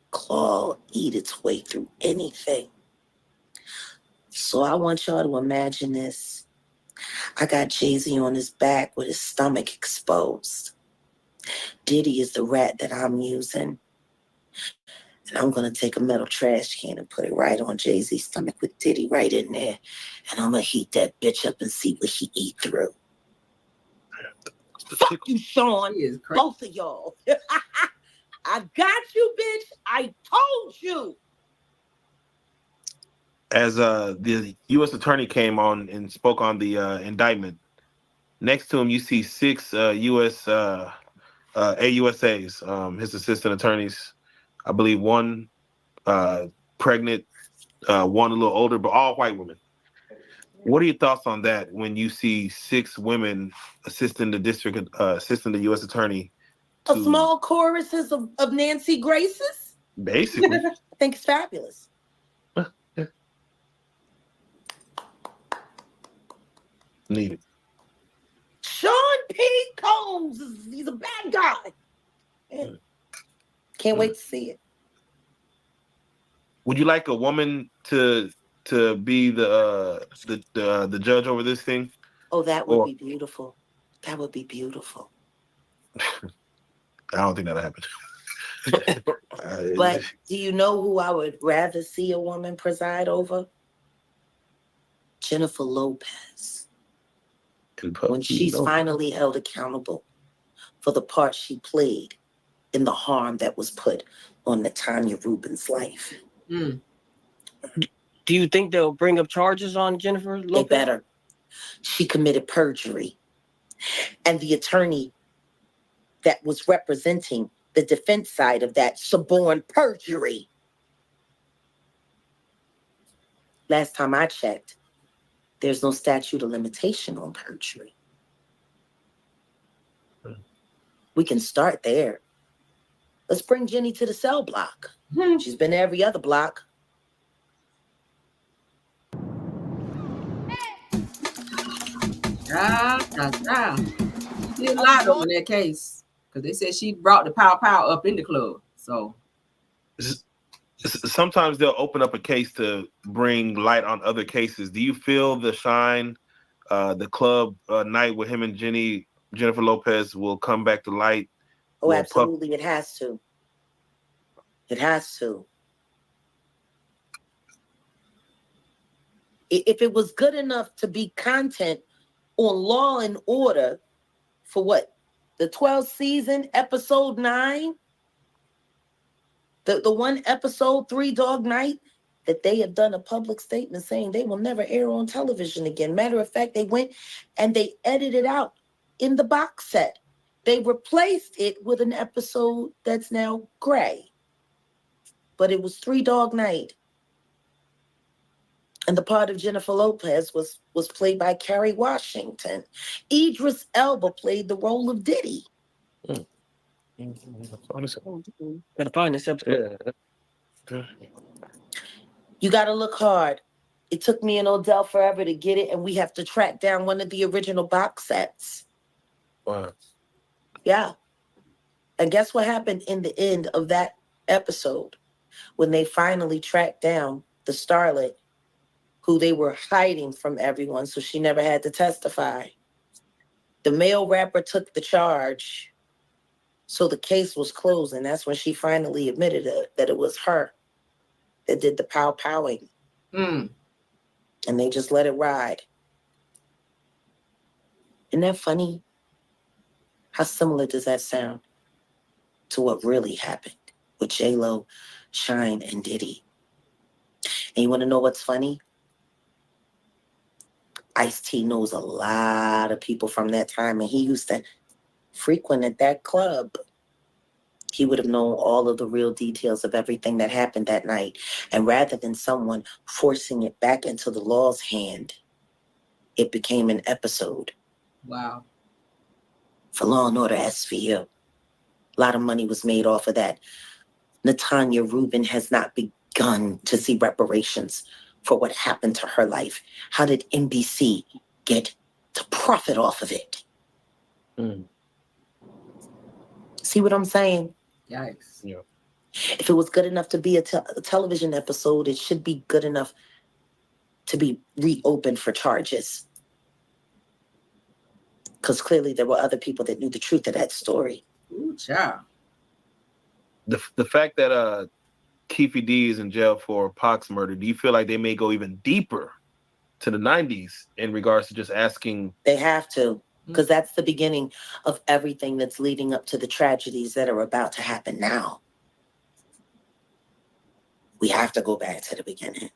Claw eat its way through anything. So I want y'all to imagine this. I got Jay-Z on his back with his stomach exposed. Diddy is the rat that I'm using. And I'm going to take a metal trash can and put it right on Jay-Z's stomach with Diddy right in there. And I'm going to heat that bitch up and see what he eat through. Fuck you, Sean. Both of y'all. I got you, bitch. I told you. As the U.S. attorney came on and spoke on the indictment, next to him you see 6 U.S. AUSAs, his assistant attorneys. I believe one pregnant, one a little older, but all white women. What are your thoughts on that when you see 6 women assisting the U.S. attorney? A small choruses of Nancy Graces? Basically. I think it's fabulous. Needed. Sean P. Combs, he's a bad guy. Man, can't wait to see it. Would you like a woman to be the judge over this thing? Oh, that would be beautiful. That would be beautiful. I don't think that'll happen. But do you know who I would rather see a woman preside over? Jennifer Lopez. When she's finally held accountable for the part she played in the harm that was put on Natanya Rubin's life. Do you think they'll bring up charges on Jennifer Lopez? They better. She committed perjury. And the attorney that was representing the defense side of that suborned perjury. Last time I checked, there's no statute of limitation on perjury. We can start there. Let's bring Jenny to the cell block. She's been to every other block. She did a lot over that case because they said she brought the pow up in the club. So sometimes they'll open up a case to bring light on other cases. Do you feel the Shine, the club night with him and Jennifer Lopez will come back to light? Oh, absolutely. It has to. It has to. If it was good enough to be content on Law and Order for what? The 12th season, episode 9? The one episode, 3 Dog Night, that they have done a public statement saying they will never air on television again. Matter of fact, they went and they edited out in the box set. They replaced it with an episode that's now gray. But it was 3 Dog Night. And the part of Jennifer Lopez was played by Kerry Washington. Idris Elba played the role of Diddy. Gotta find this episode. You gotta look hard. It took me and Odell forever to get it, and we have to track down one of the original box sets. Wow. Yeah. And guess what happened in the end of that episode when they finally tracked down the starlet who they were hiding from everyone, so she never had to testify. The male rapper took the charge, so the case was closed, and that's when she finally admitted that it was her that did the powing. And they just let it ride. Isn't that funny? How similar does that sound to what really happened with J-Lo, Shine, and Diddy? And you want to know what's funny? Ice-T knows a lot of people from that time, and he used to frequent at that club. He would have known all of the real details of everything that happened that night. And rather than someone forcing it back into the law's hand, it became an episode. Wow. For Law and Order SVU. A lot of money was made off of that. Natanya Rubin has not begun to see reparations for what happened to her life. How did NBC get to profit off of it? See what I'm saying? Yikes. Yeah. If it was good enough to be a television episode, it should be good enough to be reopened for charges. Because clearly there were other people that knew the truth of that story. Ooh, child. The fact that Keefe D is in jail for Pac's murder, do you feel like they may go even deeper to the 90s in regards to just asking? They have to, because that's the beginning of everything that's leading up to the tragedies that are about to happen now. We have to go back to the beginning.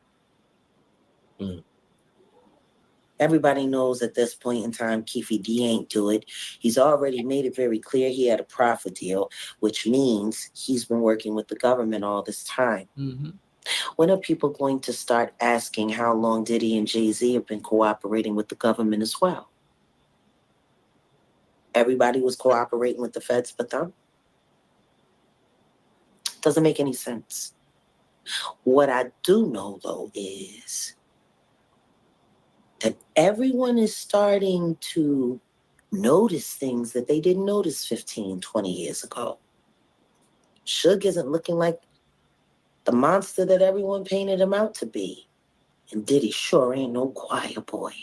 Everybody knows at this point in time, Keefe D ain't do it. He's already made it very clear he had a profit deal, which means he's been working with the government all this time. When are people going to start asking how long Diddy and Jay-Z have been cooperating with the government as well? Everybody was cooperating with the feds but them. Doesn't make any sense. What I do know, though, is that everyone is starting to notice things that they didn't notice 15, 20 years ago. Suge isn't looking like the monster that everyone painted him out to be. And Diddy sure ain't no quiet boy.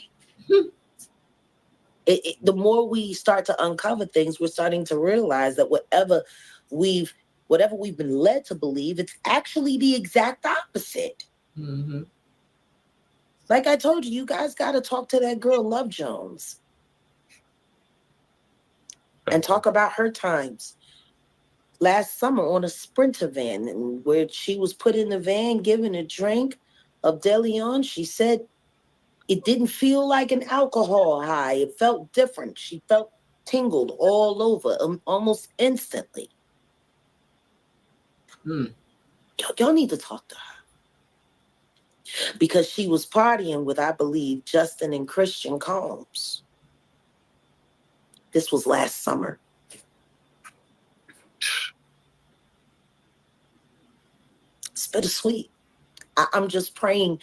The more we start to uncover things, we're starting to realize that whatever we've been led to believe, it's actually the exact opposite. Like I told you, you guys got to talk to that girl, Love Jones, and talk about her times last summer on a Sprinter van, and where she was put in the van given a drink of Deleon. She said it didn't feel like an alcohol high. It felt different. She felt tingled all over almost instantly. Y'all need to talk to her. Because she was partying with, I believe, Justin and Christian Combs. This was last summer. It's bittersweet. I'm just praying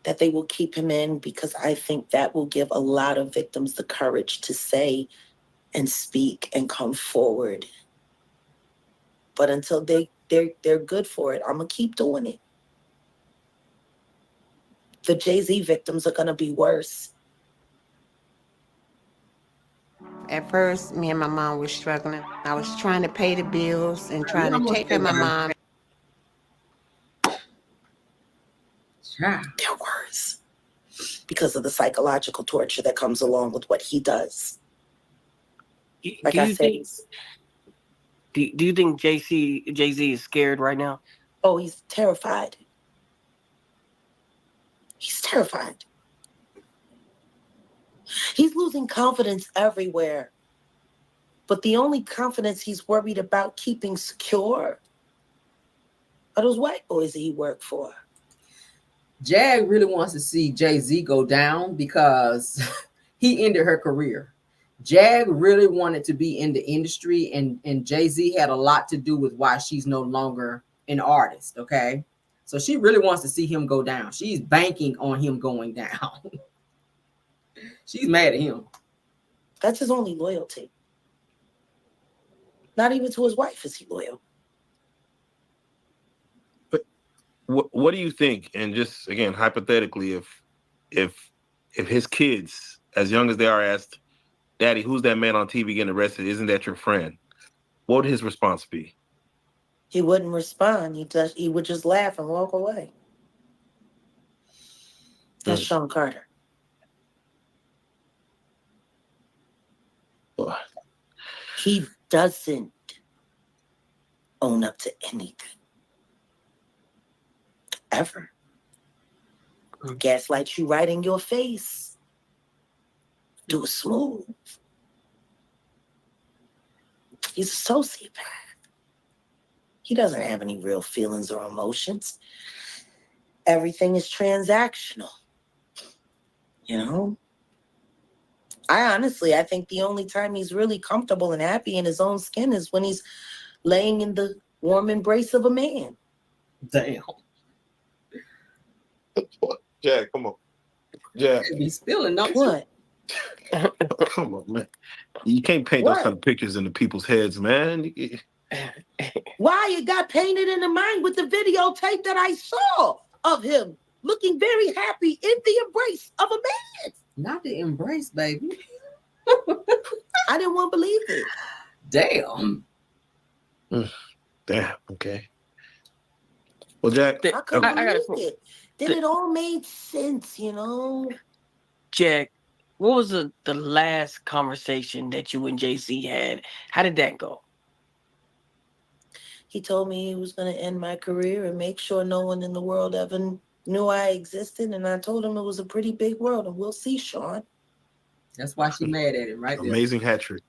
that they will keep him in, because I think that will give a lot of victims the courage to say and speak and come forward. But until they're good for it, I'm going to keep doing it. The Jay-Z victims are going to be worse. At first, me and my mom were struggling. I was trying to pay the bills and trying to take care of my mom. They're worse because of the psychological torture that comes along with what he does. Like I said, do you think Jay-Z is scared right now? Oh, he's terrified. He's terrified. He's losing confidence everywhere. But the only confidence he's worried about keeping secure are those white boys that he worked for. Jag really wants to see Jay-Z go down because he ended her career. Jag really wanted to be in the industry, and Jay-Z had a lot to do with why she's no longer an artist, okay? So she really wants to see him go down. She's banking on him going down. She's mad at him. That's his only loyalty. Not even to his wife is he loyal. But what do you think? And just again, hypothetically, if his kids, as young as they are, asked, "Daddy, who's that man on TV getting arrested? Isn't that your friend?" What would his response be? He wouldn't respond. He would just laugh and walk away. That's Sean Carter. He doesn't own up to anything. Ever. Gaslight you right in your face. Do it smooth. He's a sociopath. He doesn't have any real feelings or emotions. Everything is transactional. You know? I think the only time he's really comfortable and happy in his own skin is when he's laying in the warm embrace of a man. Damn. Jack, come on. Jack. Be spilling, don't what? Come on, man. You can't paint those kind of pictures into people's heads, man. Why it got painted in the mind with the videotape that I saw of him looking very happy in the embrace of a man. Not the embrace, baby. I didn't want to believe it. Damn. Damn. Okay. Well, Jack, I couldn't believe it. Then it all made sense, you know. Jack, what was the last conversation that you and JC had? How did that go? He told me he was going to end my career and make sure no one in the world ever knew I existed. And I told him it was a pretty big world, and we'll see, Sean. That's why she mad at him, right there. Amazing hat trick.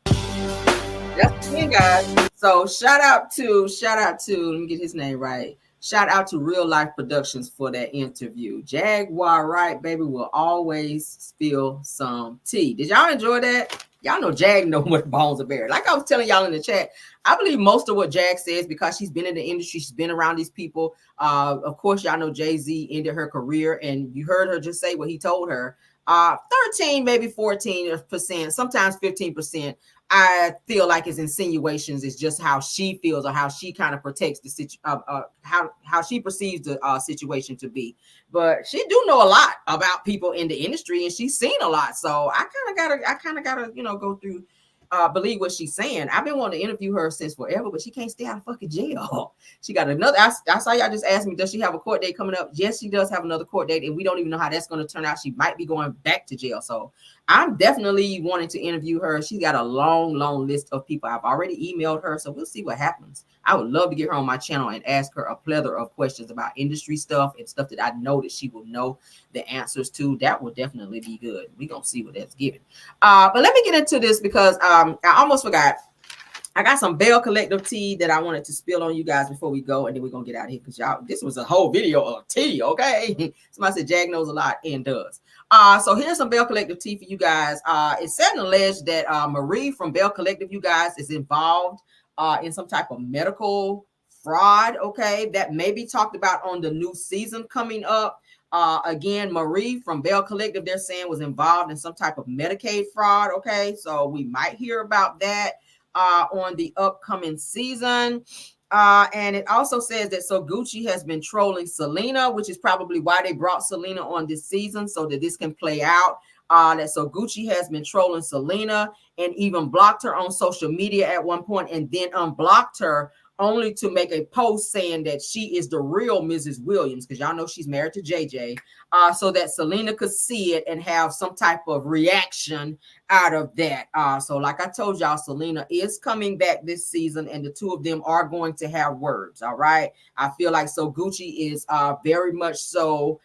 That's the thing, guys. So shout out to, let me get his name right. Shout out to Real Life Productions for that interview. Jaguar Wright, baby, will always spill some tea. Did y'all enjoy that? Y'all know Jag know what bones are buried. Like I was telling y'all in the chat, I believe most of what Jag says because she's been in the industry, she's been around these people. Of course, y'all know Jay-Z ended her career, and you heard her just say what he told her. 13, maybe 14%, sometimes 15%. I feel like his insinuations is just how she feels or how she kind of protects the how she perceives the situation to be. But she do know a lot about people in the industry, and she's seen a lot. So I kind of gotta, go through, believe what she's saying. I've been wanting to interview her since forever, but she can't stay out of fucking jail. She got another. I saw y'all just asked me, does she have a court date coming up? Yes, she does have another court date, and we don't even know how that's going to turn out. She might be going back to jail. So I'm definitely wanting to interview her. She's got a long list of people. I've already emailed her, so we'll see what happens. I would love to get her on my channel and ask her a plethora of questions about industry stuff and stuff that I know that she will know the answers to. That will definitely be good. We're going to see what that's giving. But let me get into this because I almost forgot. I got some Belle Collective tea that I wanted to spill on you guys before we go, and then we're going to get out of here because y'all, this was a whole video of tea, okay? Somebody said Jag knows a lot and does. So here's some Belle Collective tea for you guys. It's said and alleged that Marie from Belle Collective, you guys, is involved in some type of medical fraud, okay? That may be talked about on the new season coming up. Again, Marie from Belle Collective, they're saying was involved in some type of Medicaid fraud, okay? So we might hear about that on the upcoming season. And it also says that So Gucci has been trolling Selena, which is probably why they brought Selena on this season so that this can play out. That So Gucci has been trolling Selena and even blocked her on social media at one point and then unblocked her only to make a post saying that she is the real Mrs. Williams, because y'all know she's married to JJ, so that Selena could see it and have some type of reaction out of that. So like I told y'all, Selena is coming back this season, and the two of them are going to have words, all right? I feel like So Gucci is very much so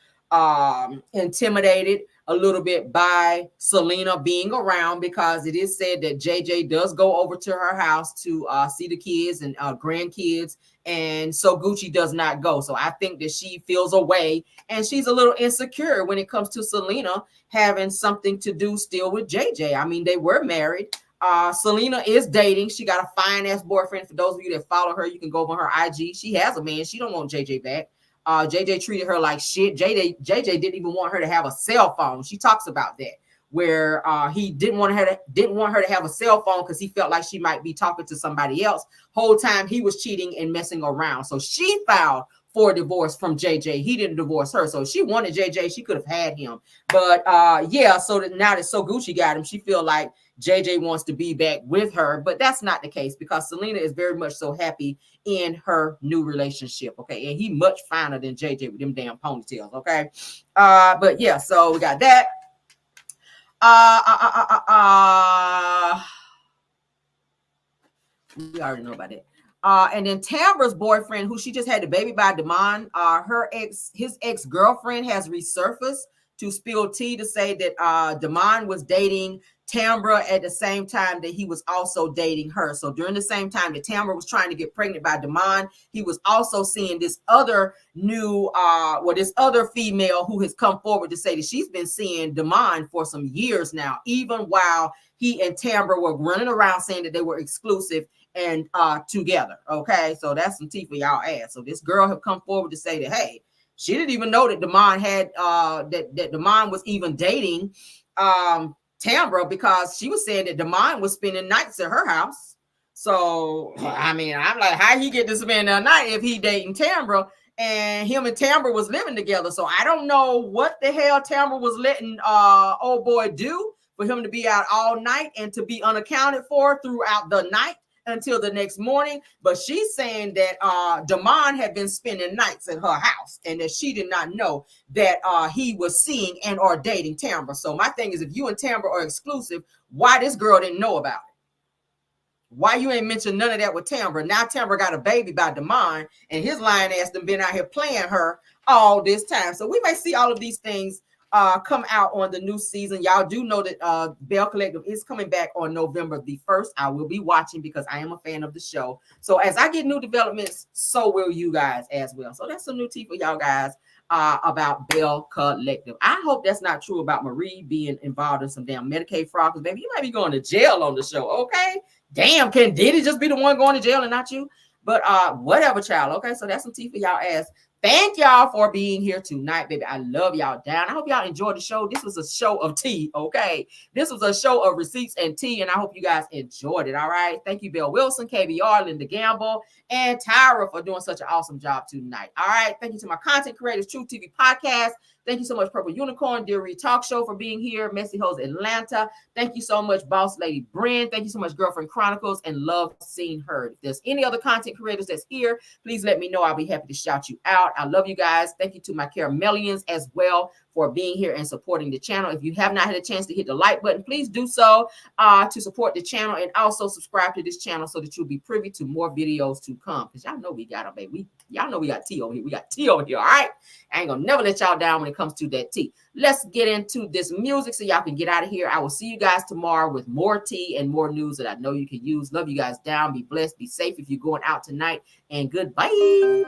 intimidated a little bit by Selena being around, because it is said that JJ does go over to her house to see the kids and grandkids, and So Gucci does not go. So I think that she feels away, and she's a little insecure when it comes to Selena having something to do still with JJ. I mean, they were married. Selena is dating. She got a fine ass boyfriend. For those of you that follow her, you can go over her IG. She has a man. She don't want JJ back. JJ treated her like shit. JJ didn't even want her to have a cell phone. She talks about that, where he didn't want her to have a cell phone because he felt like she might be talking to somebody else. Whole time he was cheating and messing around. So she filed for a divorce from JJ. He didn't divorce her. So if she wanted JJ, she could have had him. But yeah, so that now that So Gucci got him, she feel like JJ wants to be back with her, but that's not the case, because Selena is very much so happy in her new relationship, okay? And he much finer than JJ with them damn ponytails, okay? But yeah, so we got that. We already know about it. And then Tambra's boyfriend, who she just had the baby by Damon, his ex-girlfriend has resurfaced to spill tea to say that Damon was dating Tambra at the same time that he was also dating her. So during the same time that Tambra was trying to get pregnant by Damon, he was also seeing this other new, this other female who has come forward to say that she's been seeing Damon for some years now, even while he and Tambra were running around saying that they were exclusive and together. Okay, so that's some tea for y'all ass. So this girl have come forward to say that, hey, she didn't even know that Damon had that Damon was even dating Tambra, because she was saying that Damon was spending nights at her house. So I mean, I'm like, how he get to spend a night if he dating Tambra, and him and Tambra was living together? So I don't know what the hell Tambra was letting old boy do for him to be out all night and to be unaccounted for throughout the night until the next morning. But she's saying that Damon had been spending nights at her house and that she did not know that he was seeing and or dating Tambra. So my thing is, if you and Tambra are exclusive, why this girl didn't know about it? Why you ain't mentioned none of that with Tambra? Now Tambra got a baby by Damon, and his lying ass done been out here playing her all this time. So we may see all of these things come out on the new season. Y'all do know that Belle Collective is coming back on November the 1st. I will be watching because I am a fan of the show. So as I get new developments, so will you guys as well. So that's some new tea for y'all guys about Belle Collective. I hope that's not true about Marie being involved in some damn Medicaid fraud, because baby, you might be going to jail on the show, okay? Damn, can Diddy just be the one going to jail and not you? But whatever, child. Okay, so that's some tea for y'all ass. Thank y'all for being here tonight, baby. I love y'all down. I hope y'all enjoyed the show. This was a show of tea, okay? This was a show of receipts and tea, and I hope you guys enjoyed it, all right? Thank you, Bill Wilson, KBR, Linda Gamble, and Tyra for doing such an awesome job tonight, all right? Thank you to my content creators, True TV Podcast. Thank you so much, Purple Unicorn, Dear Reed Talk Show, for being here. Messy Hoes Atlanta. Thank you so much, Boss Lady Bryn. Thank you so much, Girlfriend Chronicles, and Love Seen Heard. If there's any other content creators that's here, please let me know. I'll be happy to shout you out. I love you guys. Thank you to my Caramelians as well for being here and supporting the channel. If you have not had a chance to hit the like button, please do so to support the channel, and also subscribe to this channel so that you'll be privy to more videos to come. Because y'all know we got them, baby. Y'all know we got tea over here. We got tea over here, all right? I ain't gonna never let y'all down when it comes to that tea. Let's get into this music so y'all can get out of here. I will see you guys tomorrow with more tea and more news that I know you can use. Love you guys down. Be blessed. Be safe if you're going out tonight. And goodbye.